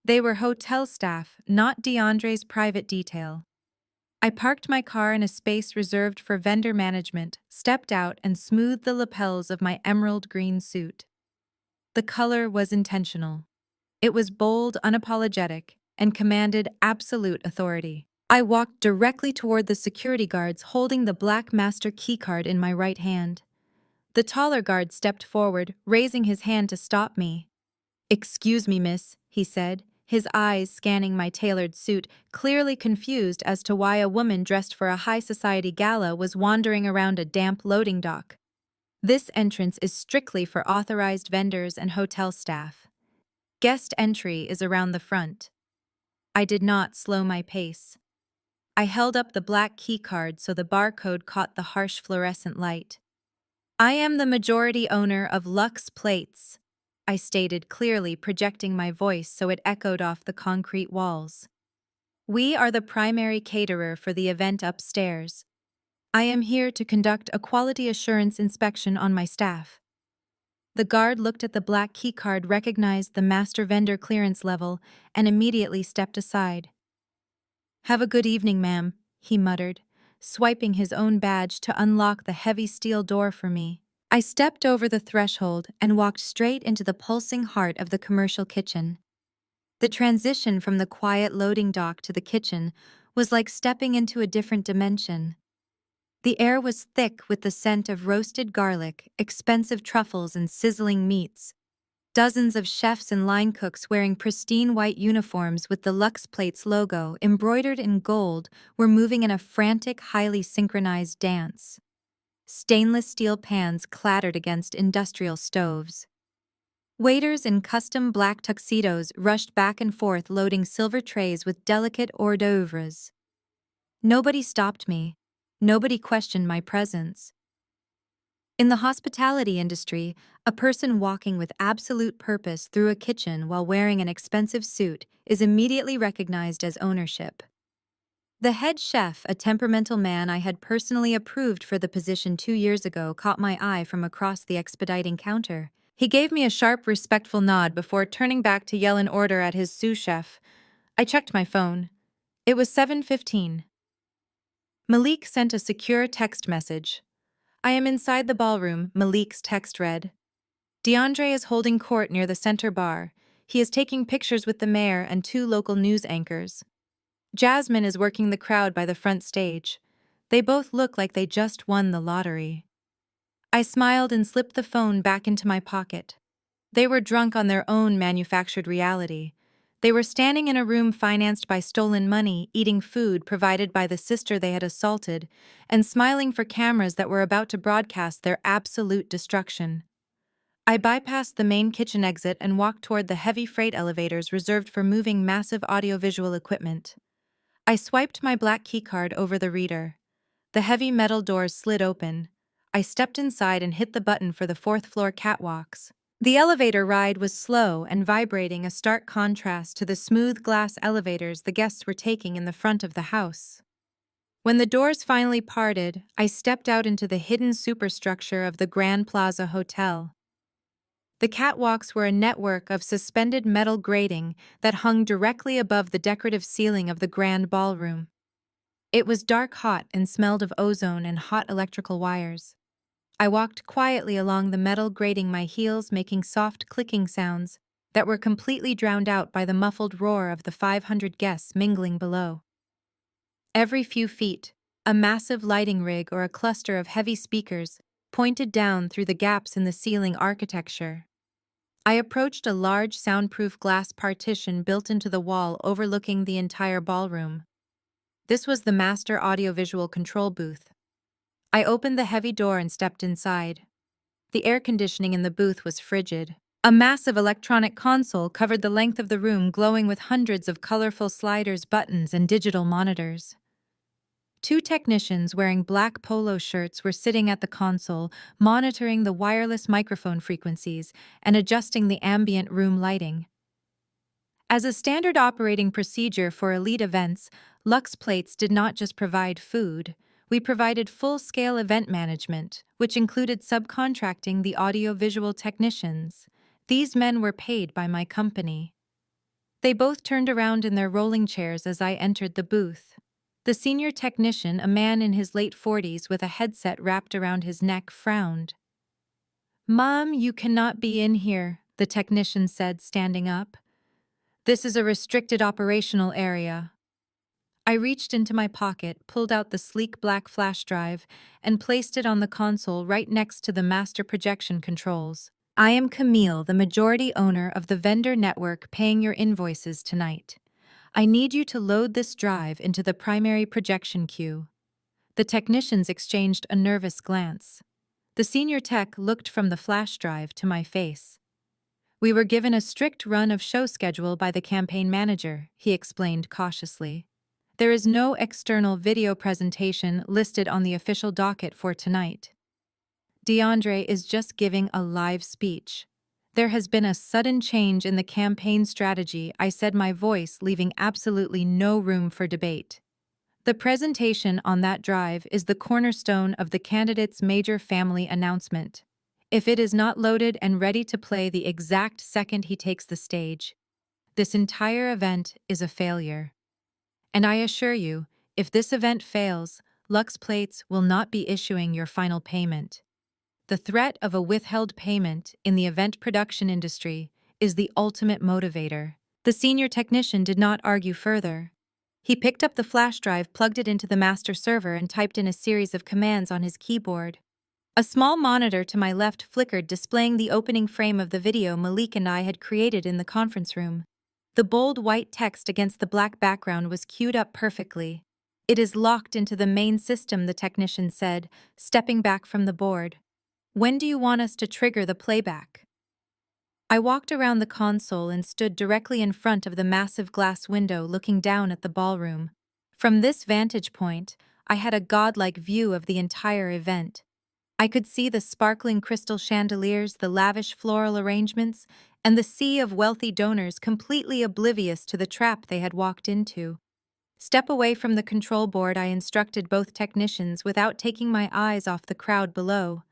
They were hotel staff, not DeAndre's private detail. I parked my car in a space reserved for vendor management, stepped out, and smoothed the lapels of my emerald green suit. The color was intentional. It was bold, unapologetic, and commanded absolute authority. I walked directly toward the security guards, holding the black master keycard in my right hand. The taller guard stepped forward, raising his hand to stop me. "Excuse me, miss," he said, his eyes scanning my tailored suit, clearly confused as to why a woman dressed for a high society gala was wandering around a damp loading dock. "This entrance is strictly for authorized vendors and hotel staff. Guest entry is around the front." I did not slow my pace. I held up the black keycard so the barcode caught the harsh fluorescent light. "I am the majority owner of Lux Plates," I stated clearly, projecting my voice so it echoed off the concrete walls. "We are the primary caterer for the event upstairs. I am here to conduct a quality assurance inspection on my staff." The guard looked at the black keycard, recognized the master vendor clearance level, and immediately stepped aside. "Have a good evening, ma'am," he muttered, swiping his own badge to unlock the heavy steel door for me. I stepped over the threshold and walked straight into the pulsing heart of the commercial kitchen. The transition from the quiet loading dock to the kitchen was like stepping into a different dimension. The air was thick with the scent of roasted garlic, expensive truffles, and sizzling meats. Dozens of chefs and line cooks wearing pristine white uniforms with the Lux Plates logo embroidered in gold were moving in a frantic, highly synchronized dance. Stainless steel pans clattered against industrial stoves. Waiters in custom black tuxedos rushed back and forth loading silver trays with delicate hors d'oeuvres. Nobody stopped me. Nobody questioned my presence. In the hospitality industry, a person walking with absolute purpose through a kitchen while wearing an expensive suit is immediately recognized as ownership. The head chef, a temperamental man I had personally approved for the position 2 years ago, caught my eye from across the expediting counter. He gave me a sharp, respectful nod before turning back to yell an order at his sous chef. I checked my phone. It was 7:15. Malik sent a secure text message. "I am inside the ballroom," Malik's text read. "DeAndre is holding court near the center bar. He is taking pictures with the mayor and 2 local news anchors. Jasmine is working the crowd by the front stage. They both look like they just won the lottery." I smiled and slipped the phone back into my pocket. They were drunk on their own manufactured reality. They were standing in a room financed by stolen money, eating food provided by the sister they had assaulted, and smiling for cameras that were about to broadcast their absolute destruction. I bypassed the main kitchen exit and walked toward the heavy freight elevators reserved for moving massive audiovisual equipment. I swiped my black keycard over the reader. The heavy metal doors slid open. I stepped inside and hit the button for the 4th-floor catwalks. The elevator ride was slow and vibrating, a stark contrast to the smooth glass elevators the guests were taking in the front of the house. When the doors finally parted, I stepped out into the hidden superstructure of the Grand Plaza Hotel. The catwalks were a network of suspended metal grating that hung directly above the decorative ceiling of the grand ballroom. It was dark hot and smelled of ozone and hot electrical wires. I walked quietly along the metal grating, my heels making soft clicking sounds that were completely drowned out by the muffled roar of the 500 guests mingling below. Every few feet, a massive lighting rig or a cluster of heavy speakers pointed down through the gaps in the ceiling architecture. I approached a large soundproof glass partition built into the wall overlooking the entire ballroom. This was the master audiovisual control booth. I opened the heavy door and stepped inside. The air conditioning in the booth was frigid. A massive electronic console covered the length of the room, glowing with hundreds of colorful sliders, buttons, and digital monitors. 2 technicians wearing black polo shirts were sitting at the console, monitoring the wireless microphone frequencies and adjusting the ambient room lighting. As a standard operating procedure for elite events, Lux Plates did not just provide food, we provided full-scale event management, which included subcontracting the audio-visual technicians. These men were paid by my company. They both turned around in their rolling chairs as I entered the booth. The senior technician, a man in his late 40s with a headset wrapped around his neck, frowned. "Mom, you cannot be in here," the technician said, standing up. "This is a restricted operational area." I reached into my pocket, pulled out the sleek black flash drive, and placed it on the console right next to the master projection controls. "I am Camille, the majority owner of the vendor network paying your invoices tonight. I need you to load this drive into the primary projection queue." The technicians exchanged a nervous glance. The senior tech looked from the flash drive to my face. "We were given a strict run of show schedule by the campaign manager," he explained cautiously. "There is no external video presentation listed on the official docket for tonight. DeAndre is just giving a live speech. There has been a sudden change in the campaign strategy," I said, my voice leaving absolutely no room for debate. "The presentation on that drive is the cornerstone of the candidate's major family announcement. If it is not loaded and ready to play the exact second he takes the stage, this entire event is a failure. And I assure you, if this event fails, Lux Plates will not be issuing your final payment." The threat of a withheld payment in the event production industry is the ultimate motivator. The senior technician did not argue further. He picked up the flash drive, plugged it into the master server, and typed in a series of commands on his keyboard. A small monitor to my left flickered, displaying the opening frame of the video Malik and I had created in the conference room. The bold white text against the black background was queued up perfectly. "It is locked into the main system," the technician said, stepping back from the board. "When do you want us to trigger the playback?" I walked around the console and stood directly in front of the massive glass window, looking down at the ballroom. From this vantage point, I had a godlike view of the entire event. I could see the sparkling crystal chandeliers, the lavish floral arrangements, and the sea of wealthy donors completely oblivious to the trap they had walked into. "Step away from the control board," I instructed both technicians without taking my eyes off the crowd below.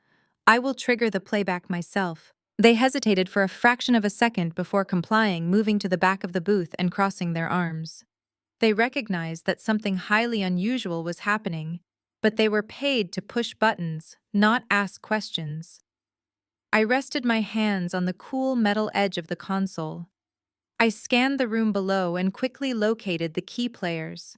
"I will trigger the playback myself." They hesitated for a fraction of a second before complying, moving to the back of the booth and crossing their arms. They recognized that something highly unusual was happening, but they were paid to push buttons, not ask questions. I rested my hands on the cool metal edge of the console. I scanned the room below and quickly located the key players.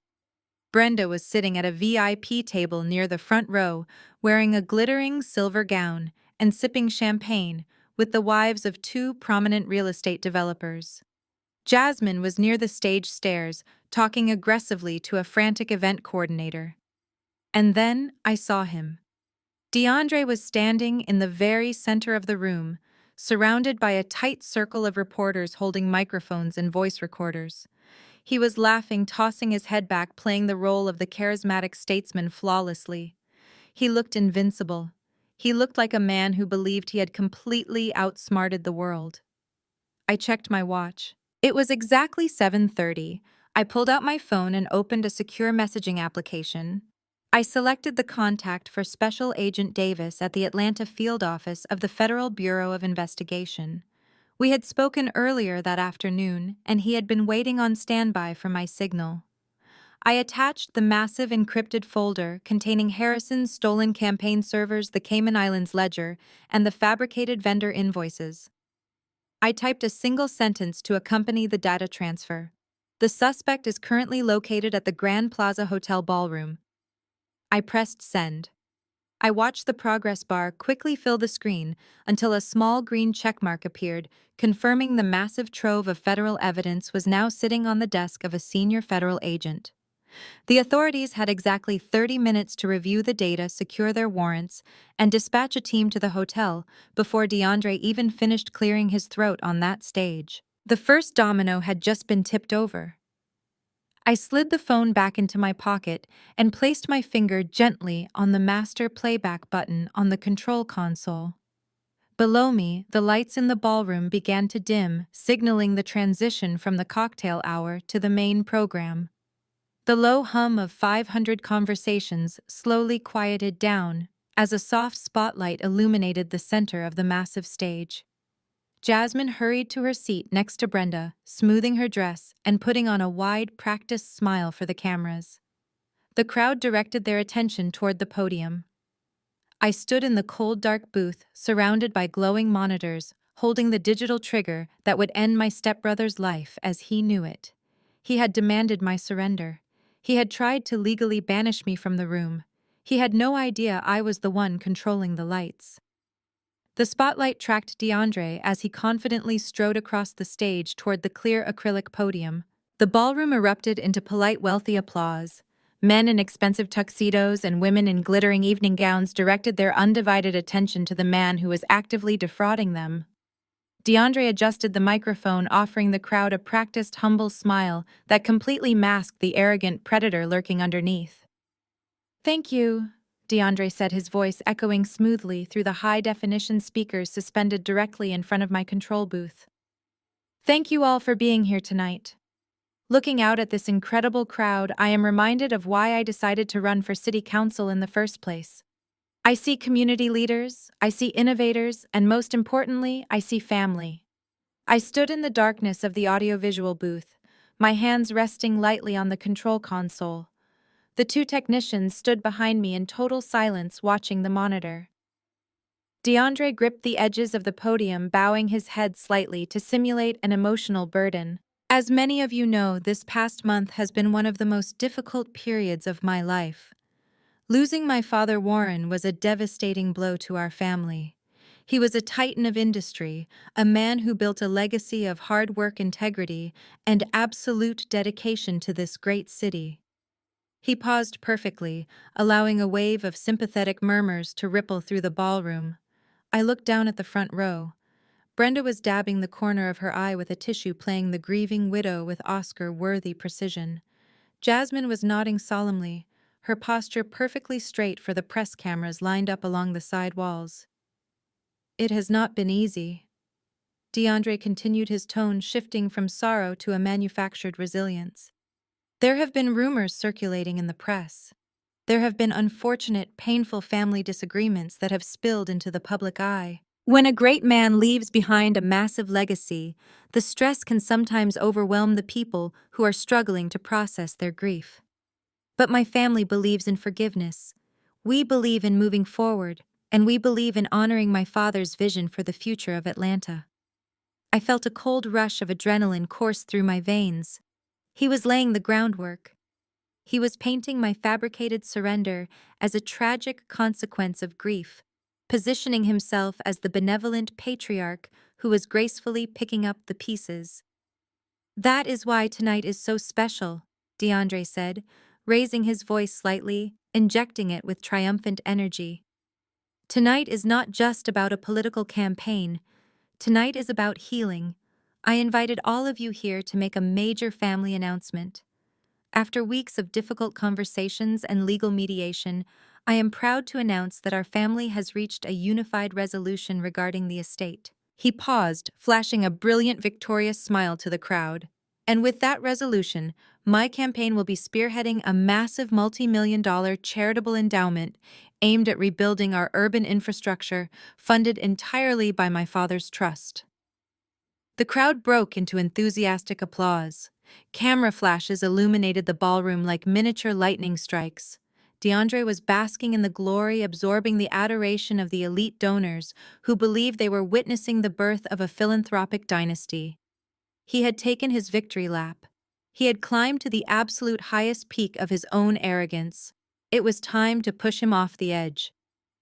Brenda was sitting at a VIP table near the front row, wearing a glittering silver gown and sipping champagne with the wives of two prominent real estate developers. Jasmine was near the stage stairs, talking aggressively to a frantic event coordinator. And then I saw him. DeAndre was standing in the very center of the room, surrounded by a tight circle of reporters holding microphones and voice recorders. He was laughing, tossing his head back, playing the role of the charismatic statesman flawlessly. He looked invincible. He looked like a man who believed he had completely outsmarted the world. I checked my watch. It was exactly 7:30. I pulled out my phone and opened a secure messaging application. I selected the contact for Special Agent Davis at the Atlanta field office of the Federal Bureau of Investigation. We had spoken earlier that afternoon, and he had been waiting on standby for my signal. I attached the massive encrypted folder containing Harrison's stolen campaign servers, the Cayman Islands ledger, and the fabricated vendor invoices. I typed a single sentence to accompany the data transfer. "The suspect is currently located at the Grand Plaza Hotel ballroom." I pressed send. I watched the progress bar quickly fill the screen until a small green checkmark appeared, confirming the massive trove of federal evidence was now sitting on the desk of a senior federal agent. The authorities had exactly 30 minutes to review the data, secure their warrants, and dispatch a team to the hotel before DeAndre even finished clearing his throat on that stage. The first domino had just been tipped over. I slid the phone back into my pocket and placed my finger gently on the master playback button on the control console. Below me, the lights in the ballroom began to dim, signaling the transition from the cocktail hour to the main program. The low hum of 500 conversations slowly quieted down as a soft spotlight illuminated the center of the massive stage. Jasmine hurried to her seat next to Brenda, smoothing her dress and putting on a wide, practiced smile for the cameras. The crowd directed their attention toward the podium. I stood in the cold, dark booth, surrounded by glowing monitors, holding the digital trigger that would end my stepbrother's life as he knew it. He had demanded my surrender. He had tried to legally banish me from the room. He had no idea I was the one controlling the lights. The spotlight tracked DeAndre as he confidently strode across the stage toward the clear acrylic podium. The ballroom erupted into polite, wealthy applause. Men in expensive tuxedos and women in glittering evening gowns directed their undivided attention to the man who was actively defrauding them. DeAndre adjusted the microphone, offering the crowd a practiced, humble smile that completely masked the arrogant predator lurking underneath. "Thank you," DeAndre said, his voice echoing smoothly through the high-definition speakers suspended directly in front of my control booth. "Thank you all for being here tonight." Looking out at this incredible crowd, I am reminded of why I decided to run for city council in the first place. I see community leaders, I see innovators, and most importantly, I see family. I stood in the darkness of the audiovisual booth, my hands resting lightly on the control console. The two technicians stood behind me in total silence, watching the monitor. DeAndre gripped the edges of the podium, bowing his head slightly to simulate an emotional burden. As many of you know, this past month has been one of the most difficult periods of my life. Losing my father Warren was a devastating blow to our family. He was a titan of industry, a man who built a legacy of hard work, integrity, and absolute dedication to this great city. He paused perfectly, allowing a wave of sympathetic murmurs to ripple through the ballroom. I looked down at the front row. Brenda was dabbing the corner of her eye with a tissue, playing the grieving widow with Oscar-worthy precision. Jasmine was nodding solemnly, her posture perfectly straight for the press cameras lined up along the side walls. "It has not been easy." DeAndre continued, his tone shifting from sorrow to a manufactured resilience. "There have been rumors circulating in the press. There have been unfortunate, painful family disagreements that have spilled into the public eye. When a great man leaves behind a massive legacy, the stress can sometimes overwhelm the people who are struggling to process their grief. But my family believes in forgiveness. We believe in moving forward, and we believe in honoring my father's vision for the future of Atlanta." I felt a cold rush of adrenaline course through my veins. He was laying the groundwork. He was painting my fabricated surrender as a tragic consequence of grief, positioning himself as the benevolent patriarch who was gracefully picking up the pieces. "That is why tonight is so special," DeAndre said, raising his voice slightly, injecting it with triumphant energy. "Tonight is not just about a political campaign. Tonight is about healing. I invited all of you here to make a major family announcement. After weeks of difficult conversations and legal mediation, I am proud to announce that our family has reached a unified resolution regarding the estate." He paused, flashing a brilliant, victorious smile to the crowd. "And with that resolution, my campaign will be spearheading a massive multi-million-dollar charitable endowment aimed at rebuilding our urban infrastructure, funded entirely by my father's trust." The crowd broke into enthusiastic applause. Camera flashes illuminated the ballroom like miniature lightning strikes. DeAndre was basking in the glory, absorbing the adoration of the elite donors who believed they were witnessing the birth of a philanthropic dynasty. He had taken his victory lap. He had climbed to the absolute highest peak of his own arrogance. It was time to push him off the edge.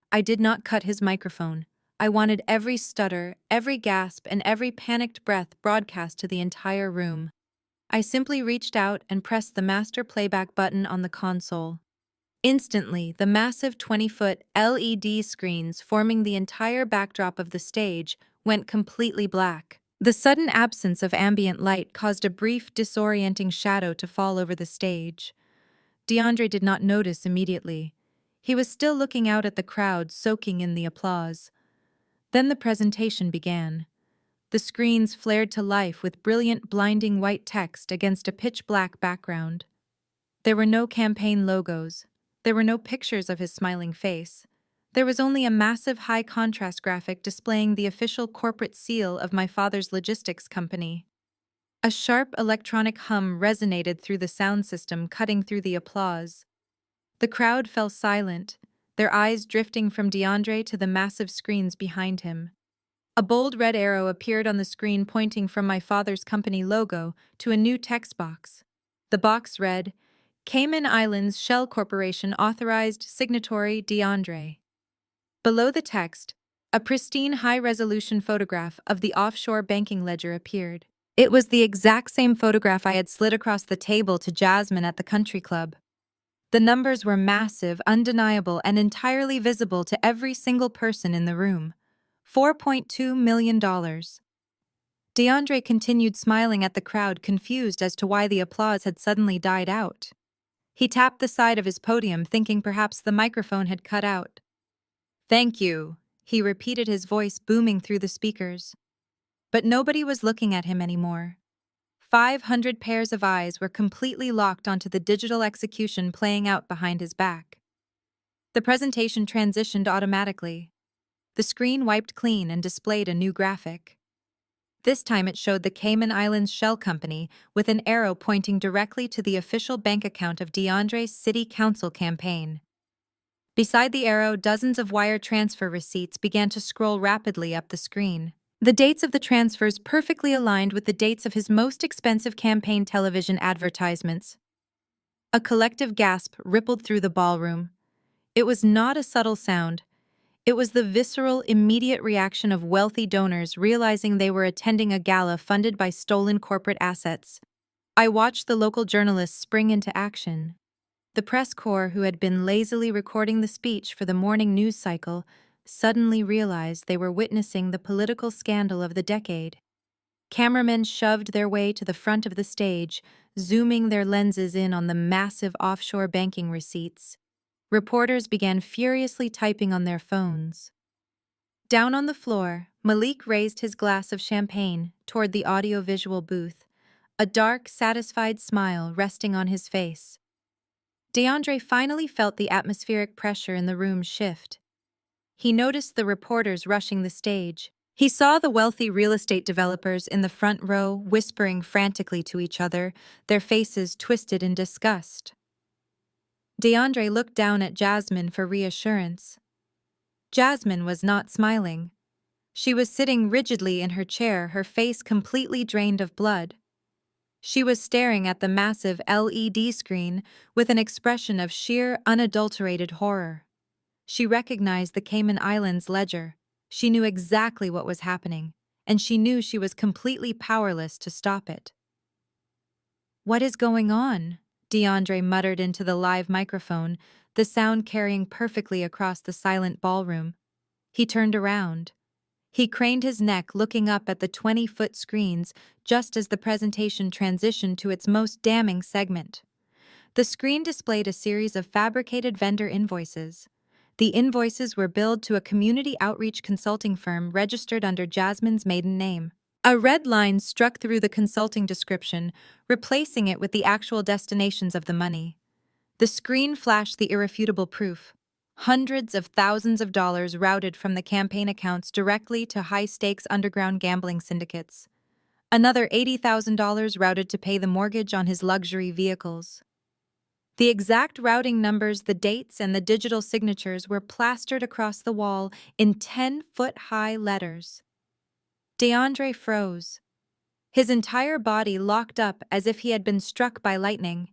I did not cut his microphone. I wanted every stutter, every gasp, and every panicked breath broadcast to the entire room. I simply reached out and pressed the master playback button on the console. Instantly, the massive 20-foot LED screens forming the entire backdrop of the stage went completely black. The sudden absence of ambient light caused a brief, disorienting shadow to fall over the stage. DeAndre did not notice immediately. He was still looking out at the crowd, soaking in the applause. Then the presentation began. The screens flared to life with brilliant, blinding white text against a pitch-black background. There were no campaign logos. There were no pictures of his smiling face. There was only a massive high-contrast graphic displaying the official corporate seal of my father's logistics company. A sharp electronic hum resonated through the sound system, cutting through the applause. The crowd fell silent, their eyes drifting from DeAndre to the massive screens behind him. A bold red arrow appeared on the screen pointing from my father's company logo to a new text box. The box read, Cayman Islands Shell Corporation Authorized Signatory DeAndre. Below the text, a pristine high-resolution photograph of the offshore banking ledger appeared. It was the exact same photograph I had slid across the table to Jasmine at the country club. The numbers were massive, undeniable, and entirely visible to every single person in the room. $4.2 million. DeAndre continued smiling at the crowd, confused as to why the applause had suddenly died out. He tapped the side of his podium, thinking perhaps the microphone had cut out. Thank you, he repeated, his voice booming through the speakers. But nobody was looking at him anymore. 500 pairs of eyes were completely locked onto the digital execution playing out behind his back. The presentation transitioned automatically. The screen wiped clean and displayed a new graphic. This time it showed the Cayman Islands Shell Company with an arrow pointing directly to the official bank account of DeAndre's city council campaign. Beside the arrow, dozens of wire transfer receipts began to scroll rapidly up the screen. The dates of the transfers perfectly aligned with the dates of his most expensive campaign television advertisements. A collective gasp rippled through the ballroom. It was not a subtle sound. It was the visceral, immediate reaction of wealthy donors realizing they were attending a gala funded by stolen corporate assets. I watched the local journalists spring into action. The press corps, who had been lazily recording the speech for the morning news cycle, suddenly realized they were witnessing the political scandal of the decade. Cameramen shoved their way to the front of the stage, zooming their lenses in on the massive offshore banking receipts. Reporters began furiously typing on their phones. Down on the floor, Malik raised his glass of champagne toward the audiovisual booth, a dark, satisfied smile resting on his face. DeAndre finally felt the atmospheric pressure in the room shift. He noticed the reporters rushing the stage. He saw the wealthy real estate developers in the front row whispering frantically to each other, their faces twisted in disgust. DeAndre looked down at Jasmine for reassurance. Jasmine was not smiling. She was sitting rigidly in her chair, her face completely drained of blood. She was staring at the massive LED screen with an expression of sheer, unadulterated horror. She recognized the Cayman Islands ledger. She knew exactly what was happening, and she knew she was completely powerless to stop it. "What is going on?" DeAndre muttered into the live microphone, the sound carrying perfectly across the silent ballroom. He turned around. He craned his neck, looking up at the 20-foot screens just as the presentation transitioned to its most damning segment. The screen displayed a series of fabricated vendor invoices. The invoices were billed to a community outreach consulting firm registered under Jasmine's maiden name. A red line struck through the consulting description, replacing it with the actual destinations of the money. The screen flashed the irrefutable proof. Hundreds of thousands of dollars routed from the campaign accounts directly to high-stakes underground gambling syndicates. Another $80,000 routed to pay the mortgage on his luxury vehicles. The exact routing numbers, the dates, and the digital signatures were plastered across the wall in 10-foot-high letters. DeAndre froze. His entire body locked up as if he had been struck by lightning.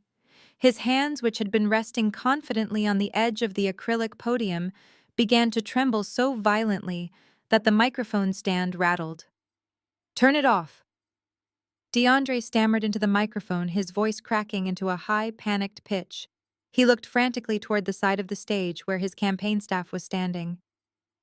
His hands, which had been resting confidently on the edge of the acrylic podium, began to tremble so violently that the microphone stand rattled. "Turn it off." DeAndre stammered into the microphone, his voice cracking into a high, panicked pitch. He looked frantically toward the side of the stage where his campaign staff was standing.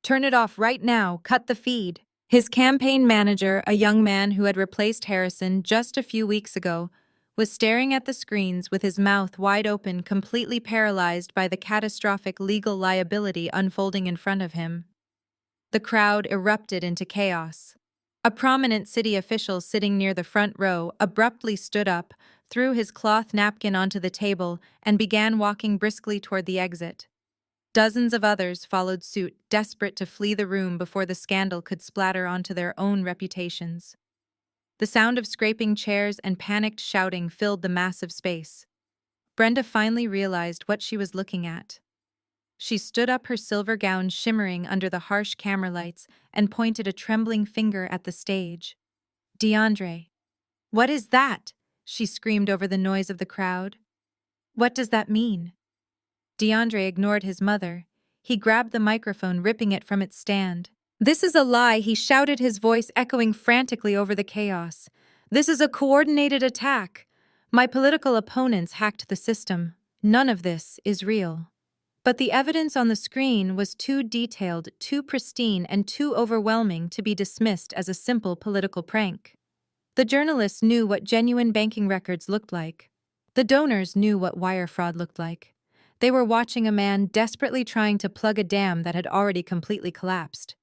"Turn it off right now. Cut the feed." His campaign manager, a young man who had replaced Harrison just a few weeks ago, was staring at the screens with his mouth wide open, completely paralyzed by the catastrophic legal liability unfolding in front of him. The crowd erupted into chaos. A prominent city official sitting near the front row abruptly stood up, threw his cloth napkin onto the table, and began walking briskly toward the exit. Dozens of others followed suit, desperate to flee the room before the scandal could splatter onto their own reputations. The sound of scraping chairs and panicked shouting filled the massive space. Brenda finally realized what she was looking at. She stood up, her silver gown shimmering under the harsh camera lights, and pointed a trembling finger at the stage. "DeAndre." "What is that?" she screamed over the noise of the crowd. "What does that mean?" DeAndre ignored his mother. He grabbed the microphone, ripping it from its stand. "This is a lie," he shouted, his voice echoing frantically over the chaos. "This is a coordinated attack. My political opponents hacked the system. None of this is real." But the evidence on the screen was too detailed, too pristine, and too overwhelming to be dismissed as a simple political prank. The journalists knew what genuine banking records looked like. The donors knew what wire fraud looked like. They were watching a man desperately trying to plug a dam that had already completely collapsed.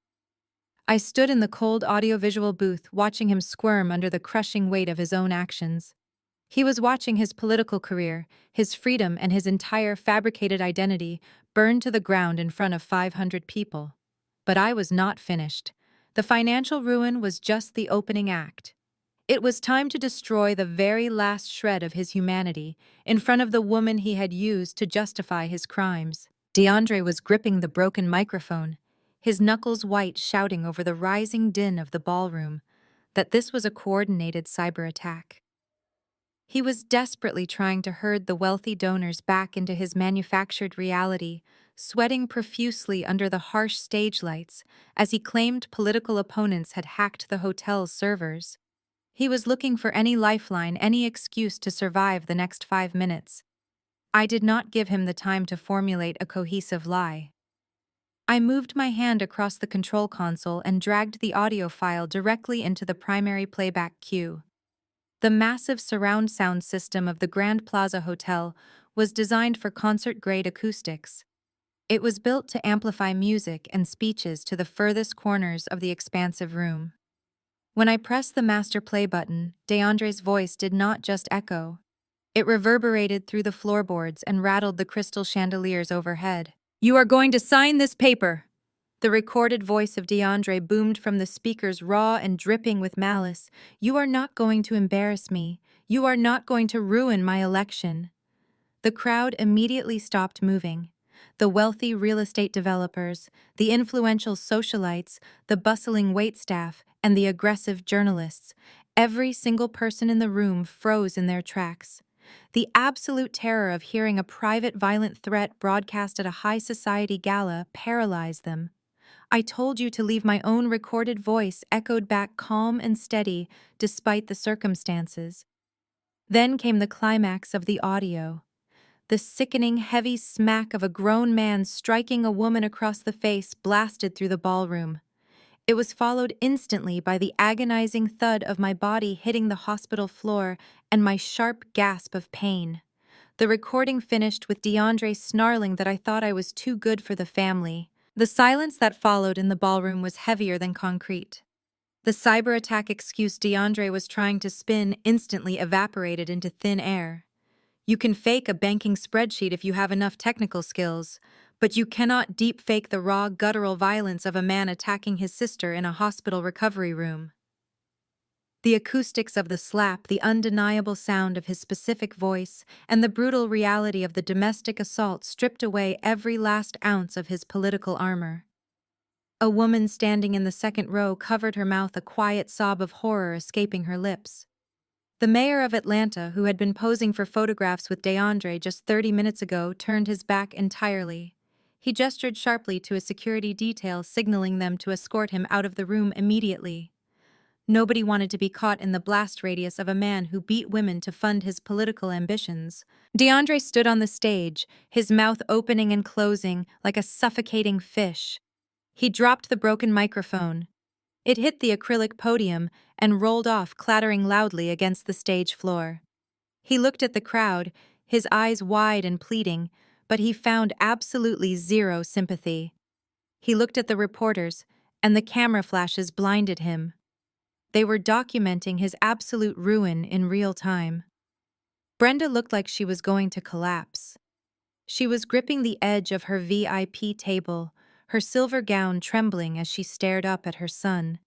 I stood in the cold audiovisual booth, watching him squirm under the crushing weight of his own actions. He was watching his political career, his freedom, and his entire fabricated identity burned to the ground in front of 500 people. But I was not finished. The financial ruin was just the opening act. It was time to destroy the very last shred of his humanity in front of the woman he had used to justify his crimes. DeAndre was gripping the broken microphone, his knuckles white, shouting over the rising din of the ballroom that this was a coordinated cyber attack. He was desperately trying to herd the wealthy donors back into his manufactured reality, sweating profusely under the harsh stage lights as he claimed political opponents had hacked the hotel's servers. He was looking for any lifeline, any excuse to survive the next 5 minutes. I did not give him the time to formulate a cohesive lie. I moved my hand across the control console and dragged the audio file directly into the primary playback queue. The massive surround sound system of the Grand Plaza Hotel was designed for concert-grade acoustics. It was built to amplify music and speeches to the furthest corners of the expansive room. When I pressed the master play button, DeAndre's voice did not just echo. It reverberated through the floorboards and rattled the crystal chandeliers overhead. "You are going to sign this paper!" The recorded voice of DeAndre boomed from the speakers, raw and dripping with malice. "You are not going to embarrass me. You are not going to ruin my election." The crowd immediately stopped moving. The wealthy real estate developers, the influential socialites, the bustling waitstaff, and the aggressive journalists. Every single person in the room froze in their tracks. The absolute terror of hearing a private violent threat broadcast at a high society gala paralyzed them. "I told you to leave," my own recorded voice echoed back, calm and steady despite the circumstances. Then came the climax of the audio. The sickening, heavy smack of a grown man striking a woman across the face blasted through the ballroom. It was followed instantly by the agonizing thud of my body hitting the hospital floor and my sharp gasp of pain. The recording finished with DeAndre snarling that I thought I was too good for the family. The silence that followed in the ballroom was heavier than concrete. The cyber attack excuse DeAndre was trying to spin instantly evaporated into thin air. You can fake a banking spreadsheet if you have enough technical skills, but you cannot deep fake the raw, guttural violence of a man attacking his sister in a hospital recovery room. The acoustics of the slap, the undeniable sound of his specific voice, and the brutal reality of the domestic assault stripped away every last ounce of his political armor. A woman standing in the second row covered her mouth, a quiet sob of horror escaping her lips. The mayor of Atlanta, who had been posing for photographs with DeAndre just 30 minutes ago, turned his back entirely. He gestured sharply to a security detail, signaling them to escort him out of the room immediately. Nobody wanted to be caught in the blast radius of a man who beat women to fund his political ambitions. DeAndre stood on the stage, his mouth opening and closing like a suffocating fish. He dropped the broken microphone. It hit the acrylic podium and rolled off, clattering loudly against the stage floor. He looked at the crowd, his eyes wide and pleading, but he found absolutely zero sympathy. He looked at the reporters, and the camera flashes blinded him. They were documenting his absolute ruin in real time. Brenda looked like she was going to collapse. She was gripping the edge of her VIP table, her silver gown trembling as she stared up at her son.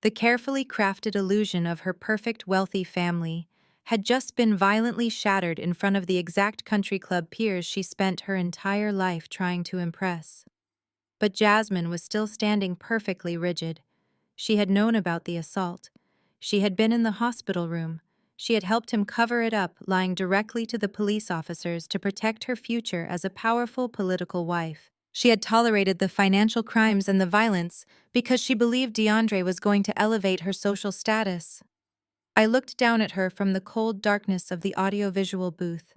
The carefully crafted illusion of her perfect wealthy family had just been violently shattered in front of the exact country club peers she spent her entire life trying to impress. But Jasmine was still standing perfectly rigid. She had known about the assault. She had been in the hospital room. She had helped him cover it up, lying directly to the police officers to protect her future as a powerful political wife. She had tolerated the financial crimes and the violence because she believed DeAndre was going to elevate her social status. I looked down at her from the cold darkness of the audiovisual booth.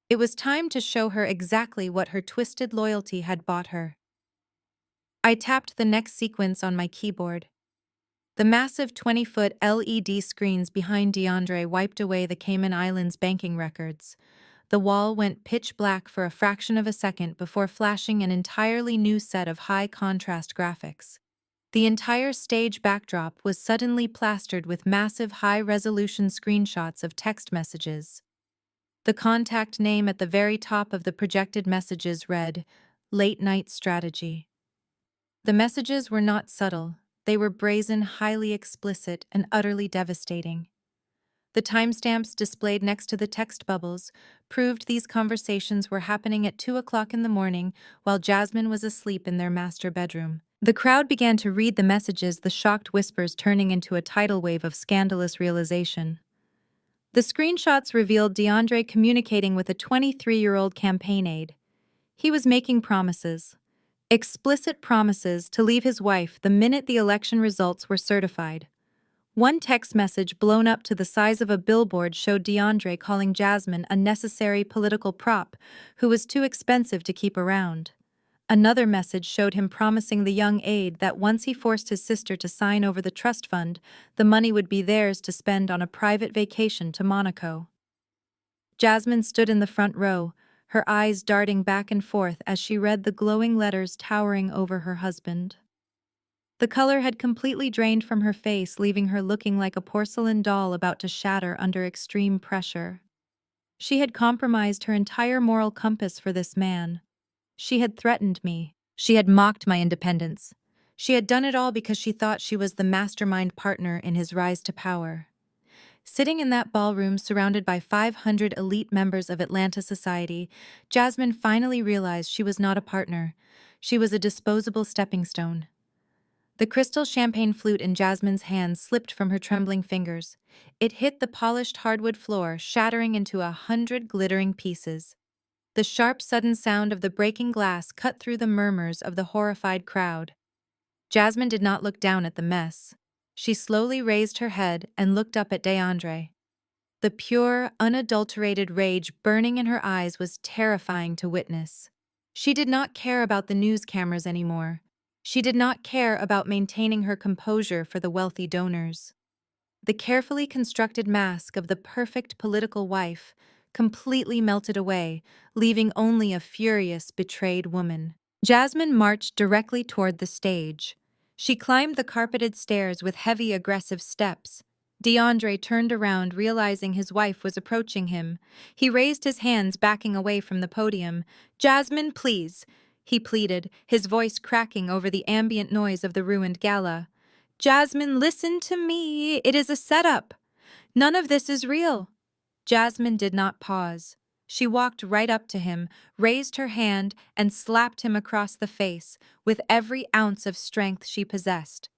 It was time to show her exactly what her twisted loyalty had bought her. I tapped the next sequence on my keyboard. The massive 20-foot LED screens behind DeAndre wiped away the Cayman Islands banking records. The wall went pitch black for a fraction of a second before flashing an entirely new set of high-contrast graphics. The entire stage backdrop was suddenly plastered with massive high-resolution screenshots of text messages. The contact name at the very top of the projected messages read, "Late Night Strategy." The messages were not subtle. They were brazen, highly explicit, and utterly devastating. The timestamps displayed next to the text bubbles proved these conversations were happening at 2 o'clock in the morning while Jasmine was asleep in their master bedroom. The crowd began to read the messages, the shocked whispers turning into a tidal wave of scandalous realization. The screenshots revealed DeAndre communicating with a 23-year-old campaign aide. He was making promises. Explicit promises to leave his wife the minute the election results were certified. One text message blown up to the size of a billboard showed DeAndre calling Jasmine a necessary political prop who was too expensive to keep around. Another message showed him promising the young aide that once he forced his sister to sign over the trust fund, the money would be theirs to spend on a private vacation to Monaco. Jasmine stood in the front row, her eyes darting back and forth as she read the glowing letters towering over her husband. The color had completely drained from her face, leaving her looking like a porcelain doll about to shatter under extreme pressure. She had compromised her entire moral compass for this man. She had threatened me. She had mocked my independence. She had done it all because she thought she was the mastermind partner in his rise to power. Sitting in that ballroom surrounded by 500 elite members of Atlanta society, Jasmine finally realized she was not a partner. She was a disposable stepping stone. The crystal champagne flute in Jasmine's hands slipped from her trembling fingers. It hit the polished hardwood floor, shattering into 100 glittering pieces. The sharp, sudden sound of the breaking glass cut through the murmurs of the horrified crowd. Jasmine did not look down at the mess. She slowly raised her head and looked up at DeAndre. The pure, unadulterated rage burning in her eyes was terrifying to witness. She did not care about the news cameras anymore. She did not care about maintaining her composure for the wealthy donors. The carefully constructed mask of the perfect political wife completely melted away, leaving only a furious, betrayed woman. Jasmine marched directly toward the stage. She climbed the carpeted stairs with heavy, aggressive steps. DeAndre turned around, realizing his wife was approaching him. He raised his hands, backing away from the podium. "Jasmine, please," he pleaded, his voice cracking over the ambient noise of the ruined gala. "Jasmine, listen to me. It is a setup. None of this is real." Jasmine did not pause. She walked right up to him, raised her hand, and slapped him across the face with every ounce of strength she possessed.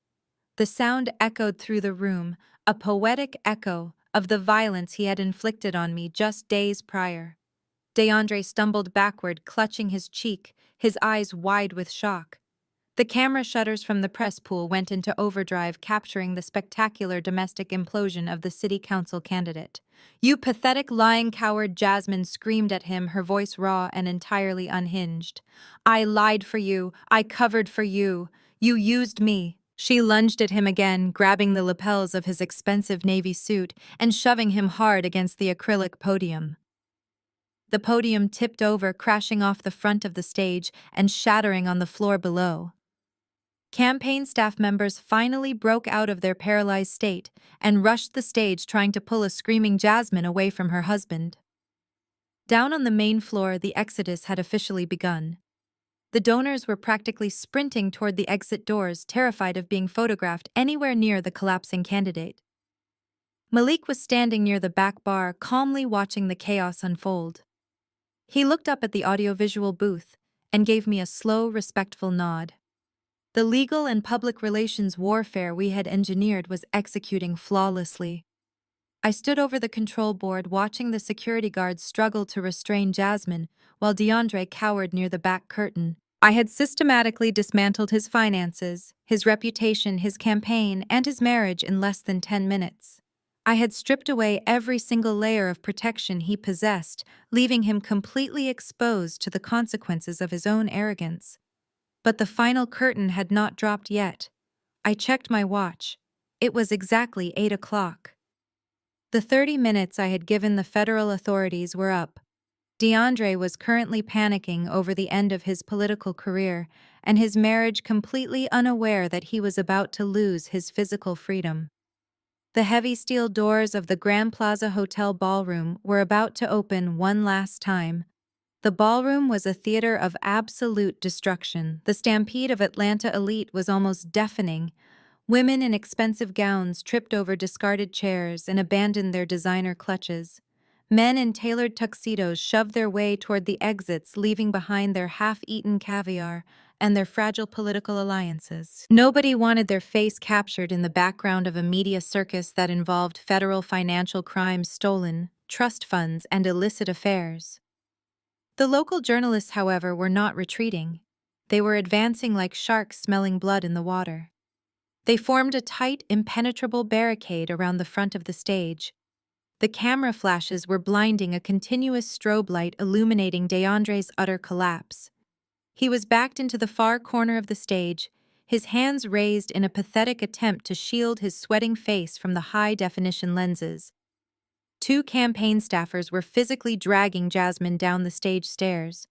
The sound echoed through the room, a poetic echo of the violence he had inflicted on me just days prior. DeAndre stumbled backward, clutching his cheek, his eyes wide with shock. The camera shutters from the press pool went into overdrive, capturing the spectacular domestic implosion of the city council candidate. "You pathetic, lying coward," Jasmine screamed at him, her voice raw and entirely unhinged. "I lied for you. I covered for you. You used me." She lunged at him again, grabbing the lapels of his expensive navy suit and shoving him hard against the acrylic podium. The podium tipped over, crashing off the front of the stage and shattering on the floor below. Campaign staff members finally broke out of their paralyzed state and rushed the stage trying to pull a screaming Jasmine away from her husband. Down on the main floor, the exodus had officially begun. The donors were practically sprinting toward the exit doors, terrified of being photographed anywhere near the collapsing candidate. Malik was standing near the back bar, calmly watching the chaos unfold. He looked up at the audiovisual booth and gave me a slow, respectful nod. The legal and public relations warfare we had engineered was executing flawlessly. I stood over the control board watching the security guards struggle to restrain Jasmine while DeAndre cowered near the back curtain. I had systematically dismantled his finances, his reputation, his campaign, and his marriage in less than 10 minutes. I had stripped away every single layer of protection he possessed, leaving him completely exposed to the consequences of his own arrogance. But the final curtain had not dropped yet. I checked my watch. It was exactly 8 o'clock. The 30 minutes I had given the federal authorities were up. DeAndre was currently panicking over the end of his political career and his marriage, completely unaware that he was about to lose his physical freedom. The heavy steel doors of the Grand Plaza Hotel ballroom were about to open one last time. The ballroom was a theater of absolute destruction. The stampede of Atlanta elite was almost deafening. Women in expensive gowns tripped over discarded chairs and abandoned their designer clutches. Men in tailored tuxedos shoved their way toward the exits, leaving behind their half-eaten caviar and their fragile political alliances. Nobody wanted their face captured in the background of a media circus that involved federal financial crimes, stolen trust funds, and illicit affairs. The local journalists, however, were not retreating. They were advancing like sharks smelling blood in the water. They formed a tight, impenetrable barricade around the front of the stage. The camera flashes were blinding, a continuous strobe light illuminating DeAndre's utter collapse. He was backed into the far corner of the stage, his hands raised in a pathetic attempt to shield his sweating face from the high-definition lenses. Two campaign staffers were physically dragging Jasmine down the stage stairs.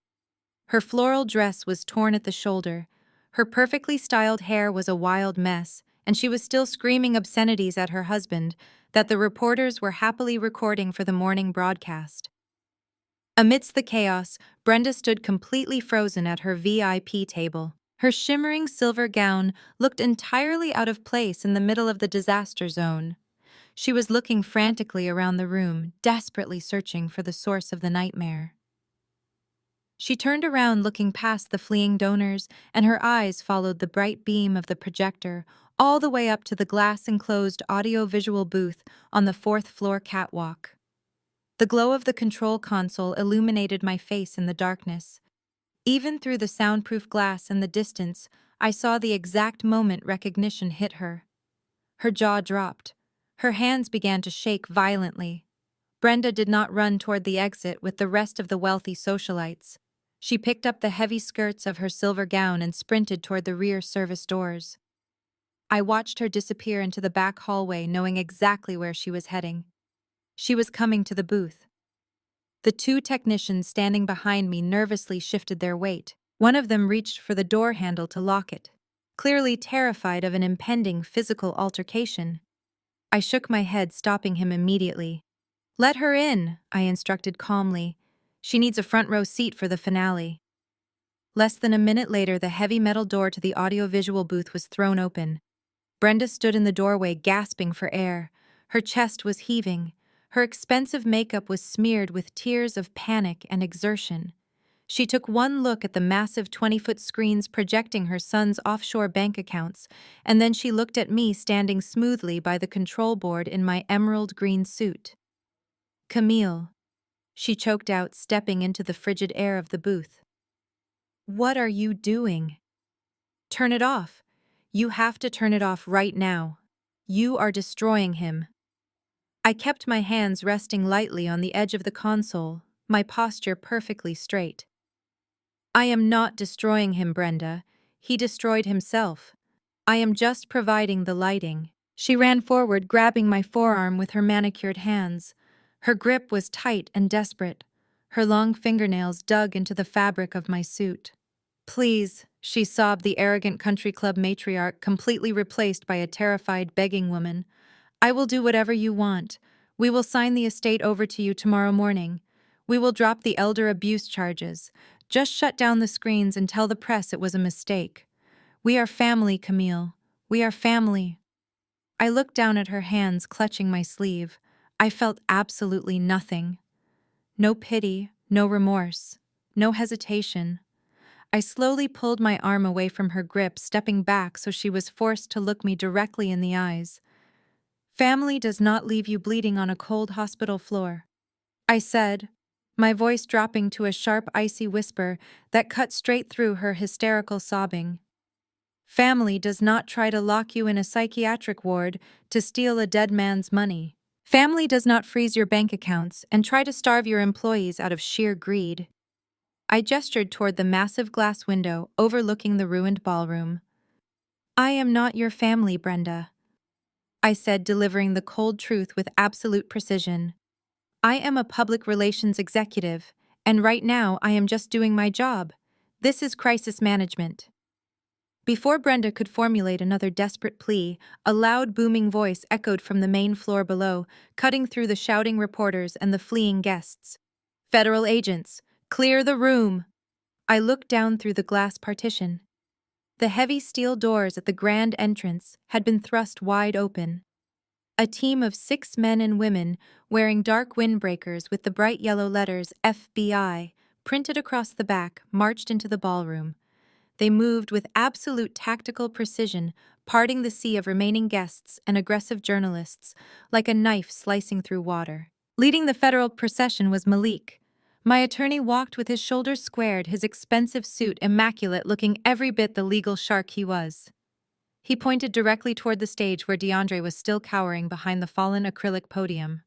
Her floral dress was torn at the shoulder, her perfectly styled hair was a wild mess, and she was still screaming obscenities at her husband that the reporters were happily recording for the morning broadcast. Amidst the chaos, Brenda stood completely frozen at her VIP table. Her shimmering silver gown looked entirely out of place in the middle of the disaster zone. She was looking frantically around the room, desperately searching for the source of the nightmare. She turned around, looking past the fleeing donors, and her eyes followed the bright beam of the projector all the way up to the glass-enclosed audio-visual booth on the fourth-floor catwalk. The glow of the control console illuminated my face in the darkness. Even through the soundproof glass in the distance, I saw the exact moment recognition hit her. Her jaw dropped. Her hands began to shake violently. Brenda did not run toward the exit with the rest of the wealthy socialites. She picked up the heavy skirts of her silver gown and sprinted toward the rear service doors. I watched her disappear into the back hallway, knowing exactly where she was heading. She was coming to the booth. The two technicians standing behind me nervously shifted their weight. One of them reached for the door handle to lock it, clearly terrified of an impending physical altercation. I shook my head, stopping him immediately. "Let her in," I instructed calmly. "She needs a front row seat for the finale." Less than a minute later, the heavy metal door to the audiovisual booth was thrown open. Brenda stood in the doorway, gasping for air. Her chest was heaving. Her expensive makeup was smeared with tears of panic and exertion. She took one look at the massive 20-foot screens projecting her son's offshore bank accounts, and then she looked at me standing smoothly by the control board in my emerald green suit. "Camille," she choked out, stepping into the frigid air of the booth. "What are you doing? Turn it off. You have to turn it off right now. You are destroying him." I kept my hands resting lightly on the edge of the console, my posture perfectly straight. "I am not destroying him, Brenda. He destroyed himself. I am just providing the lighting." She ran forward, grabbing my forearm with her manicured hands. Her grip was tight and desperate. Her long fingernails dug into the fabric of my suit. "Please," she sobbed, the arrogant country club matriarch, completely replaced by a terrified, begging woman. I will do whatever you want. We will sign the estate over to you tomorrow morning. We will drop the elder abuse charges. Just shut down the screens and tell the press it was a mistake. We are family, Camille. We are family. I looked down at her hands clutching my sleeve. I felt absolutely nothing. No pity, no remorse, no hesitation. I slowly pulled my arm away from her grip, stepping back so she was forced to look me directly in the eyes. Family does not leave you bleeding on a cold hospital floor, I said, my voice dropping to a sharp, icy whisper that cut straight through her hysterical sobbing. Family does not try to lock you in a psychiatric ward to steal a dead man's money. Family does not freeze your bank accounts and try to starve your employees out of sheer greed. I gestured toward the massive glass window overlooking the ruined ballroom. I am not your family, Brenda, I said, delivering the cold truth with absolute precision. I am a public relations executive, and right now I am just doing my job. This is crisis management. Before Brenda could formulate another desperate plea, a loud booming voice echoed from the main floor below, cutting through the shouting reporters and the fleeing guests. Federal agents, clear the room! I looked down through the glass partition. The heavy steel doors at the grand entrance had been thrust wide open. A team of 6 men and women, wearing dark windbreakers with the bright yellow letters FBI printed across the back, marched into the ballroom. They moved with absolute tactical precision, parting the sea of remaining guests and aggressive journalists like a knife slicing through water. Leading the federal procession was Malik. My attorney walked with his shoulders squared, his expensive suit immaculate, looking every bit the legal shark he was. He pointed directly toward the stage where DeAndre was still cowering behind the fallen acrylic podium.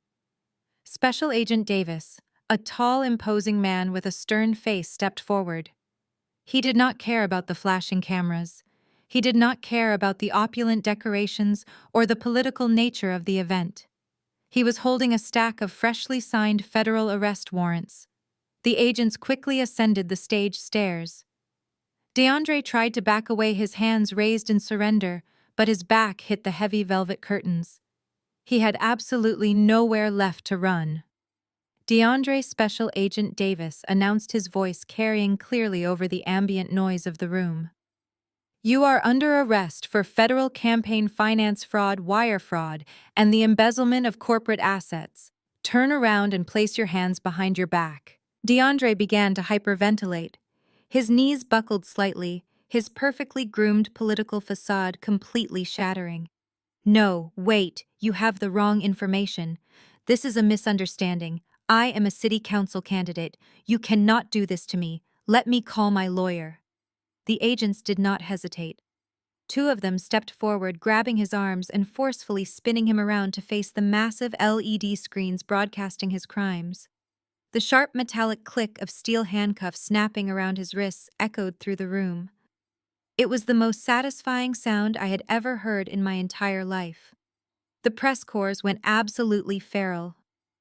Special Agent Davis, a tall, imposing man with a stern face, stepped forward. He did not care about the flashing cameras. He did not care about the opulent decorations or the political nature of the event. He was holding a stack of freshly signed federal arrest warrants. The agents quickly ascended the stage stairs. DeAndre tried to back away, his hands raised in surrender, but his back hit the heavy velvet curtains. He had absolutely nowhere left to run. DeAndre Special Agent Davis announced, his voice carrying clearly over the ambient noise of the room. You are under arrest for federal campaign finance fraud, wire fraud, and the embezzlement of corporate assets. Turn around and place your hands behind your back. DeAndre began to hyperventilate. His knees buckled slightly, his perfectly groomed political facade completely shattering. No, wait, you have the wrong information. This is a misunderstanding. I am a city council candidate. You cannot do this to me. Let me call my lawyer. The agents did not hesitate. 2 of them stepped forward, grabbing his arms and forcefully spinning him around to face the massive LED screens broadcasting his crimes. The sharp metallic click of steel handcuffs snapping around his wrists echoed through the room. It was the most satisfying sound I had ever heard in my entire life. The press corps went absolutely feral.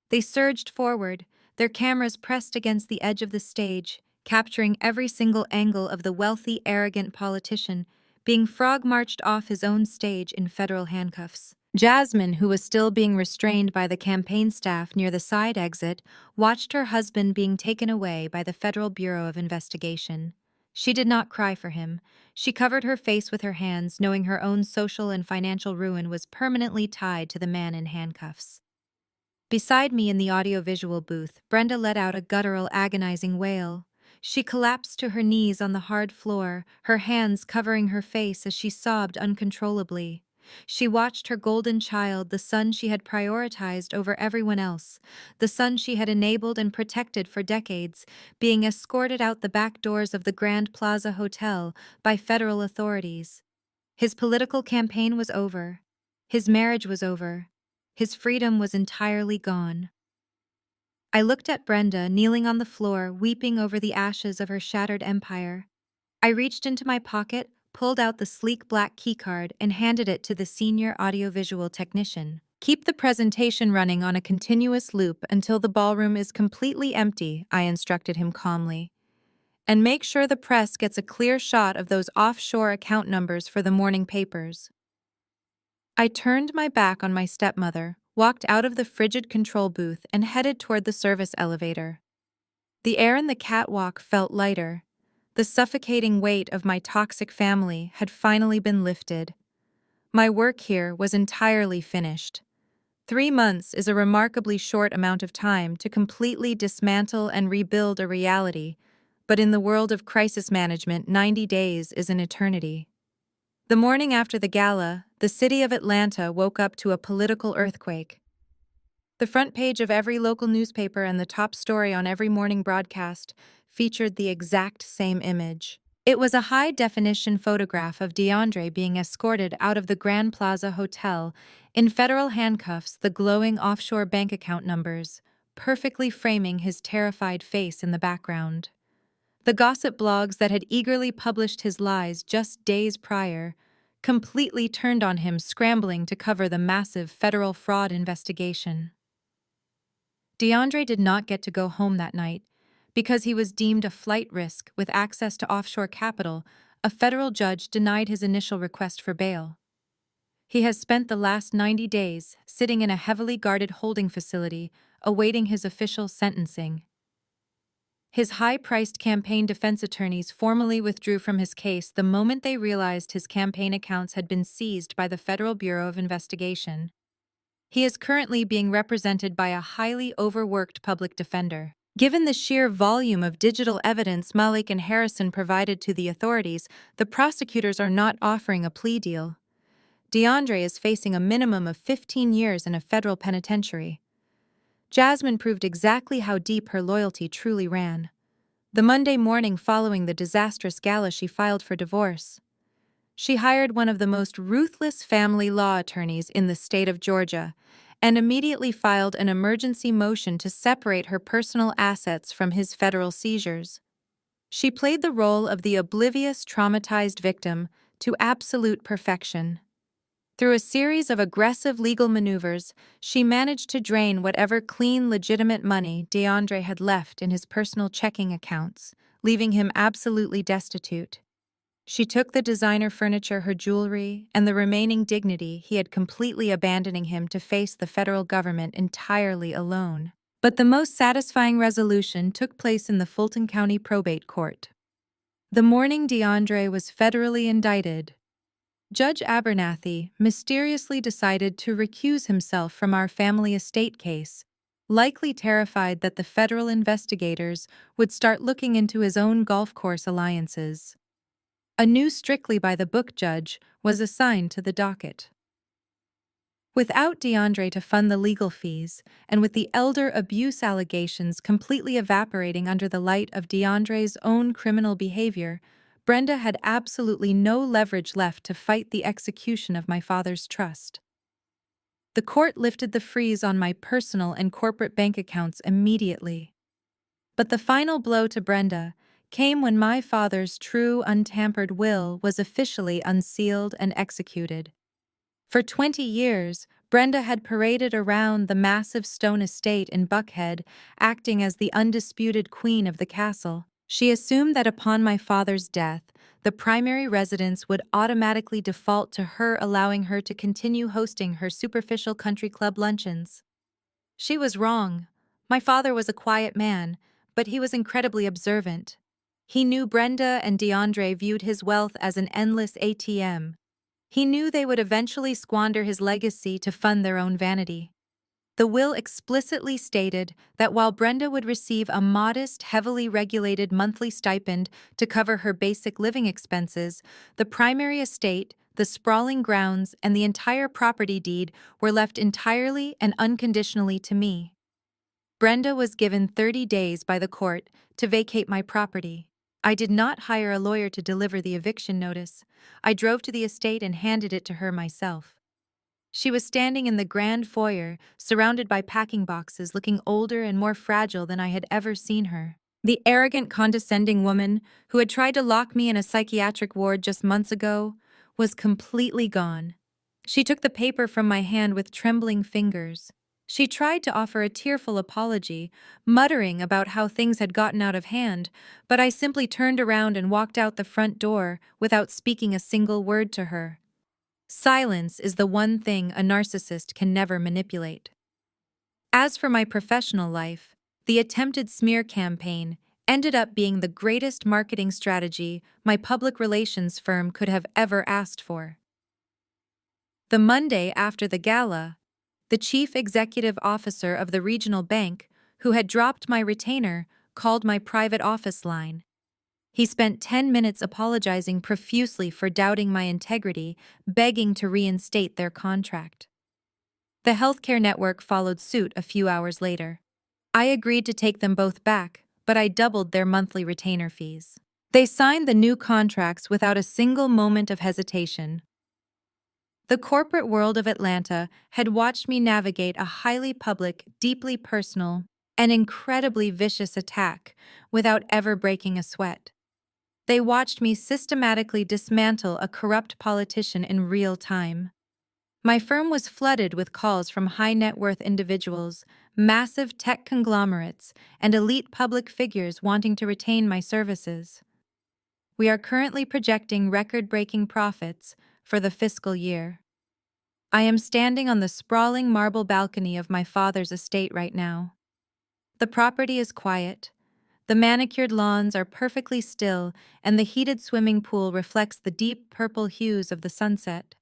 They surged forward, their cameras pressed against the edge of the stage, capturing every single angle of the wealthy, arrogant politician being frog-marched off his own stage in federal handcuffs. Jasmine, who was still being restrained by the campaign staff near the side exit, watched her husband being taken away by the Federal Bureau of Investigation. She did not cry for him. She covered her face with her hands, knowing her own social and financial ruin was permanently tied to the man in handcuffs. Beside me in the audiovisual booth, Brenda let out a guttural, agonizing wail. She collapsed to her knees on the hard floor, her hands covering her face as she sobbed uncontrollably. She watched her golden child, the son she had prioritized over everyone else, the son she had enabled and protected for decades, being escorted out the back doors of the Grand Plaza Hotel by federal authorities. His political campaign was over. His marriage was over. His freedom was entirely gone. I looked at Brenda, kneeling on the floor, weeping over the ashes of her shattered empire. I reached into my pocket, pulled out the sleek black keycard, and handed it to the senior audiovisual technician. Keep the presentation running on a continuous loop until the ballroom is completely empty, I instructed him calmly. And make sure the press gets a clear shot of those offshore account numbers for the morning papers. I turned my back on my stepmother, walked out of the frigid control booth, and headed toward the service elevator. The air in the catwalk felt lighter. The suffocating weight of my toxic family had finally been lifted. My work here was entirely finished. 3 months is a remarkably short amount of time to completely dismantle and rebuild a reality, but in the world of crisis management, 90 days is an eternity. The morning after the gala, the city of Atlanta woke up to a political earthquake. The front page of every local newspaper and the top story on every morning broadcast featured the exact same image. It was a high-definition photograph of DeAndre being escorted out of the Grand Plaza Hotel in federal handcuffs, the glowing offshore bank account numbers, perfectly framing his terrified face in the background. The gossip blogs that had eagerly published his lies just days prior completely turned on him, scrambling to cover the massive federal fraud investigation. DeAndre did not get to go home that night. Because he was deemed a flight risk with access to offshore capital, a federal judge denied his initial request for bail. He has spent the last 90 days sitting in a heavily guarded holding facility, awaiting his official sentencing. His high-priced campaign defense attorneys formally withdrew from his case the moment they realized his campaign accounts had been seized by the Federal Bureau of Investigation. He is currently being represented by a highly overworked public defender. Given the sheer volume of digital evidence Malik and Harrison provided to the authorities, the prosecutors are not offering a plea deal. DeAndre is facing a minimum of 15 years in a federal penitentiary. Jasmine proved exactly how deep her loyalty truly ran. The Monday morning following the disastrous gala, she filed for divorce. She hired one of the most ruthless family law attorneys in the state of Georgia and immediately filed an emergency motion to separate her personal assets from his federal seizures. She played the role of the oblivious, traumatized victim to absolute perfection. Through a series of aggressive legal maneuvers, she managed to drain whatever clean, legitimate money DeAndre had left in his personal checking accounts, leaving him absolutely destitute. She took the designer furniture, her jewelry, and the remaining dignity he had, completely abandoning him to face the federal government entirely alone. But the most satisfying resolution took place in the Fulton County Probate Court. The morning DeAndre was federally indicted, Judge Abernathy mysteriously decided to recuse himself from our family estate case, likely terrified that the federal investigators would start looking into his own golf course alliances. A new strictly by-the-book judge was assigned to the docket. Without DeAndre to fund the legal fees, and with the elder abuse allegations completely evaporating under the light of DeAndre's own criminal behavior, Brenda had absolutely no leverage left to fight the execution of my father's trust. The court lifted the freeze on my personal and corporate bank accounts immediately. But the final blow to Brenda came when my father's true, untampered will was officially unsealed and executed. For 20 years, Brenda had paraded around the massive stone estate in Buckhead, acting as the undisputed queen of the castle. She assumed that upon my father's death, the primary residence would automatically default to her, allowing her to continue hosting her superficial country club luncheons. She was wrong. My father was a quiet man, but he was incredibly observant. He knew Brenda and DeAndre viewed his wealth as an endless ATM. He knew they would eventually squander his legacy to fund their own vanity. The will explicitly stated that while Brenda would receive a modest, heavily regulated monthly stipend to cover her basic living expenses, the primary estate, the sprawling grounds, and the entire property deed were left entirely and unconditionally to me. Brenda was given 30 days by the court to vacate my property. I did not hire a lawyer to deliver the eviction notice. I drove to the estate and handed it to her myself. She was standing in the grand foyer, surrounded by packing boxes, looking older and more fragile than I had ever seen her. The arrogant, condescending woman who had tried to lock me in a psychiatric ward just months ago was completely gone. She took the paper from my hand with trembling fingers. She tried to offer a tearful apology, muttering about how things had gotten out of hand, but I simply turned around and walked out the front door without speaking a single word to her. Silence is the one thing a narcissist can never manipulate. As for my professional life, the attempted smear campaign ended up being the greatest marketing strategy my public relations firm could have ever asked for. The Monday after the gala, the chief executive officer of the regional bank, who had dropped my retainer, called my private office line. He spent 10 minutes apologizing profusely for doubting my integrity, begging to reinstate their contract. The healthcare network followed suit a few hours later. I agreed to take them both back, but I doubled their monthly retainer fees. They signed the new contracts without a single moment of hesitation. The corporate world of Atlanta had watched me navigate a highly public, deeply personal, and incredibly vicious attack without ever breaking a sweat. They watched me systematically dismantle a corrupt politician in real time. My firm was flooded with calls from high-net-worth individuals, massive tech conglomerates, and elite public figures wanting to retain my services. We are currently projecting record-breaking profits for the fiscal year. I am standing on the sprawling marble balcony of my father's estate right now. The property is quiet. The manicured lawns are perfectly still, and the heated swimming pool reflects the deep purple hues of the sunset.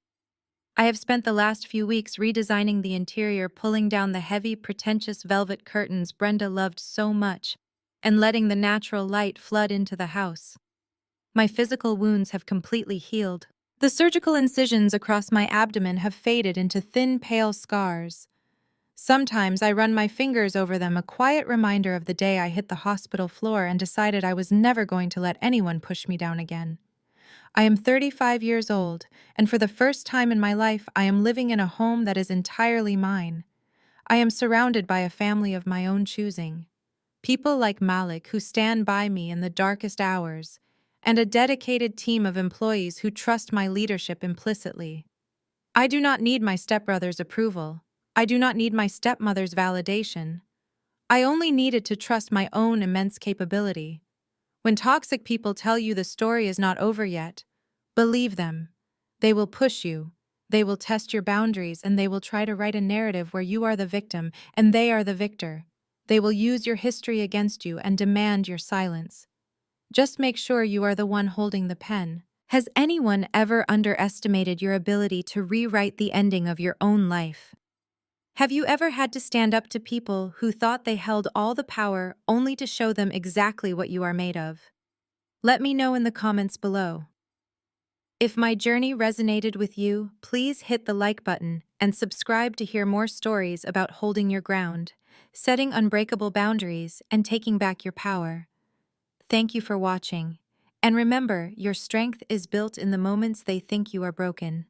I have spent the last few weeks redesigning the interior, pulling down the heavy, pretentious velvet curtains Brenda loved so much, and letting the natural light flood into the house. My physical wounds have completely healed. The surgical incisions across my abdomen have faded into thin, pale scars. Sometimes I run my fingers over them, a quiet reminder of the day I hit the hospital floor and decided I was never going to let anyone push me down again. I am 35 years old, and for the first time in my life, I am living in a home that is entirely mine. I am surrounded by a family of my own choosing. People like Malik who stand by me in the darkest hours, and a dedicated team of employees who trust my leadership implicitly. I do not need my stepbrother's approval. I do not need my stepmother's validation. I only needed to trust my own immense capability. When toxic people tell you the story is not over yet, believe them. They will push you. They will test your boundaries, and they will try to write a narrative where you are the victim and they are the victor. They will use your history against you and demand your silence. Just make sure you are the one holding the pen. Has anyone ever underestimated your ability to rewrite the ending of your own life? Have you ever had to stand up to people who thought they held all the power only to show them exactly what you are made of? Let me know in the comments below. If my journey resonated with you, please hit the like button and subscribe to hear more stories about holding your ground, setting unbreakable boundaries, and taking back your power. Thank you for watching. And remember, your strength is built in the moments they think you are broken.